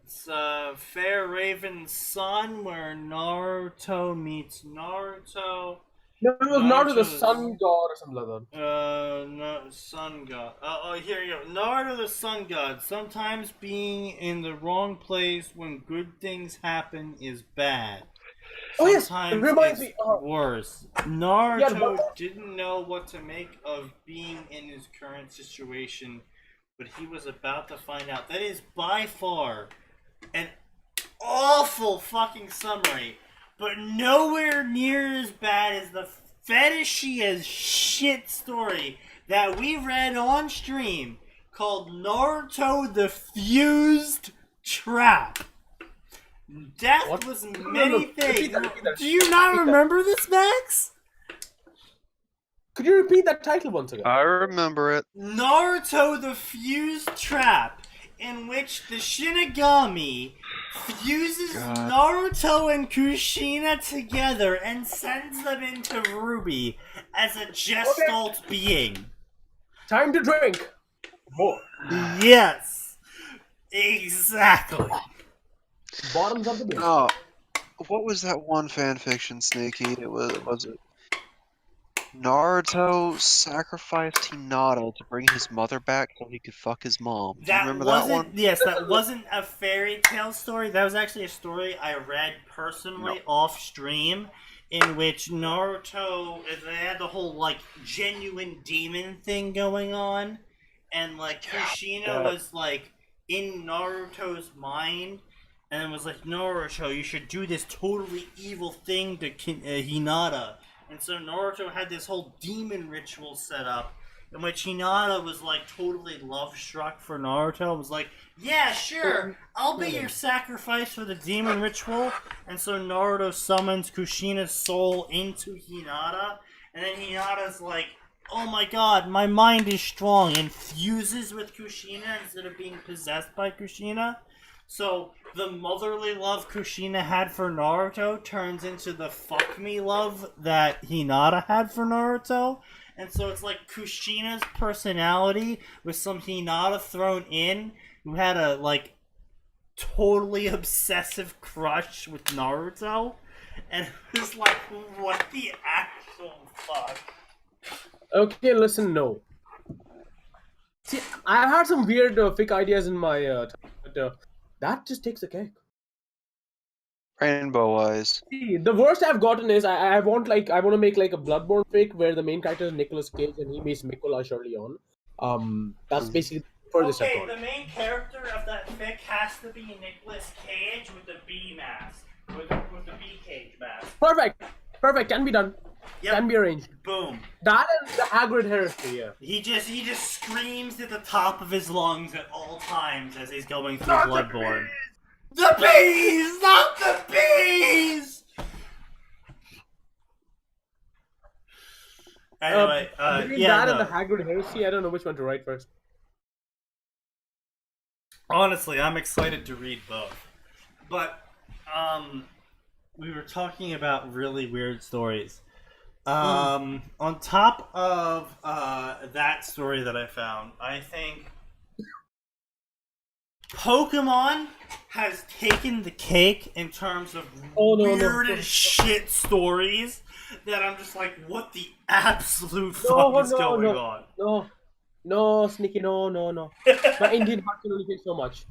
[SPEAKER 1] It's Fair Raven's Son, where Naruto meets Naruto.
[SPEAKER 3] No, it was Naruto the
[SPEAKER 1] Naruto's-
[SPEAKER 3] Sun God or something like that.
[SPEAKER 1] No, Sun God. Here you go. Naruto the Sun God. Sometimes being in the wrong place when good things happen is bad.
[SPEAKER 3] Oh, yes, it
[SPEAKER 1] Sometimes
[SPEAKER 3] reminds
[SPEAKER 1] it's
[SPEAKER 3] me of-
[SPEAKER 1] worse. Naruto
[SPEAKER 3] but-
[SPEAKER 1] didn't know what to make of being in his current situation, but he was about to find out. That is by far an awful fucking summary, but nowhere near as bad as the fetishy as shit story that we read on stream called Naruto the Fused Trap. Death
[SPEAKER 3] What?
[SPEAKER 1] was
[SPEAKER 3] No,
[SPEAKER 1] many
[SPEAKER 3] repeat
[SPEAKER 1] things.
[SPEAKER 3] that, repeat that.
[SPEAKER 1] Do you not remember this, Max?
[SPEAKER 3] Could you repeat that title once again?
[SPEAKER 2] I remember it.
[SPEAKER 1] Naruto the Fused Trap, in which the Shinigami fuses
[SPEAKER 2] God.
[SPEAKER 1] Naruto and Kushina together and sends them into Ruby as a gestalt being.
[SPEAKER 3] Time to drink. More.
[SPEAKER 1] Yes, exactly.
[SPEAKER 3] Bottoms of the beer.
[SPEAKER 2] Oh, what was that one fan fiction, Sneaky? Was it Naruto sacrificed Hinata to bring his mother back so he could fuck his mom. Do you remember that one?
[SPEAKER 1] Yes, that wasn't a fairy tale story. That was actually a story I read personally off stream, in which Naruto, they had the whole like genuine demon thing going on, and like Kushina was like in Naruto's mind, and it was like, Naruto, you should do this totally evil thing to Hinata. And so Naruto had this whole demon ritual set up, in which Hinata was like totally love struck for Naruto. Was like, yeah, sure, I'll be your sacrifice for the demon ritual. And so Naruto summons Kushina's soul into Hinata, and then Hinata's like, oh my god, my mind is strong, and fuses with Kushina instead of being possessed by Kushina. So the motherly love Kushina had for Naruto turns into the fuck me love that Hinata had for Naruto. And so it's like Kushina's personality with some Hinata thrown in, who had a like totally obsessive crush with Naruto. And it was like, what the actual fuck?
[SPEAKER 3] Okay, listen, no. See, I've had some weird fic ideas in my but that just takes the cake.
[SPEAKER 2] Rainbow Eyes.
[SPEAKER 3] See, the worst I've gotten is I want to make like a Bloodborne fic where the main character is Nicolas Cage and he meets Mikola early on. That's basically the furthest I've
[SPEAKER 1] Okay,
[SPEAKER 3] gone.
[SPEAKER 1] the main character of that fic has to be Nicolas Cage with the bee mask. With the bee cage mask.
[SPEAKER 3] Perfect, can be done.
[SPEAKER 1] Yep.
[SPEAKER 3] Can be arranged.
[SPEAKER 1] Boom.
[SPEAKER 3] That and the Hagrid heresy, yeah.
[SPEAKER 1] He just screams at the top of his lungs at all times as he's going through Bloodborne. The bees! Not the bees! Anyway,
[SPEAKER 3] Between
[SPEAKER 1] yeah,
[SPEAKER 3] that and
[SPEAKER 1] no.
[SPEAKER 3] the Hagrid heresy, I don't know which one to write first.
[SPEAKER 1] Honestly, I'm excited to read both. But, we were talking about really weird stories. On top of that story that I found, I think Pokemon has taken the cake in terms of weird as shit stories that I'm just like, what the absolute fuck is going on?
[SPEAKER 3] No, Sneaky, no. My Indian heart can only take so much.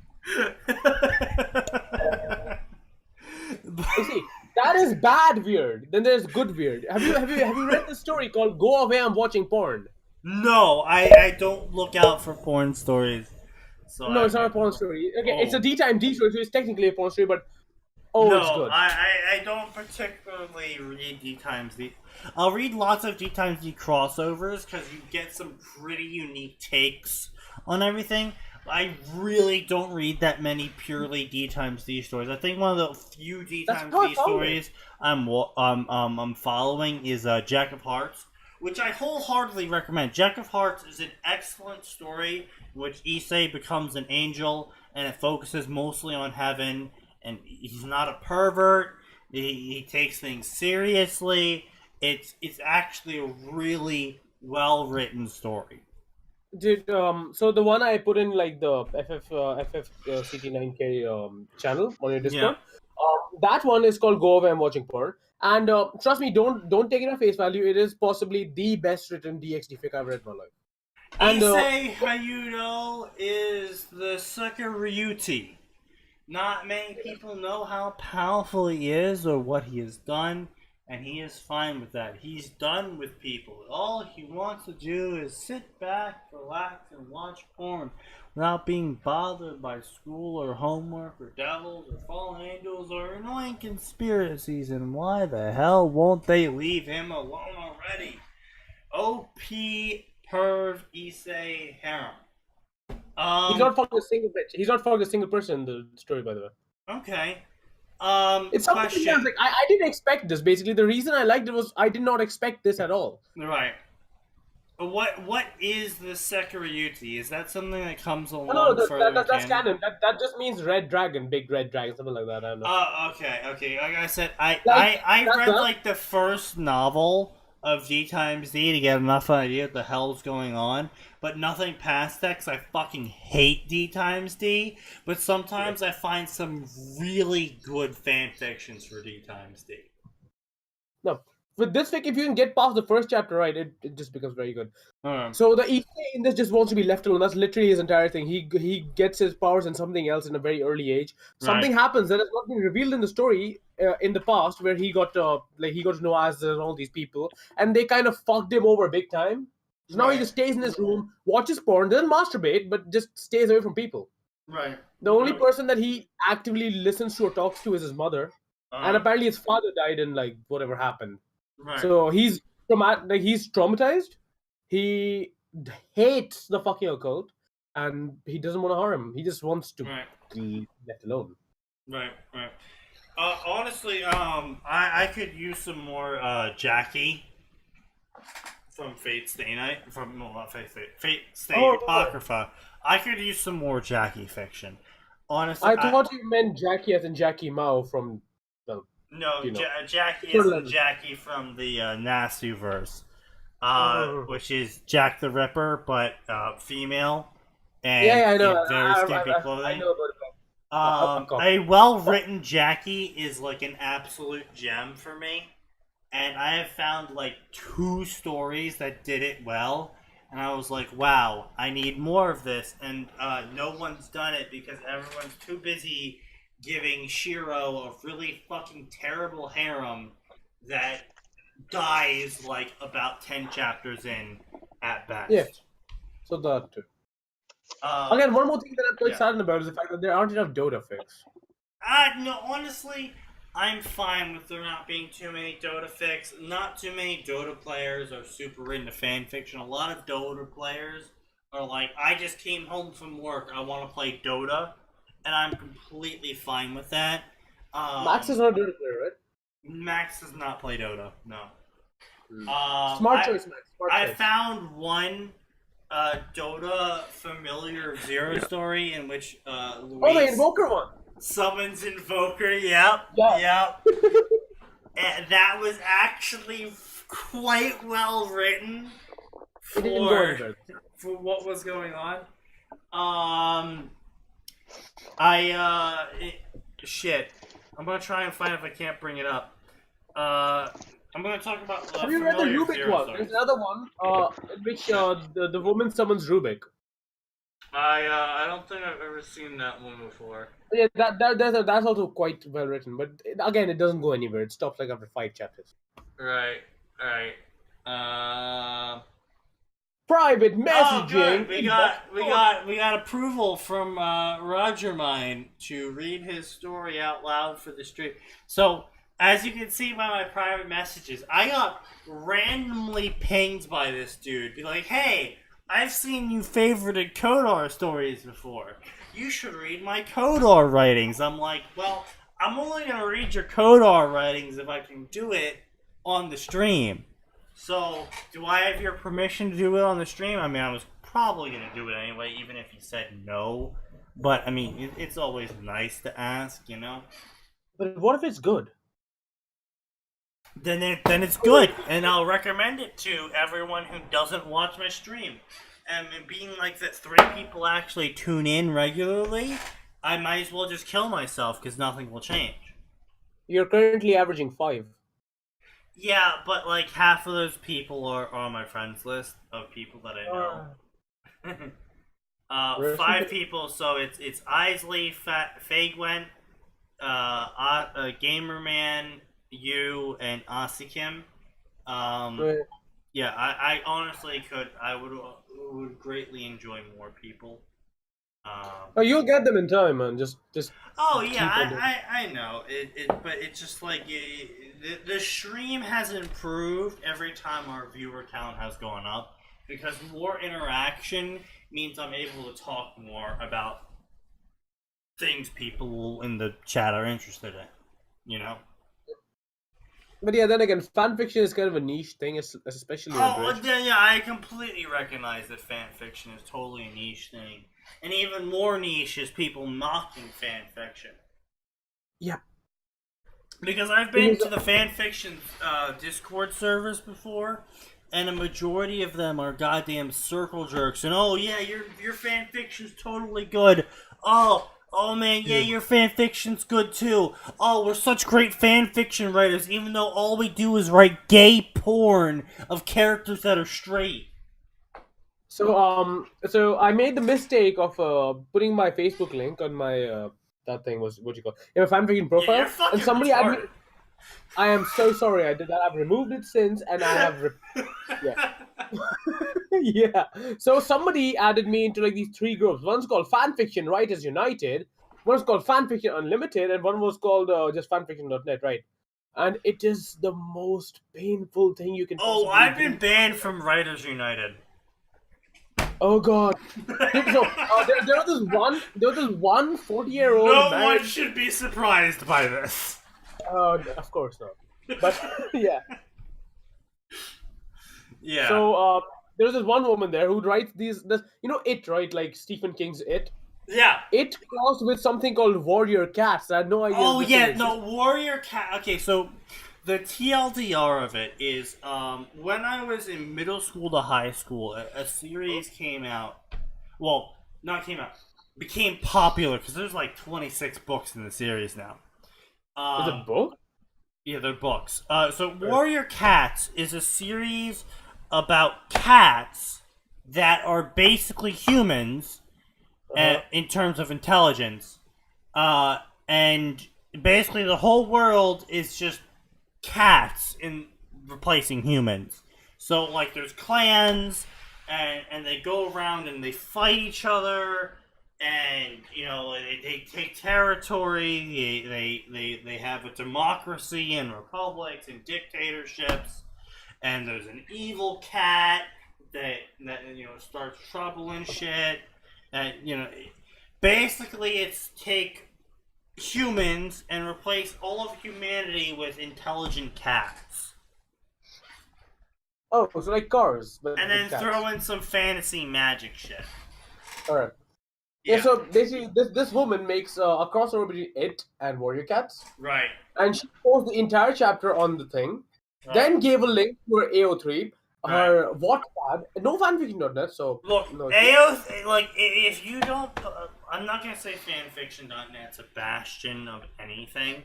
[SPEAKER 3] You see, that is bad weird. Then there's good weird. Have you read the story called "Go Away, I'm Watching Porn"?
[SPEAKER 1] No, I don't look out for porn stories. So
[SPEAKER 3] No, it's not a porn story. Okay, it's a D times D story, so it's technically a porn story, but it's good.
[SPEAKER 1] I don't particularly read D times D. I'll read lots of D times D crossovers because you get some pretty unique takes on everything. I really don't read that many purely D times D stories. I think one of the few D times D stories I'm following is Jack of Hearts, which I wholeheartedly recommend. Jack of Hearts is an excellent story in which Issei becomes an angel, and it focuses mostly on heaven, and he's not a pervert. He takes things seriously. It's actually a really well written story.
[SPEAKER 3] Dude, so the one I put in like the FFCT9K channel on your Discord, that one is called "Go Away, I'm Watching Porn." And trust me, don't take it at face value. It is possibly the best written DxD fic I've read in my life. And
[SPEAKER 1] Issei Hayuno is the Sakuryuti. Not many people know how powerful he is or what he has done. and he is fine with that. He's done with people. All he wants to do is sit back, relax, and watch porn without being bothered by school or homework or devils or fallen angels or annoying conspiracies. And why the hell won't they leave him alone already? OP Perv Issei Harem.
[SPEAKER 3] He's not fucking a single bitch. He's not fucking a single person in the story, by the way.
[SPEAKER 1] Okay.
[SPEAKER 3] It's something else. Like, I didn't expect this. Basically, the reason I liked it was I did not expect this at all.
[SPEAKER 1] Right. What is the Sekiryuti? Is that something that comes along
[SPEAKER 3] that's canon. That just means red dragon, big red dragon, something like that. I don't know.
[SPEAKER 1] Okay. Like I said, I read like the first novel of D times D to get enough idea what the hell's going on, but nothing past that because I fucking hate D times D. But sometimes I find some really good fan fictions for D times D.
[SPEAKER 3] No. With this fic, if you can get past the first chapter, right, it just becomes very good. So the Issei in this just wants to be left alone. That's literally his entire thing. He gets his powers in something else in a very early age. Something happens that has not been revealed in the story in the past, where he got to know Azza and all these people, and they kind of fucked him over big time. So now he just stays in his room, watches porn, doesn't masturbate, but just stays away from people.
[SPEAKER 1] Right.
[SPEAKER 3] The only person that he actively listens to or talks to is his mother, and apparently his father died in like whatever happened.
[SPEAKER 1] Right.
[SPEAKER 3] So he's traumatized. He hates the fucking occult, and he doesn't want to harm him. He just wants to be left alone.
[SPEAKER 1] Right. Honestly, I could use some more Jackie from Fate Stay Night. Fate Stay Apocrypha. I could use some more Jackie fiction. Honestly,
[SPEAKER 3] I thought you meant Jackie as in Jackie Mao from.
[SPEAKER 1] No, Jackie is Jackie from the Nasu-verse, which is Jack the Ripper, but female, and
[SPEAKER 3] I know.
[SPEAKER 1] very skimpy clothing.
[SPEAKER 3] I know about
[SPEAKER 1] a well-written Jackie is like an absolute gem for me, and I have found like 2 stories that did it well, and I was like, wow, I need more of this, and no one's done it because everyone's too busy giving Shiro a really fucking terrible harem that dies like about 10 chapters in at best.
[SPEAKER 3] Yeah. So that too. Again, one more thing that I'm quite saddened about is the fact that there aren't enough Dota fics.
[SPEAKER 1] No, honestly, I'm fine with there not being too many Dota fics. Not too many Dota players are super into fanfiction. A lot of Dota players are like, I just came home from work, I want to play Dota. And I'm completely fine with that.
[SPEAKER 3] Max is not a Dota player, right?
[SPEAKER 1] Max does not play Dota, no.
[SPEAKER 3] Smart choice, Max.
[SPEAKER 1] I found one Dota familiar Zero story in which Luis
[SPEAKER 3] the Invoker one!
[SPEAKER 1] Summons Invoker, yep. And that was actually quite well written for what was going on. Shit. I'm gonna try and find if I can't bring it up. I'm gonna talk about.
[SPEAKER 3] Have you read the Rubik one? There's another one, in which the woman summons Rubik.
[SPEAKER 1] I don't think I've ever seen that one before.
[SPEAKER 3] Yeah, that's also quite well written, but again, it doesn't go anywhere. It stops like after 5 chapters.
[SPEAKER 1] Right.
[SPEAKER 3] Private messaging.
[SPEAKER 1] Oh, good. We got approval from Roger Mine to read his story out loud for the stream. So, as you can see by my private messages, I got randomly pinged by this dude. Be like, hey, I've seen you favorited Kodor stories before. You should read my Kodor writings. I'm like, well, I'm only gonna read your Kodor writings if I can do it on the stream. So, do I have your permission to do it on the stream? I mean, I was probably going to do it anyway, even if you said no. But, I mean, it's always nice to ask, you know?
[SPEAKER 3] But what if it's good?
[SPEAKER 1] Then it's good, and I'll recommend it to everyone who doesn't watch my stream. And being like that 3 people actually tune in regularly, I might as well just kill myself, because nothing will change.
[SPEAKER 3] You're currently averaging 5.
[SPEAKER 1] Yeah, but like half of those people are on my friends list of people that I know. 5 people, so it's Isley, Fagwent, Gamerman, you and Asikim.
[SPEAKER 3] Right.
[SPEAKER 1] Yeah, I honestly could. I would greatly enjoy more people.
[SPEAKER 3] Oh, you'll get them in time, man. Just
[SPEAKER 1] Oh yeah,
[SPEAKER 3] keep on doing.
[SPEAKER 1] I know but it's just like the stream has improved every time our viewer count has gone up because more interaction means I'm able to talk more about things people in the chat are interested in. You know.
[SPEAKER 3] But yeah, then again, fan fiction is kind of a niche thing, especially on
[SPEAKER 1] Oh
[SPEAKER 3] Twitch.
[SPEAKER 1] yeah, I completely recognize that fan fiction is totally a niche thing, and even more niche is people mocking fan fiction.
[SPEAKER 3] Yeah.
[SPEAKER 1] Because I've been to the fanfiction Discord servers before, and a majority of them are goddamn circle jerks. And oh yeah, your fanfiction's totally good. Oh man, yeah, your fanfiction's good too. Oh, we're such great fanfiction writers, even though all we do is write gay porn of characters that are straight.
[SPEAKER 3] So I made the mistake of putting my Facebook link on my that thing was what you call my fanfiction profile,
[SPEAKER 1] Yeah, you're fucking
[SPEAKER 3] and somebody added me.
[SPEAKER 1] retarded.
[SPEAKER 3] I am so sorry I did that. I've removed it since, and I have yeah. Yeah. So somebody added me into like these three groups. One's called Fanfiction Writers United, one's called Fanfiction Unlimited, and one was called just fanfiction.net, right? And it is the most painful thing you can
[SPEAKER 1] Oh,
[SPEAKER 3] possibly
[SPEAKER 1] I've
[SPEAKER 3] do.
[SPEAKER 1] been banned from Writers United.
[SPEAKER 3] Oh god. So there was this one 40-year-old
[SPEAKER 1] No
[SPEAKER 3] married.
[SPEAKER 1] one should be surprised by this.
[SPEAKER 3] Of course not. But yeah.
[SPEAKER 1] Yeah.
[SPEAKER 3] So there was this one woman there who writes this It, right? Like Stephen King's It.
[SPEAKER 1] Yeah.
[SPEAKER 3] It crossed with something called Warrior Cats. I had no idea.
[SPEAKER 1] Oh
[SPEAKER 3] this
[SPEAKER 1] yeah,
[SPEAKER 3] thing
[SPEAKER 1] no,
[SPEAKER 3] existed.
[SPEAKER 1] Warrior Cat. Okay, so the TLDR of it is when I was in middle school to high school, a series came out. Well, not came out, became popular because there's like 26 books in the series now.
[SPEAKER 3] Is it a book?
[SPEAKER 1] Yeah, they're books. So Warrior Cats is a series about cats that are basically humans in terms of intelligence. And basically the whole world is just cats in replacing humans. So like there's clans and they go around and they fight each other and they take territory. They have a democracy and republics and dictatorships. And there's an evil cat that starts trouble and shit. And basically it's take humans and replace all of humanity with intelligent cats.
[SPEAKER 3] Oh, so like cars. But
[SPEAKER 1] And then
[SPEAKER 3] with cats.
[SPEAKER 1] throw in some fantasy magic shit.
[SPEAKER 3] Alright. Yeah, so basically this woman makes a crossover between It and Warrior Cats.
[SPEAKER 1] Right.
[SPEAKER 3] And she posted the entire chapter on the thing.
[SPEAKER 1] Right.
[SPEAKER 3] Then gave a link to her AO3, her Wattpad, no fanfiction.net, so...
[SPEAKER 1] Look,
[SPEAKER 3] no,
[SPEAKER 1] if you don't... I'm not going to say fanfiction.net's a bastion of anything,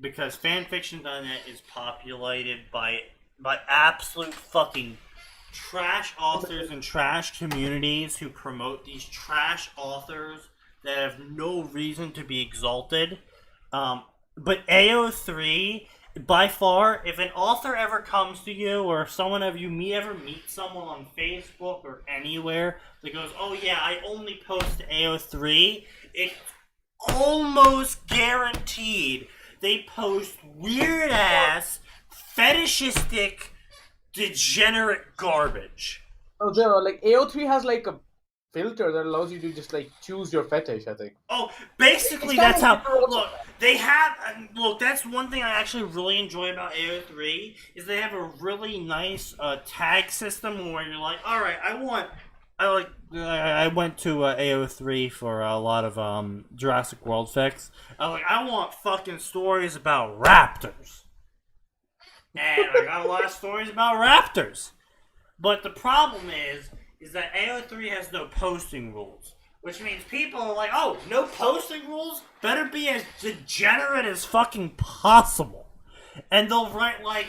[SPEAKER 1] because fanfiction.net is populated by absolute fucking trash authors and trash communities who promote these trash authors that have no reason to be exalted. But AO3... By far, if an author ever comes to you, or if someone of you ever meet someone on Facebook or anywhere that goes, "Oh yeah, I only post to AO3," it's almost guaranteed they post weird ass, fetishistic, degenerate garbage.
[SPEAKER 3] Oh, there are, like, AO3 has like a filter that allows you to just like choose your fetish, I think.
[SPEAKER 1] Oh, basically that's how. Look, they have. Look, that's one thing I actually really enjoy about AO3 is they have a really nice tag system where you're like, all right, I went to AO3 for a lot of Jurassic World fics. I was like, I want fucking stories about raptors, and I got a lot of stories about raptors. But the problem is that AO3 has no posting rules. Which means people are like, oh, no posting rules? Better be as degenerate as fucking possible. And they'll write like,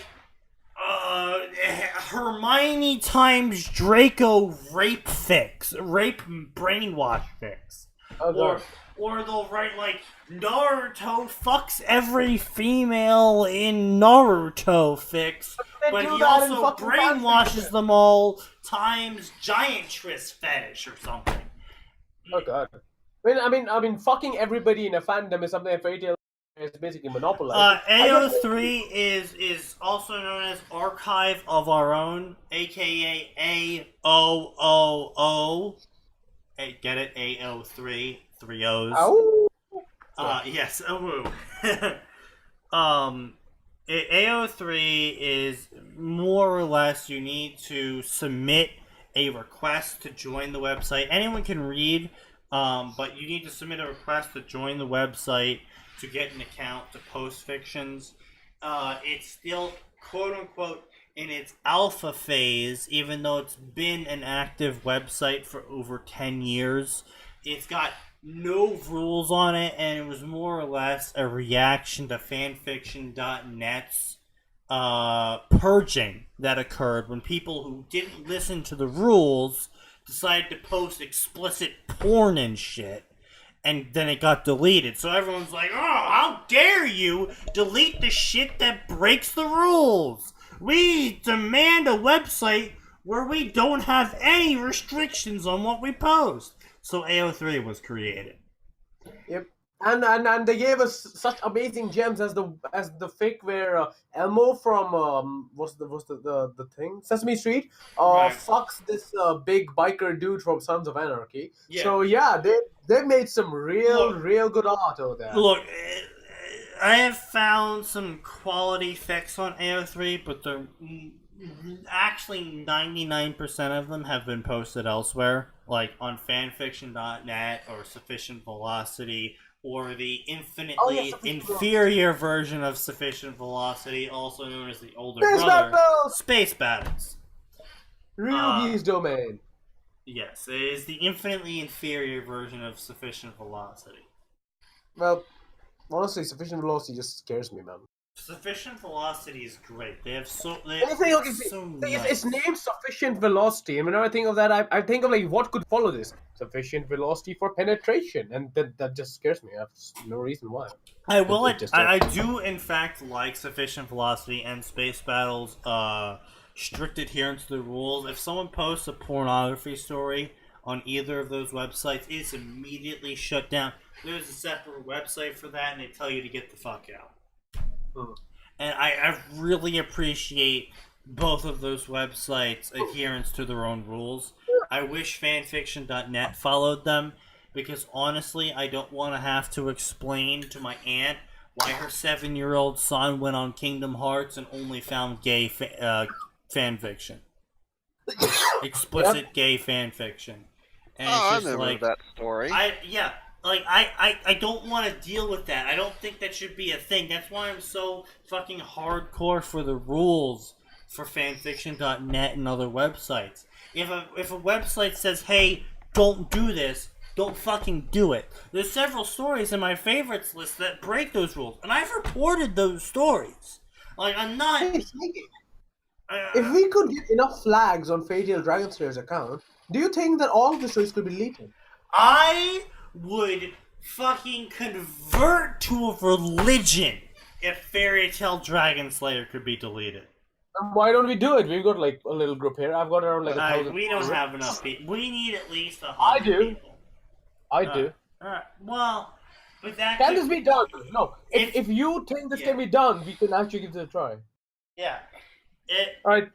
[SPEAKER 1] Hermione times Draco rape brainwash fix.
[SPEAKER 3] Oh,
[SPEAKER 1] Or they'll write like, Naruto fucks every female in Naruto fics, but
[SPEAKER 3] do
[SPEAKER 1] he
[SPEAKER 3] that in
[SPEAKER 1] also
[SPEAKER 3] fucking
[SPEAKER 1] brainwashes
[SPEAKER 3] fanfiction.
[SPEAKER 1] them all times giantress fetish or something.
[SPEAKER 3] Oh god. I mean, fucking everybody in a fandom is something that Fairy Tail is basically monopolized.
[SPEAKER 1] AO3 is also known as Archive of Our Own, aka AOOO. Hey, get it? AO3, 3 O's.
[SPEAKER 3] Ow.
[SPEAKER 1] Yes, AO3 is more or less you need to submit a request to join the website. Anyone can read, but you need to submit a request to join the website to get an account to post fictions. It's still quote unquote in its alpha phase, even though it's been an active website for over 10 years. It's got no rules on it, and it was more or less a reaction to fanfiction.net's purging that occurred when people who didn't listen to the rules decided to post explicit porn and shit, and then it got deleted. So everyone's like, oh, how dare you delete the shit that breaks the rules? We demand a website where we don't have any restrictions on what we post. So AO3 was created.
[SPEAKER 3] Yep. And they gave us such amazing gems as the fic where Elmo from what's the thing, Sesame Street
[SPEAKER 1] Right.
[SPEAKER 3] fucks this big biker dude from Sons of Anarchy.
[SPEAKER 1] Yeah.
[SPEAKER 3] So yeah, they made some real good art over there.
[SPEAKER 1] Look, I have found some quality fics on AO3, but they're actually 99% of them have been posted elsewhere, like on fanfiction.net or Sufficient Velocity, or the infinitely inferior version of Sufficient Velocity, also known as the older
[SPEAKER 3] Space
[SPEAKER 1] brother,
[SPEAKER 3] Battles!
[SPEAKER 1] Space Battles.
[SPEAKER 3] Ryugi's domain.
[SPEAKER 1] Yes, it is the infinitely inferior version of Sufficient Velocity.
[SPEAKER 3] Well, honestly, Sufficient Velocity just scares me, man.
[SPEAKER 1] Sufficient Velocity is great. They have so
[SPEAKER 3] It's named Sufficient Velocity, and whenever I think of that, I think of like what could follow this. Sufficient velocity for penetration, and that just scares me. I have no reason why.
[SPEAKER 1] I do in fact like Sufficient Velocity and Space Battles strict adherence to the rules. If someone posts a pornography story on either of those websites, it's immediately shut down. There's a separate website for that, and they tell you to get the fuck out. And I really appreciate both of those websites' adherence to their own rules. I wish fanfiction.net followed them, because honestly, I don't want to have to explain to my aunt why her 7-year-old son went on Kingdom Hearts and only found gay fanfiction. Explicit gay fanfiction. And it's
[SPEAKER 2] I
[SPEAKER 1] just
[SPEAKER 2] remember
[SPEAKER 1] like,
[SPEAKER 2] that story.
[SPEAKER 1] I don't want to deal with that. I don't think that should be a thing. That's why I'm so fucking hardcore for the rules for fanfiction.net and other websites. If a website says, hey, don't do this, don't fucking do it. There's several stories in my favorites list that break those rules, and I've reported those stories. Like, I'm not...
[SPEAKER 3] If we could get enough flags on Fairy Tail Dragon Slayer's account, do you think that all of the stories could be deleted?
[SPEAKER 1] I would fucking convert to a religion if Fairy Tail Dragon Slayer could be deleted.
[SPEAKER 3] Why don't we do it? We've got like a little group here. I've got around like 1,000.
[SPEAKER 1] We don't have enough people. We need at least 100
[SPEAKER 3] I do.
[SPEAKER 1] people.
[SPEAKER 3] I do.
[SPEAKER 1] Alright, well, but that
[SPEAKER 3] Can this be done? No. If you think this can be done, we can actually give it a try.
[SPEAKER 1] Yeah.
[SPEAKER 3] Alright.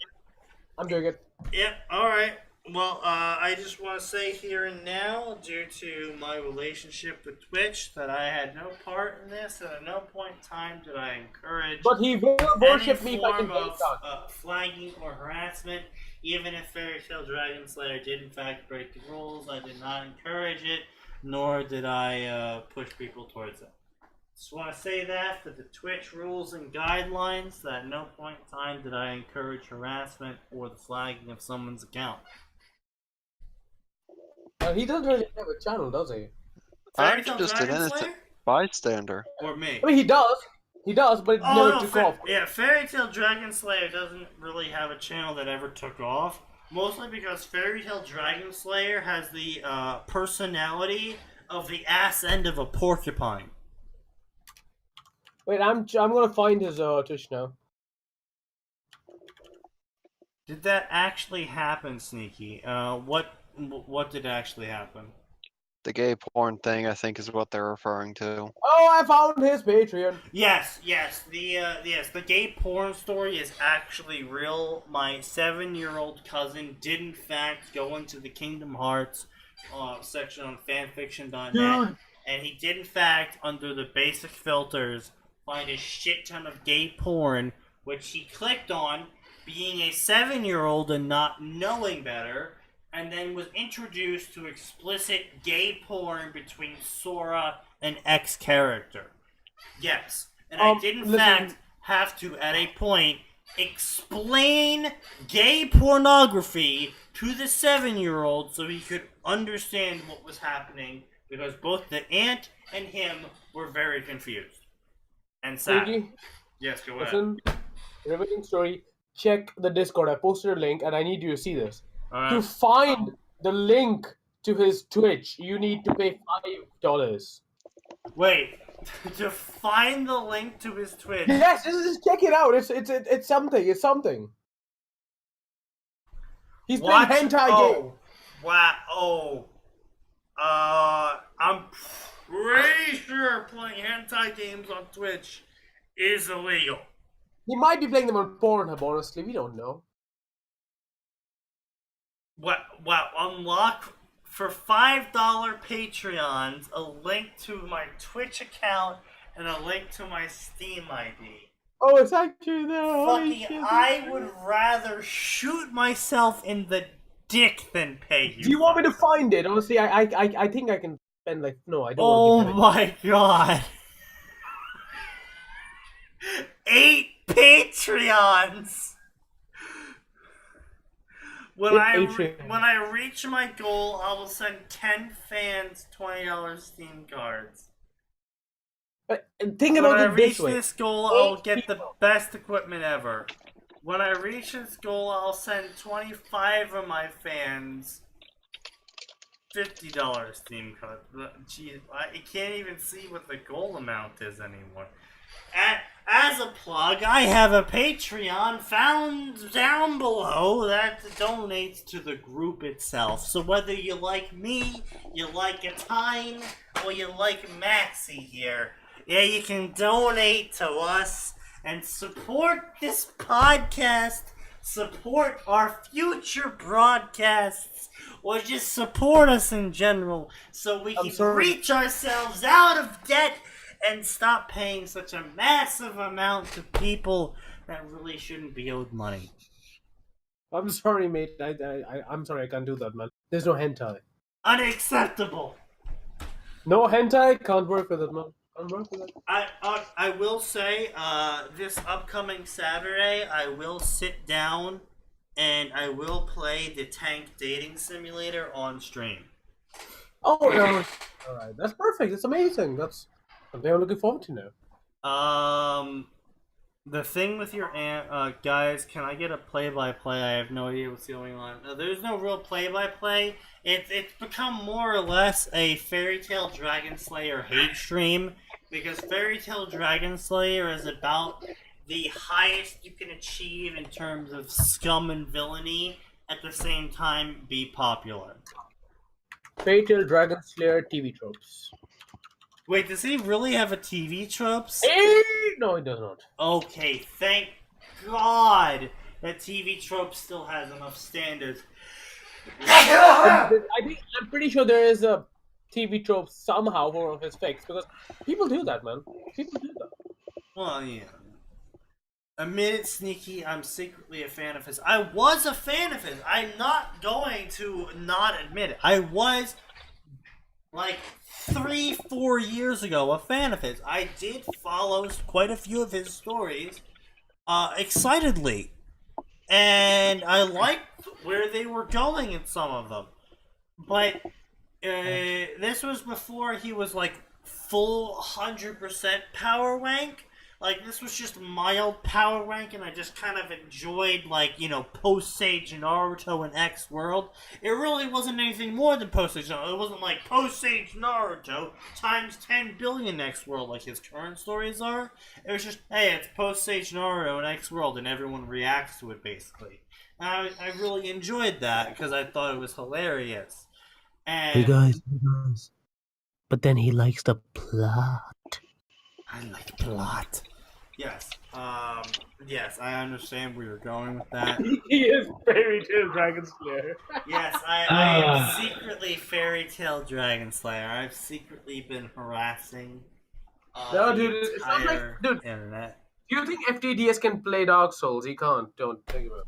[SPEAKER 3] I'm doing it.
[SPEAKER 1] Yep, alright. Well, I just want to say here and now, due to my relationship with Twitch, that I had no part in this, and at no point in time did I encourage
[SPEAKER 3] But he will worship me back in
[SPEAKER 1] form of flagging or harassment. Even if Fairy Tail Dragon Slayer did in fact break the rules, I did not encourage it, nor did I push people towards it. Just want to say that for the Twitch rules and guidelines, that at no point in time did I encourage harassment or the flagging of someone's account.
[SPEAKER 3] He doesn't really have a channel, does he?
[SPEAKER 2] I'm just an innocent bystander.
[SPEAKER 1] Or me?
[SPEAKER 3] I mean, he does, but it never took off.
[SPEAKER 1] Yeah, Fairy Tail Dragon Slayer doesn't really have a channel that ever took off. Mostly because Fairy Tail Dragon Slayer has the personality of the ass end of a porcupine.
[SPEAKER 3] Wait, I'm gonna find his Twitch now.
[SPEAKER 1] Did that actually happen, Sneaky? What did actually happen?
[SPEAKER 2] The gay porn thing, I think, is what they're referring to.
[SPEAKER 3] Oh, I found his Patreon.
[SPEAKER 1] Yes. The gay porn story is actually real. My 7-year-old cousin did in fact go into the Kingdom Hearts section on fanfiction.net,
[SPEAKER 3] Dude.
[SPEAKER 1] and he did in fact, under the basic filters, find a shit ton of gay porn, which he clicked on, being a 7-year-old and not knowing better, and then was introduced to explicit gay porn between Sora and X character. Yes, and I did in fact have to, at a point, explain gay pornography to the 7-year-old so he could understand what was happening, because both the aunt and him were very confused. And sad.
[SPEAKER 3] Sneaky,
[SPEAKER 1] Yes, go ahead.
[SPEAKER 3] listen, riveting story. Check the Discord. I posted a link, and I need you to see this. To find the link to his Twitch, you need to pay $5.
[SPEAKER 1] Wait, to find the link to his Twitch.
[SPEAKER 3] Yes, just check it out. It's something. It's something. He's playing hentai game.
[SPEAKER 1] Wow. Oh. I'm pretty sure playing hentai games on Twitch is illegal.
[SPEAKER 3] He might be playing them on Pornhub. Honestly, we don't know.
[SPEAKER 1] Wow, unlock for $5 Patreons a link to my Twitch account and a link to my Steam ID.
[SPEAKER 3] Oh, it's actually there.
[SPEAKER 1] Fucking, I would rather shoot myself in the dick than pay you.
[SPEAKER 3] Do you want me to find it? Honestly, I think I can spend like no, I don't.
[SPEAKER 1] Oh
[SPEAKER 3] want to
[SPEAKER 1] my god! 8 Patreons. When I reach my goal, I will send 10 fans $20 Steam cards.
[SPEAKER 3] But think
[SPEAKER 1] When
[SPEAKER 3] about
[SPEAKER 1] I
[SPEAKER 3] it this
[SPEAKER 1] reach
[SPEAKER 3] way.
[SPEAKER 1] this goal, I'll get the best equipment ever. When I reach this goal, I'll send 25 of my fans $50 Steam cards. Jeez, I can't even see what the goal amount is anymore. As a plug, I have a Patreon found down below that donates to the group itself. So whether you like me, you like Atin, or you like Maxie here, yeah, you can donate to us and support this podcast, support our future broadcasts, or just support us in general so we can reach ourselves out of debt and stop paying such a massive amount to people that really shouldn't be owed money.
[SPEAKER 3] I'm sorry, mate. I'm sorry, I can't do that, man. There's no hentai.
[SPEAKER 1] Unacceptable.
[SPEAKER 3] No hentai. Can't work with it, man. Can't work with it.
[SPEAKER 1] I will say, this upcoming Saturday, I will sit down and I will play the Tank Dating Simulator on stream.
[SPEAKER 3] Oh, no. Alright, that's perfect. That's amazing. That's something I'm looking forward to now.
[SPEAKER 1] The thing with your aunt, guys, can I get a play-by-play? I have no idea what's going on. There's no real play-by-play. It's become more or less a Fairy Tail Dragon Slayer hate stream, because Fairy Tail Dragon Slayer is about the highest you can achieve in terms of scum and villainy, at the same time be popular.
[SPEAKER 3] Fairy Tail Dragon Slayer TV tropes.
[SPEAKER 1] Wait, does he really have a TV tropes?
[SPEAKER 3] No, he does not.
[SPEAKER 1] Okay, thank God that TV tropes still has enough standards.
[SPEAKER 3] I'm pretty sure there is a TV trope somehow for his fix, because people do that, man. People do that.
[SPEAKER 1] Well, yeah. Admit it, Sneaky, I'm secretly a fan of his. I was a fan of his. I'm not going to not admit it. I was, like, 3-4 years ago, a fan of his. I did follow quite a few of his stories, excitedly. And I liked where they were going in some of them. But, this was before he was, like, full 100% power wank. Like, this was just mild power rank, and I just kind of enjoyed, like, you know, post-Sage Naruto and X World. It really wasn't anything more than post-Sage Naruto. It wasn't like post-Sage Naruto times 10 billion X World like his current stories are. It was just, hey, it's post-Sage Naruto and X World, and everyone reacts to it, basically. And I really enjoyed that, because I thought it was hilarious. And
[SPEAKER 3] Hey guys. But then he likes the plot.
[SPEAKER 1] I like plot. Yes. Yes, I understand where you're going with that.
[SPEAKER 3] He is Fairy Tail Dragon Slayer.
[SPEAKER 1] Yes, I am secretly Fairy Tail Dragon Slayer. I've secretly been harassing
[SPEAKER 3] No,
[SPEAKER 1] the
[SPEAKER 3] dude, it's not like,
[SPEAKER 1] entire
[SPEAKER 3] dude.
[SPEAKER 1] internet.
[SPEAKER 3] Do you think FTDS can play Dark Souls? He can't. Don't think about it.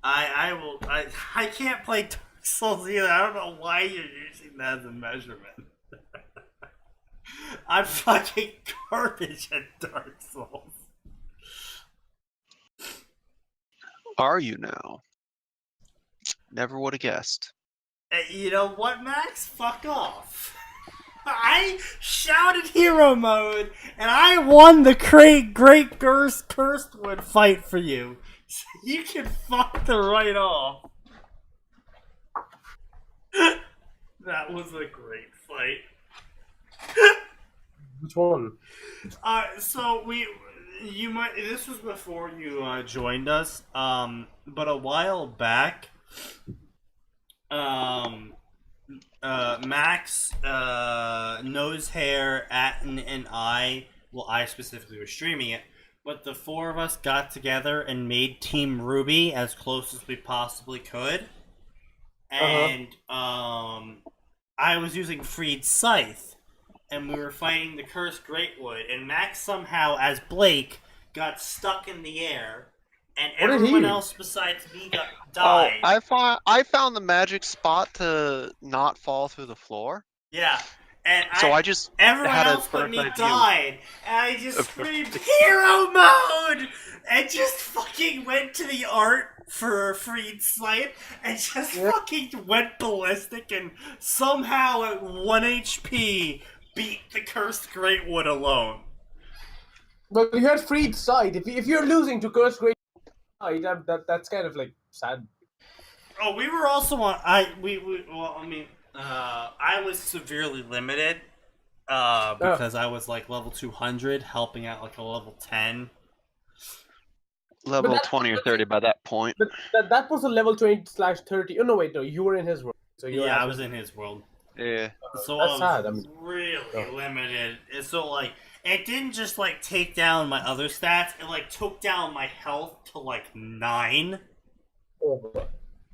[SPEAKER 1] I can't play Dark Souls either. I don't know why you're using that as a measurement. I'm fucking garbage at Dark Souls.
[SPEAKER 2] Are you now? Never would have guessed.
[SPEAKER 1] You know what, Max? Fuck off. I shouted hero mode, and I won the great cursed wood fight for you. So you can fuck the right off. That was a great fight.
[SPEAKER 3] Which one?
[SPEAKER 1] So this was before you joined us. But a while back, Max, Nosehair, Atin, and I specifically was streaming it, but the four of us got together and made Team Ruby as close as we possibly could. And I was using Freed Scythe, and we were fighting the Cursed Greatwood, and Max somehow, as Blake, got stuck in the air, and everyone else besides me died.
[SPEAKER 2] Oh, I found the magic spot to not fall through the floor.
[SPEAKER 1] Yeah. And everyone
[SPEAKER 2] had
[SPEAKER 1] else
[SPEAKER 2] a
[SPEAKER 1] but me
[SPEAKER 2] perfect
[SPEAKER 1] died, and I just screamed hero mode, and just fucking went to the art for Freed Scythe, and just fucking went ballistic, and somehow at 1 HP beat the Cursed Greatwood alone.
[SPEAKER 3] But you had Freed Scythe. If you're losing to Cursed Great Scythe, that's kind of like sad.
[SPEAKER 1] Oh, we were also on. I was severely limited because I was like level 200, helping out like a level 10.
[SPEAKER 2] Level 20 or 30 by that point.
[SPEAKER 3] But that was a level 20/30. Oh no, wait, no, you were in his world. So
[SPEAKER 1] I was in his world.
[SPEAKER 2] Yeah.
[SPEAKER 1] So
[SPEAKER 3] that's sad.
[SPEAKER 1] Really limited. And so like it didn't just like take down my other stats. It like took down my health to like 9.
[SPEAKER 3] Oh,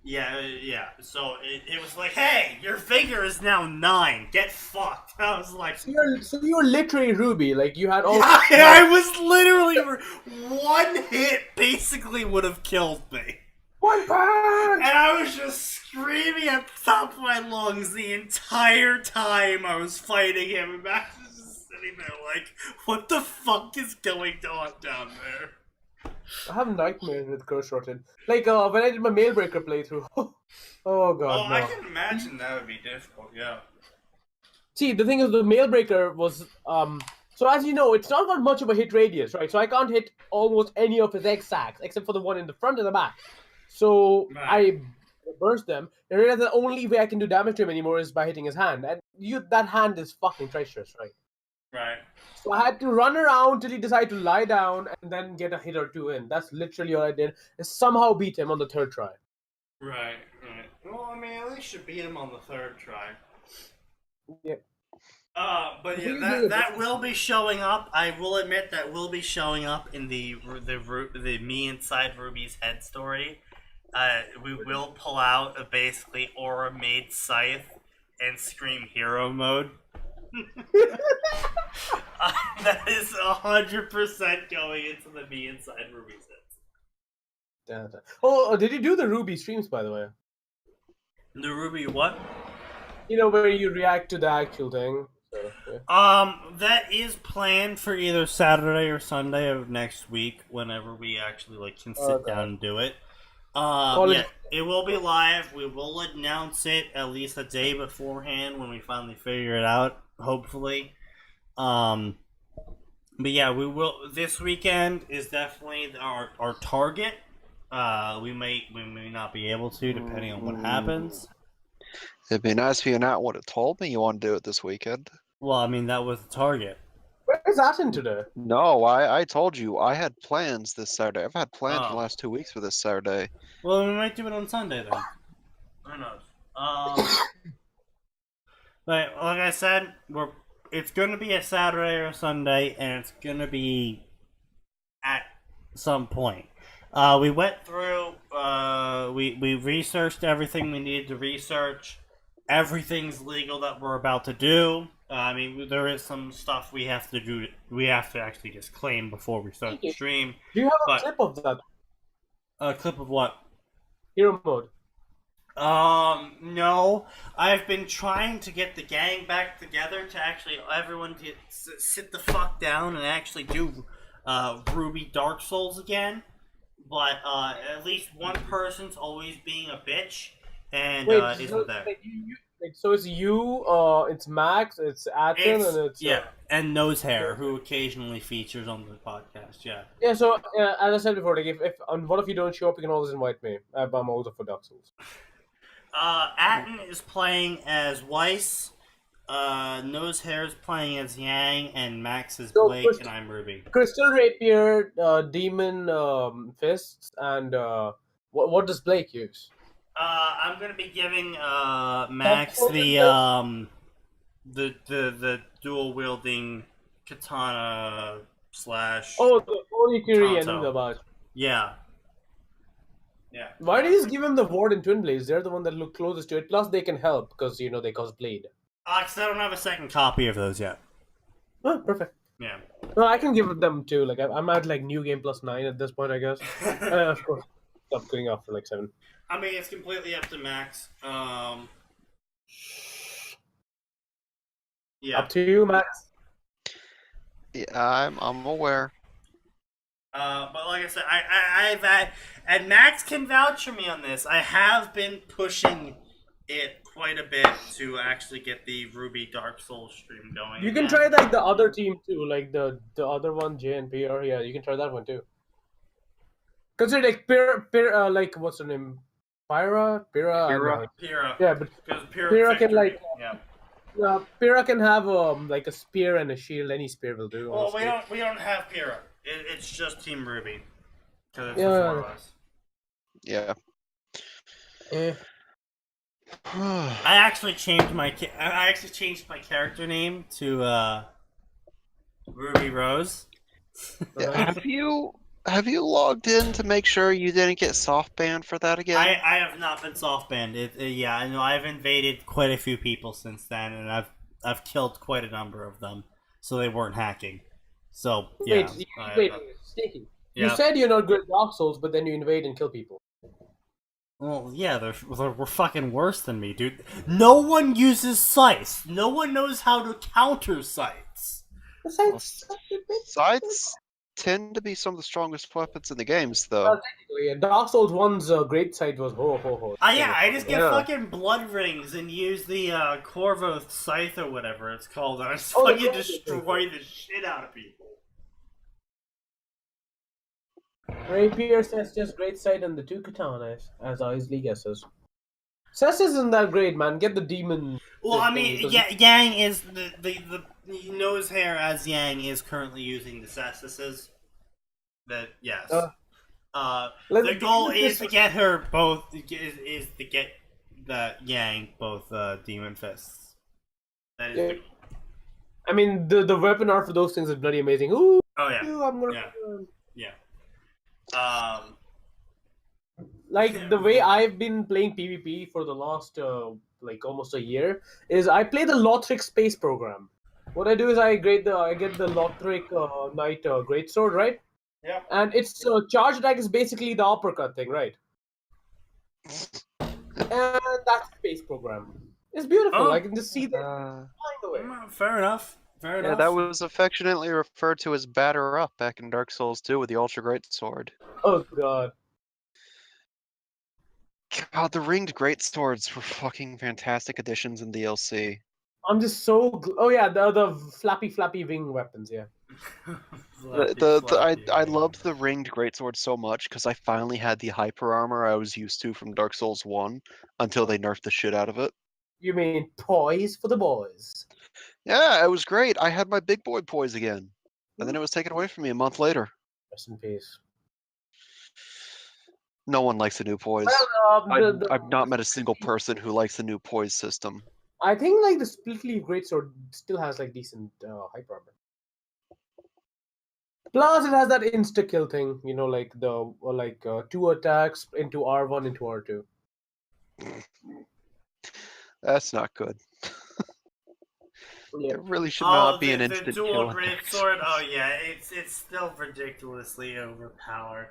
[SPEAKER 1] Yeah. So it was like, hey, your figure is now 9. Get fucked. I was like,
[SPEAKER 3] so you're literally Ruby. Like you had all.
[SPEAKER 1] I was literally one hit basically would have killed me.
[SPEAKER 3] One punch!
[SPEAKER 1] And I was just screaming at the top of my lungs the entire time I was fighting him. And Max was just sitting there like, what the fuck is going on down there?
[SPEAKER 3] I have nightmares with Curse Rotten. Like when I did my Mailbreaker playthrough. Oh god. No.
[SPEAKER 1] I can imagine that would be difficult. Yeah.
[SPEAKER 3] See, the thing is, the Mailbreaker was So as you know, it's not got much of a hit radius, right? So I can't hit almost any of his egg sacks except for the one in the front and the back. So I burst them and realized the only way I can do damage to him anymore is by hitting his hand, and that hand is fucking treacherous, right?
[SPEAKER 1] Right.
[SPEAKER 3] So I had to run around till he decided to lie down and then get a hit or two in. That's literally all I did. And somehow beat him on the 3rd try.
[SPEAKER 1] Right. Well, I mean, at least you beat him on the 3rd try.
[SPEAKER 3] Yeah.
[SPEAKER 1] But yeah, that will be showing up. I will admit that will be showing up in the me inside Ruby's head story. We will pull out a basically aura made scythe and scream hero mode. That is 100% going into the me inside Ruby's head.
[SPEAKER 3] Oh, did you do the Ruby streams, by the way?
[SPEAKER 1] The Ruby what?
[SPEAKER 3] You know, where you react to the actual thing. So, yeah.
[SPEAKER 1] That is planned for either Saturday or Sunday of next week, whenever we actually can sit down and do it. It will be live. We will announce it at least a day beforehand when we finally figure it out, hopefully. But yeah, we will. This weekend is definitely our target. We may not be able to, depending on what happens.
[SPEAKER 2] It'd be nice if you not would have told me you want to do it this weekend.
[SPEAKER 1] Well, I mean that was the target.
[SPEAKER 3] Where's Atin today?
[SPEAKER 2] No, I told you I had plans this Saturday. I've had plans for the
[SPEAKER 1] Oh.
[SPEAKER 2] last 2 weeks for this Saturday.
[SPEAKER 1] Well, we might do it on Sunday then. Who knows? But like I said, it's going to be a Saturday or a Sunday, and it's going to be at some point. We went through. We researched everything we needed to research. Everything's legal that we're about to do. I mean, there is some stuff we have to do. We have to actually disclaim before we start the stream.
[SPEAKER 3] Do you have a
[SPEAKER 1] But-
[SPEAKER 3] clip of that?
[SPEAKER 1] A clip of what?
[SPEAKER 3] Hero mode.
[SPEAKER 1] No. I've been trying to get the gang back together to actually everyone to sit the fuck down and actually do Ruby Dark Souls again. But at least one person's always being a bitch and isn't there.
[SPEAKER 3] So it's you, it's Max, it's Atin, and it's
[SPEAKER 1] yeah, and Nose Hair, who occasionally features on the podcast. Yeah.
[SPEAKER 3] Yeah, so as I said before, like if one of you don't show up, you can always invite me. I'm also for Dark Souls.
[SPEAKER 1] Atin is playing as Weiss. Nose Hair is playing as Yang, and Max is
[SPEAKER 3] So,
[SPEAKER 1] Blake, and I'm Ruby.
[SPEAKER 3] Crystal Rapier, Demon Fists, and what does Blake use?
[SPEAKER 1] I'm gonna be giving Max the dual wielding katana slash.
[SPEAKER 3] Oh, the Onigiri and
[SPEAKER 1] Tonto.
[SPEAKER 3] the Baj.
[SPEAKER 1] Yeah. Yeah.
[SPEAKER 3] Why do you just give him the Ward and Twin Blades? They're the one that look closest to it. Plus, they can help because they cause bleed.
[SPEAKER 1] Because I don't have a second copy of those yet.
[SPEAKER 3] Oh, perfect.
[SPEAKER 1] Yeah.
[SPEAKER 3] No, I can give them too. Like I'm at like New Game plus 9 at this point, I guess. Of course, stop going off for like 7.
[SPEAKER 1] I mean, it's completely up to Max. Yeah.
[SPEAKER 3] Up to you, Max.
[SPEAKER 2] Yeah, I'm aware.
[SPEAKER 1] But like I said, I've and Max can vouch for me on this. I have been pushing it quite a bit to actually get the Ruby Dark Souls stream going.
[SPEAKER 3] You can try like the other team too, like the other one, J and PR. Yeah, you can try that one too. Consider like like what's her name, Pyra.
[SPEAKER 1] Pyrrha.
[SPEAKER 3] Yeah, but
[SPEAKER 1] Because
[SPEAKER 3] Pyrrha can like
[SPEAKER 1] yeah.
[SPEAKER 3] Pyrrha can have like a spear and a shield. Any spear will do.
[SPEAKER 1] Well,
[SPEAKER 3] honestly.
[SPEAKER 1] we don't have Pyrrha. It's just Team Ruby. Because it's
[SPEAKER 3] Yeah.
[SPEAKER 1] the 4 of us.
[SPEAKER 2] Yeah.
[SPEAKER 3] Eh.
[SPEAKER 1] I actually changed my character name to Ruby Rose.
[SPEAKER 2] Yeah, have you logged in to make sure you didn't get soft banned for that again?
[SPEAKER 1] I have not been soft banned. Yeah, I know I've invaded quite a few people since then, and I've killed quite a number of them, so they weren't hacking. So yeah.
[SPEAKER 3] Wait, Sneaky.
[SPEAKER 1] Yeah.
[SPEAKER 3] You said you're not good at Dark Souls, but then you invade and kill people.
[SPEAKER 1] Well, yeah, they're fucking worse than me, dude. No one uses scythes. No one knows how to counter scythes.
[SPEAKER 2] Scythes tend to be some of the strongest weapons in the games, though.
[SPEAKER 3] Yeah, Dark Souls 1's great side was ho ho ho.
[SPEAKER 1] Yeah, I just get
[SPEAKER 2] Yeah.
[SPEAKER 1] fucking blood rings and use the Corvo scythe or whatever it's called, and I just
[SPEAKER 3] Oh,
[SPEAKER 1] fucking
[SPEAKER 3] yeah.
[SPEAKER 1] destroy the shit out of people.
[SPEAKER 3] Rapier says just great sight and the 2 katanas, as Isley guesses. Cess isn't that great, man. Get the demon.
[SPEAKER 1] Well, I
[SPEAKER 3] thing,
[SPEAKER 1] mean,
[SPEAKER 3] because-
[SPEAKER 1] yeah, Yang is the Nose Hair as Yang is currently using the Cestises. That yes. The goal is to get her both. Is to get the Yang both demon fists. That is.
[SPEAKER 3] Yeah.
[SPEAKER 1] The,
[SPEAKER 3] I mean, the weapon art for those things is bloody amazing. Ooh,
[SPEAKER 1] oh yeah.
[SPEAKER 3] I'm gonna.
[SPEAKER 1] Yeah.
[SPEAKER 3] Like the way I've been playing PvP for the last like almost a year is I play the Lothric space program. What I do is I get the Lothric Knight greatsword, right?
[SPEAKER 1] Yeah.
[SPEAKER 3] And its charge attack is basically the uppercut thing, right? And that's space program. It's beautiful.
[SPEAKER 1] Oh.
[SPEAKER 3] I can just see that flying away.
[SPEAKER 1] Fair enough. Fair
[SPEAKER 2] Yeah,
[SPEAKER 1] enough.
[SPEAKER 2] that was affectionately referred to as Batter Up back in Dark Souls 2 with the Ultra Great Sword.
[SPEAKER 3] Oh god.
[SPEAKER 2] God, the Ringed Great Swords were fucking fantastic additions in DLC.
[SPEAKER 3] I'm just so oh yeah, the flappy wing weapons, yeah.
[SPEAKER 2] I loved the ringed greatsword so much because I finally had the hyper armor I was used to from Dark Souls 1 until they nerfed the shit out of it.
[SPEAKER 3] You mean poise for the boys?
[SPEAKER 2] Yeah, it was great. I had my big boy poise again. And then it was taken away from me a month later.
[SPEAKER 3] Rest in peace.
[SPEAKER 2] No one likes the new poise.
[SPEAKER 3] Well,
[SPEAKER 2] I've not met a single person who likes the new poise system.
[SPEAKER 3] I think like the split leaf greatsword still has like decent hyper armor. Plus, it has that insta kill thing. You know, like the two attacks into R1 into R2.
[SPEAKER 2] That's not good.
[SPEAKER 3] Yeah.
[SPEAKER 2] It really should not be an
[SPEAKER 1] the
[SPEAKER 2] instant
[SPEAKER 1] dual
[SPEAKER 2] kill.
[SPEAKER 1] greatsword. Oh yeah, it's still ridiculously overpowered.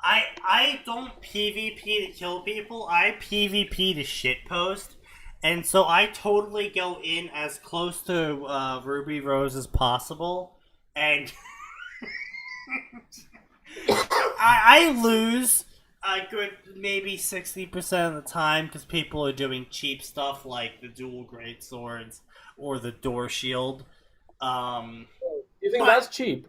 [SPEAKER 1] I don't PvP to kill people. I PvP to shitpost, and so I totally go in as close to Ruby Rose as possible, and I lose a good maybe 60% of the time because people are doing cheap stuff like the dual greatswords or the door shield.
[SPEAKER 3] You think
[SPEAKER 1] but-
[SPEAKER 3] that's cheap?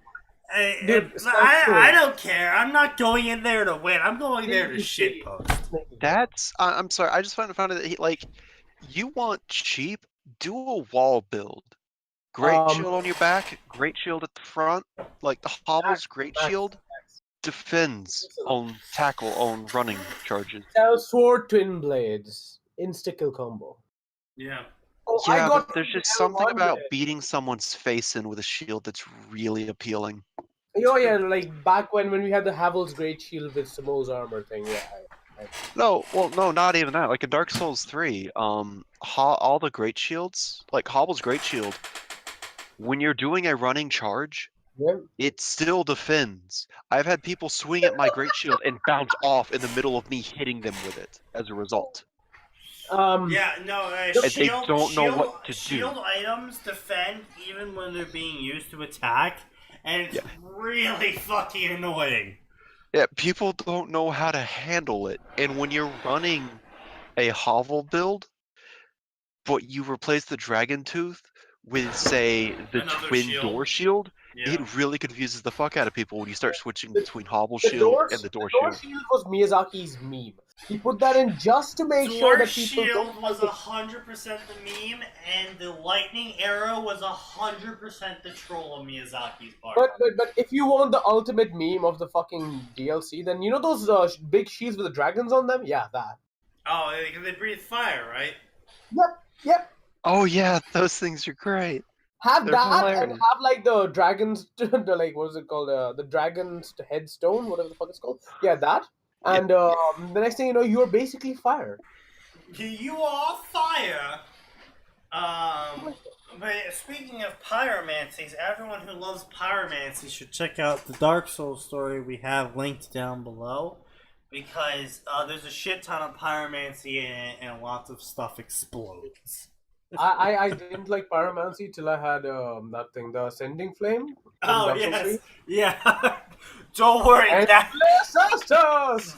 [SPEAKER 3] Dude,
[SPEAKER 1] I don't care. I'm not going in there to win. I'm going there to shitpost.
[SPEAKER 2] That's I'm sorry. I just found that you want cheap, do a wall build. Great shield on your back, great shield at the front. Like the Hobble's great shield defends on tackle on running charges.
[SPEAKER 3] Sword twin blades, insta kill combo.
[SPEAKER 1] Yeah.
[SPEAKER 3] Oh,
[SPEAKER 2] Yeah,
[SPEAKER 3] I got
[SPEAKER 2] but there's just something about beating someone's face in with a shield that's really appealing.
[SPEAKER 3] Oh yeah, like back when we had the Havel's great shield with Samo's armor thing. Yeah.
[SPEAKER 2] No, not even that. Like in Dark Souls 3, all the great shields, like Hobble's great shield, when you're doing a running charge, it still defends. I've had people swing at my great shield and bounce off in the middle of me hitting them with it as a result.
[SPEAKER 1] Yeah, no,
[SPEAKER 2] and they don't know what to do.
[SPEAKER 1] Shield items defend even when they're being used to attack, and it's really fucking annoying.
[SPEAKER 2] Yeah, people don't know how to handle it. And when you're running a hovel build, but you replace the dragon tooth with, say, the
[SPEAKER 1] Another
[SPEAKER 2] twin
[SPEAKER 1] shield.
[SPEAKER 2] door shield,
[SPEAKER 1] Yeah.
[SPEAKER 2] it really confuses the fuck out of people when you start switching between hobble shield and the door shield.
[SPEAKER 3] The door shield was Miyazaki's meme. He put that in just to make sure that people
[SPEAKER 1] shield was 100% the meme, and the lightning arrow was 100% the troll of Miyazaki's part.
[SPEAKER 3] But if you want the ultimate meme of the fucking DLC, then you know those big shields with the dragons on them? Yeah, that.
[SPEAKER 1] Oh, because they breathe fire, right?
[SPEAKER 3] Yep.
[SPEAKER 2] Oh yeah, those things are great.
[SPEAKER 3] Have
[SPEAKER 2] They're
[SPEAKER 3] that
[SPEAKER 2] hilarious.
[SPEAKER 3] and have like the dragons, the like what is it called? The dragon's headstone, whatever the fuck it's called. Yeah, that. And the next thing you know, you're basically fire.
[SPEAKER 1] You are fire. But speaking of pyromancies, everyone who loves pyromancy should check out the Dark Souls story we have linked down below, because there's a shit ton of pyromancy in it, and lots of stuff explodes.
[SPEAKER 3] I didn't like pyromancy till I had that thing, the ascending flame.
[SPEAKER 1] Oh yes, yeah. Don't worry,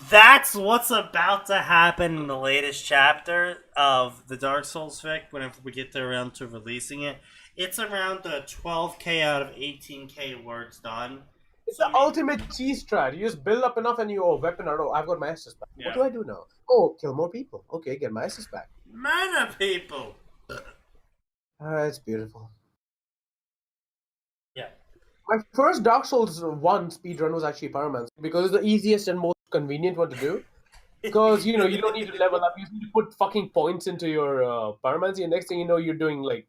[SPEAKER 1] that's what's about to happen in the latest chapter of the Dark Souls fic. Whenever we get around to releasing it, it's around the 12k out of 18k words done.
[SPEAKER 3] It's the ultimate cheese strat. You just build up enough and you weapon out. Oh, I've got my assist back.
[SPEAKER 1] Yeah.
[SPEAKER 3] What do I do now? Oh, kill more people. Okay, get my assist back.
[SPEAKER 1] Mana people.
[SPEAKER 3] It's beautiful.
[SPEAKER 1] Yeah.
[SPEAKER 3] My first Dark Souls 1 speedrun was actually pyromancy because it's the easiest and most convenient one to do. Because you don't need to level up. You need to put fucking points into your pyromancy, and next thing you know, you're doing like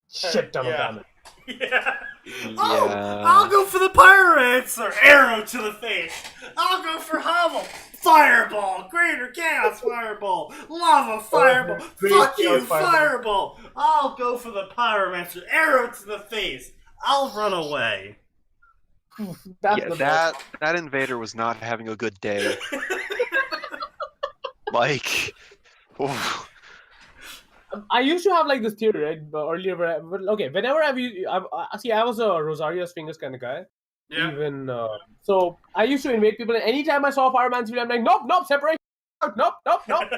[SPEAKER 3] shit ton of damage.
[SPEAKER 1] Yeah. Oh, I'll go for the pyromancer. Arrow to the face. I'll go for Hovel. Fireball. Greater chaos fireball. Lava fireball. Fuck you, fireball. I'll go for the pyromancer. Arrow to the face. I'll run away.
[SPEAKER 2] That invader was not having a good day. Like, oof.
[SPEAKER 3] I used to have like this theory, right? Earlier, whenever I was a Rosario's fingers kind of guy.
[SPEAKER 1] Yeah.
[SPEAKER 3] Even so, I used to invade people, and anytime I saw a pyromancy, I'm like, nope, separation, nope, NOPE, nope.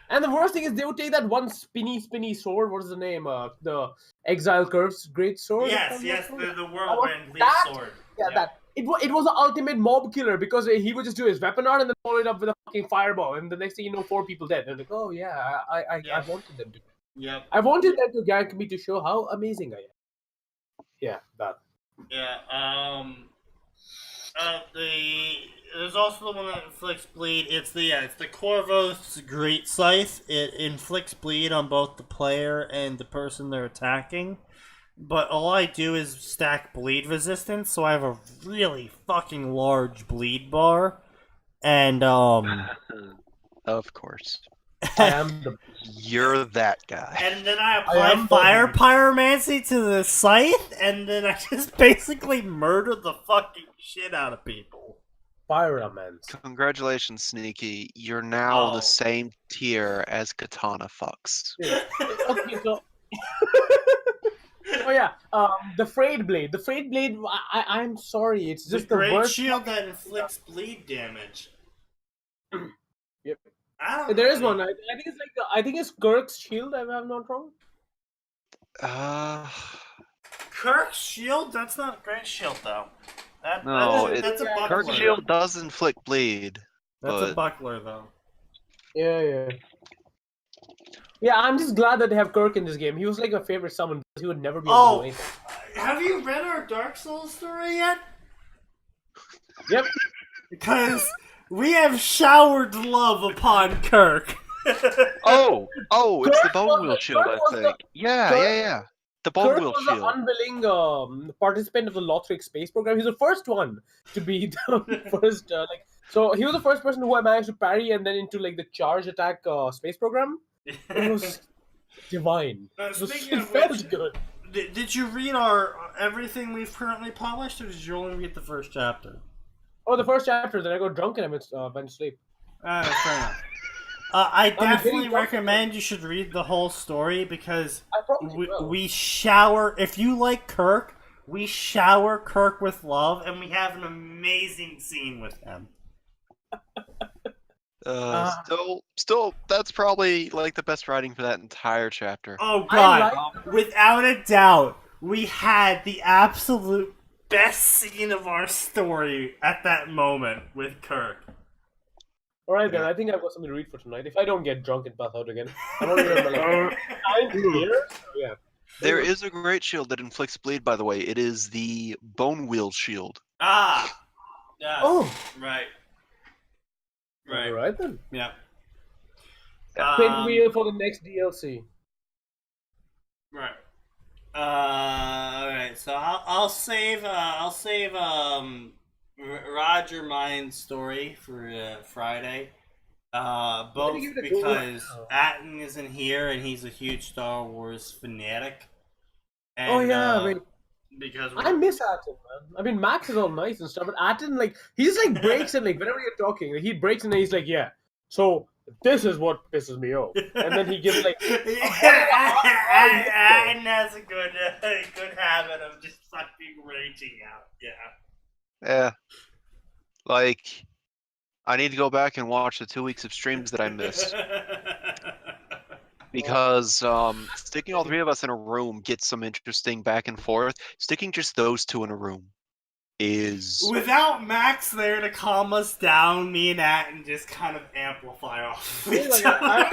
[SPEAKER 3] And the worst thing is they would take that one spinny sword. What is the name? The Exile Curve's great sword.
[SPEAKER 1] Yes, the whirlwind leaf sword.
[SPEAKER 3] Yeah, that. It was the ultimate mob killer because he would just do his weapon art and then follow it up with a fucking fireball, and the next thing you know, 4 people dead. And like, oh yeah, I wanted them to.
[SPEAKER 1] Yep.
[SPEAKER 3] I wanted them to gank me to show how amazing I am. Yeah, that.
[SPEAKER 1] Yeah. There's also the one that inflicts bleed. It's the Corvos Great Scythe. It inflicts bleed on both the player and the person they're attacking. But all I do is stack bleed resistance, so I have a really fucking large bleed bar. And
[SPEAKER 2] Of course.
[SPEAKER 3] I am the.
[SPEAKER 2] You're that guy.
[SPEAKER 1] And then I apply fire pyromancy to the scythe, and then I just basically murder the fucking shit out of people.
[SPEAKER 3] Pyromancy.
[SPEAKER 2] Congratulations, Sneaky. You're now the same tier as Katana Fucks.
[SPEAKER 3] Yeah. Okay, so. Oh yeah, the frayed blade. The frayed blade. I'm sorry, it's just the
[SPEAKER 1] great
[SPEAKER 3] worst.
[SPEAKER 1] shield that inflicts bleed damage.
[SPEAKER 3] Yep.
[SPEAKER 1] There
[SPEAKER 3] is one. I think it's I think it's Kirk's shield. If I'm not wrong.
[SPEAKER 1] Kirk's shield? That's not great shield though. That's a buckler.
[SPEAKER 2] Kirk's shield does inflict bleed.
[SPEAKER 1] That's a buckler though.
[SPEAKER 3] Yeah. Yeah, I'm just glad that they have Kirk in this game. He was like my favorite summon because he would never be able to do anything.
[SPEAKER 1] Have you read our Dark Souls story yet?
[SPEAKER 3] Yep.
[SPEAKER 1] Because we have showered love upon Kirk.
[SPEAKER 2] It's the bone wheel shield, I think. Yeah. The bone wheel shield.
[SPEAKER 3] Kirk was an unwilling participant of the Lothric space program. He was the first one to be the first, so he was the first person who I managed to parry and then into the charge attack space program. It was divine. It felt good.
[SPEAKER 1] Did you read everything we've currently published, or did you only read the first chapter?
[SPEAKER 3] Oh, the first chapter. Then I got drunk and I went to sleep.
[SPEAKER 1] Fair enough. I definitely recommend you should read the whole story because we shower. If you like Kirk, we shower Kirk with love, and we have an amazing scene with him.
[SPEAKER 2] Still, that's probably the best writing for that entire chapter.
[SPEAKER 1] Oh god, without a doubt, we had the absolute best scene of our story at that moment with Kirk.
[SPEAKER 3] Alright then, I think I've got something to read for tonight. If I don't get drunk and pass out again. I'm only remember 9 years, yeah.
[SPEAKER 2] There is a great shield that inflicts bleed, by the way. It is the bone wheel shield.
[SPEAKER 1] Yeah.
[SPEAKER 3] Oh!
[SPEAKER 1] Right.
[SPEAKER 3] Alright then.
[SPEAKER 1] Yeah.
[SPEAKER 3] Pinwheel for the next DLC.
[SPEAKER 1] Right. Alright, so I'll save Roger Mine's story for Friday. Both because Atin isn't here and he's a huge Star Wars fanatic. And, because
[SPEAKER 3] I miss Atin, man. I mean, Max is all nice and stuff, but Atin, he just breaks and whenever you're talking, he breaks and he's like, yeah. So this is what pisses me off, and then he gives
[SPEAKER 1] Atin has a good habit of just fucking raging out. Yeah.
[SPEAKER 2] I need to go back and watch the 2 weeks of streams that I missed. Because sticking all 3 of us in a room gets some interesting back and forth. Sticking just those 2 in a room is...
[SPEAKER 1] Without Max there to calm us down, me and Atin just kind of amplify off each other.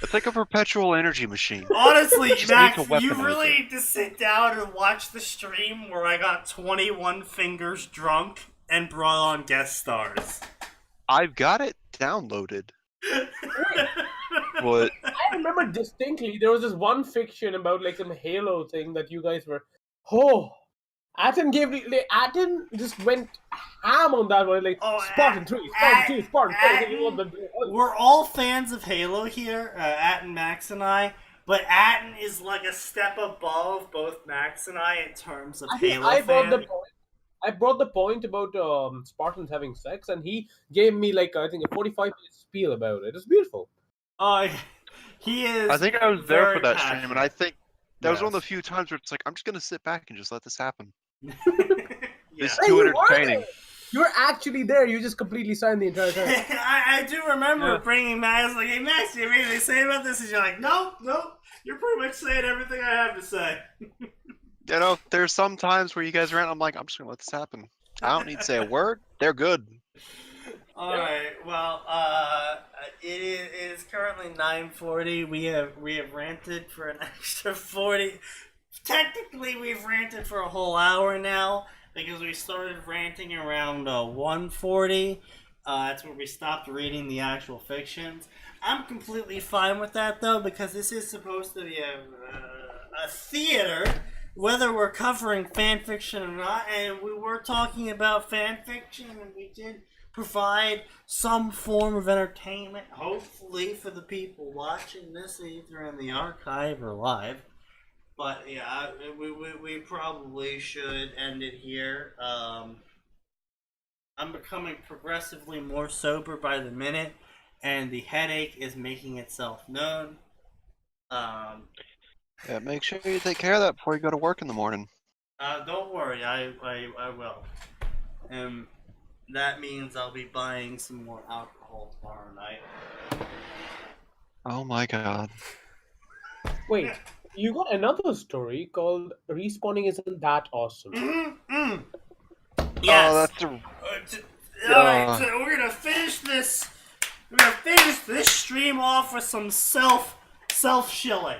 [SPEAKER 2] It's like a perpetual energy machine.
[SPEAKER 1] Honestly, Max, you really need to sit down and watch the stream where I got 21 fingers drunk and brought on guest stars.
[SPEAKER 2] I've got it downloaded. What?
[SPEAKER 3] I remember distinctly there was this one fiction about some Halo thing that you guys were. Atin Atin just went ham on that one. Spartan 3, Spartan 2, Spartan 4.
[SPEAKER 1] We're all fans of Halo here, Atin, Max, and I. But Atin is a step above both Max and I in terms of Halo fans.
[SPEAKER 3] I brought the point about Spartans having sex, and he gave me I think a 45-minute spiel about it. It's beautiful.
[SPEAKER 1] He is.
[SPEAKER 2] I think I was there for that
[SPEAKER 1] passionate.
[SPEAKER 2] stream, and I think that was one of the few times where it's I'm just gonna sit back and just let this happen.
[SPEAKER 1] Yeah.
[SPEAKER 2] It's too entertaining.
[SPEAKER 3] You're actually there. You just completely signed the entire time.
[SPEAKER 1] I do remember bringing Max, like, hey Max, do you have anything to say about this? And you're like, nope, you're pretty much saying everything I have to say.
[SPEAKER 2] You know, there's some times where you guys rant. I'm like, I'm just gonna let this happen. I don't need to say a word. They're good.
[SPEAKER 1] Alright, well, it is currently 9:40. We have ranted for an extra 40. Technically, we've ranted for a whole hour now, because we started ranting around 1:40. That's where we stopped reading the actual fictions. I'm completely fine with that, though, because this is supposed to be a theater, whether we're covering fanfiction or not, and we were talking about fanfiction, and we did provide some form of entertainment, hopefully, for the people watching this either in the archive or live. But yeah, we probably should end it here. I'm becoming progressively more sober by the minute, and the headache is making itself known.
[SPEAKER 2] Yeah, make sure you take care of that before you go to work in the morning.
[SPEAKER 1] Don't worry, I will. That means I'll be buying some more alcohol tomorrow night.
[SPEAKER 2] Oh my god.
[SPEAKER 3] Wait, you got another story called "Respawning Isn't That Awesome."
[SPEAKER 1] Yes.
[SPEAKER 2] Oh, that's a...
[SPEAKER 1] Alright, so we're gonna finish this. We're gonna finish this stream off with some self shilling.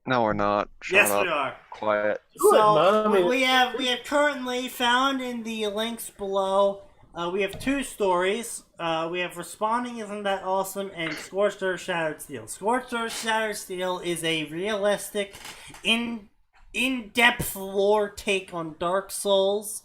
[SPEAKER 2] No, we're not. Shut
[SPEAKER 1] Yes,
[SPEAKER 2] up.
[SPEAKER 1] we are.
[SPEAKER 2] Quiet.
[SPEAKER 1] So we have currently found in the links below. We have two stories. We have Responding Isn't That Awesome and Scorched Earth Shattered Steel. Scorched Earth Shattered Steel is a realistic, in-depth lore take on Dark Souls.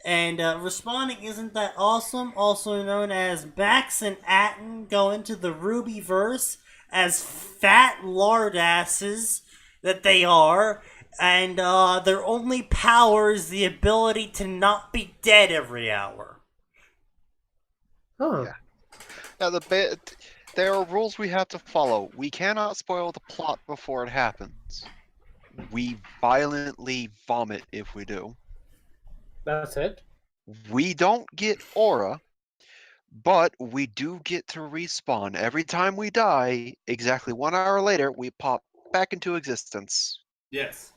[SPEAKER 1] And Responding Isn't That Awesome, also known as Max and Atin, go into the Rubyverse as fat lardasses that they are. And their only power is the ability to not be dead every hour.
[SPEAKER 3] Huh.
[SPEAKER 2] Yeah, there are rules we have to follow. We cannot spoil the plot before it happens. We violently vomit if we do.
[SPEAKER 3] That's it.
[SPEAKER 2] We don't get aura, but we do get to respawn. Every time we die, exactly 1 hour later, we pop back into existence.
[SPEAKER 1] Yes.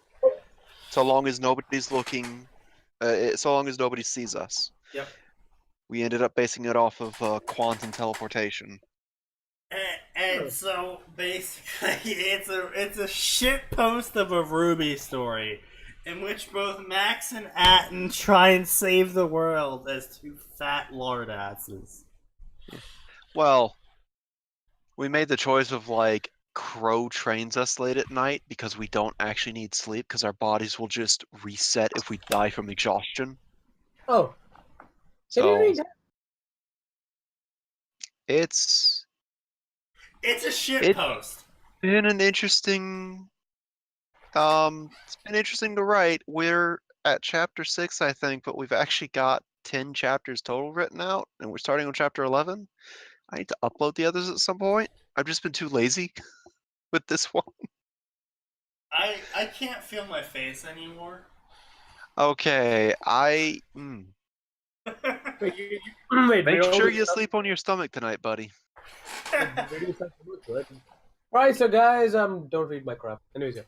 [SPEAKER 2] So long as nobody's looking, so long as nobody sees us.
[SPEAKER 1] Yep.
[SPEAKER 2] We ended up basing it off of quantum teleportation.
[SPEAKER 1] And so basically, it's a shit post of a Ruby story, in which both Max and Atin try and save the world as two fat lardasses.
[SPEAKER 2] Well, we made the choice of like Crow trains us late at night because we don't actually need sleep because our bodies will just reset if we die from exhaustion.
[SPEAKER 3] Oh. Can
[SPEAKER 2] So
[SPEAKER 3] you read that?
[SPEAKER 1] It's a shit post.
[SPEAKER 2] Been an interesting. It's been interesting to write. We're at chapter 6, I think, but we've actually got 10 chapters total written out, and we're starting on chapter 11. I need to upload the others at some point. I've just been too lazy with this one.
[SPEAKER 1] I can't feel my face anymore.
[SPEAKER 2] Okay,
[SPEAKER 3] Wait,
[SPEAKER 2] make sure you sleep on your stomach tonight, buddy.
[SPEAKER 3] Alright, so guys, don't read my crap. Anyways, yeah.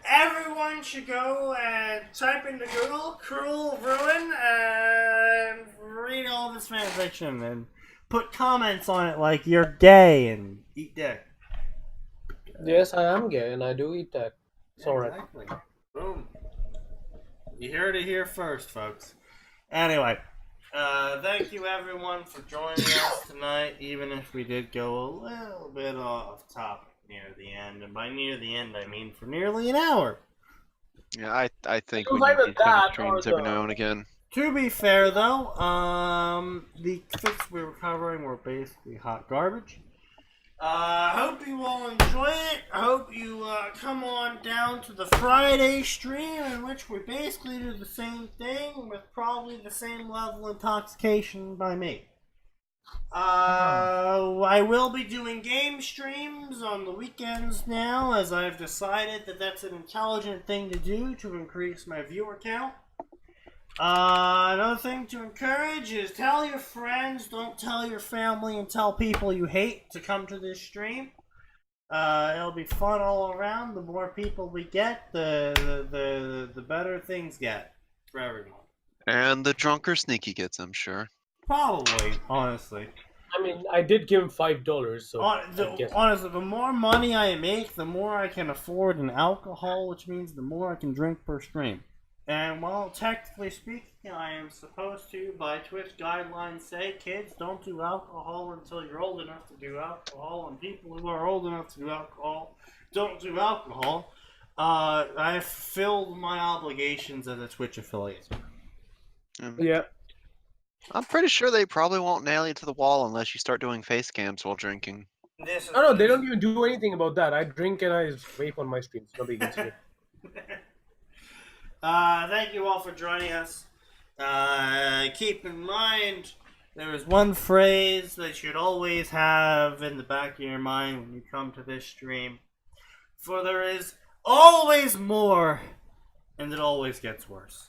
[SPEAKER 1] Everyone should go and type into Google "Cruel Ruin" and read all this fanfiction and put comments on it like you're gay and eat dick.
[SPEAKER 3] Yes, I am gay and I do eat that. Sorry.
[SPEAKER 1] Exactly. Boom. You heard it here first, folks. Anyway, thank you everyone for joining us tonight, even if we did go a little bit off topic near the end. And by near the end, I mean for nearly an hour.
[SPEAKER 2] Yeah, I think
[SPEAKER 3] You
[SPEAKER 2] we
[SPEAKER 3] might
[SPEAKER 2] need
[SPEAKER 3] with
[SPEAKER 2] these kind of
[SPEAKER 3] that,
[SPEAKER 2] streams
[SPEAKER 3] or
[SPEAKER 2] every
[SPEAKER 3] the-
[SPEAKER 2] now and again.
[SPEAKER 1] To be fair, though, the fics we were covering were basically hot garbage. Hope you all enjoy it. I hope you come on down to the Friday stream, in which we basically do the same thing with probably the same level of intoxication by me. I will be doing game streams on the weekends now, as I've decided that that's an intelligent thing to do to increase my viewer count. Another thing to encourage is tell your friends, don't tell your family, and tell people you hate to come to this stream. It'll be fun all around. The more people we get, the better things get for everyone.
[SPEAKER 2] And the drunker Sneaky gets, I'm sure.
[SPEAKER 1] Probably, honestly.
[SPEAKER 3] I mean, I did give him $5, so I guess.
[SPEAKER 1] Honestly, the more money I make, the more I can afford in alcohol, which means the more I can drink per stream. And while technically speaking, I am supposed to, by Twitch guidelines, say, kids, don't do alcohol until you're old enough to do alcohol, and people who are old enough to do alcohol don't do alcohol. I have fulfilled my obligations as a Twitch affiliate.
[SPEAKER 3] Yeah.
[SPEAKER 2] I'm pretty sure they probably won't nail you to the wall unless you start doing face cams while drinking.
[SPEAKER 3] No, they don't even do anything about that. I drink and I vape on my streams. Nobody gets it.
[SPEAKER 1] Thank you all for joining us. Keep in mind, there is one phrase that you should always have in the back of your mind when you come to this stream. For there is always more, and it always gets worse.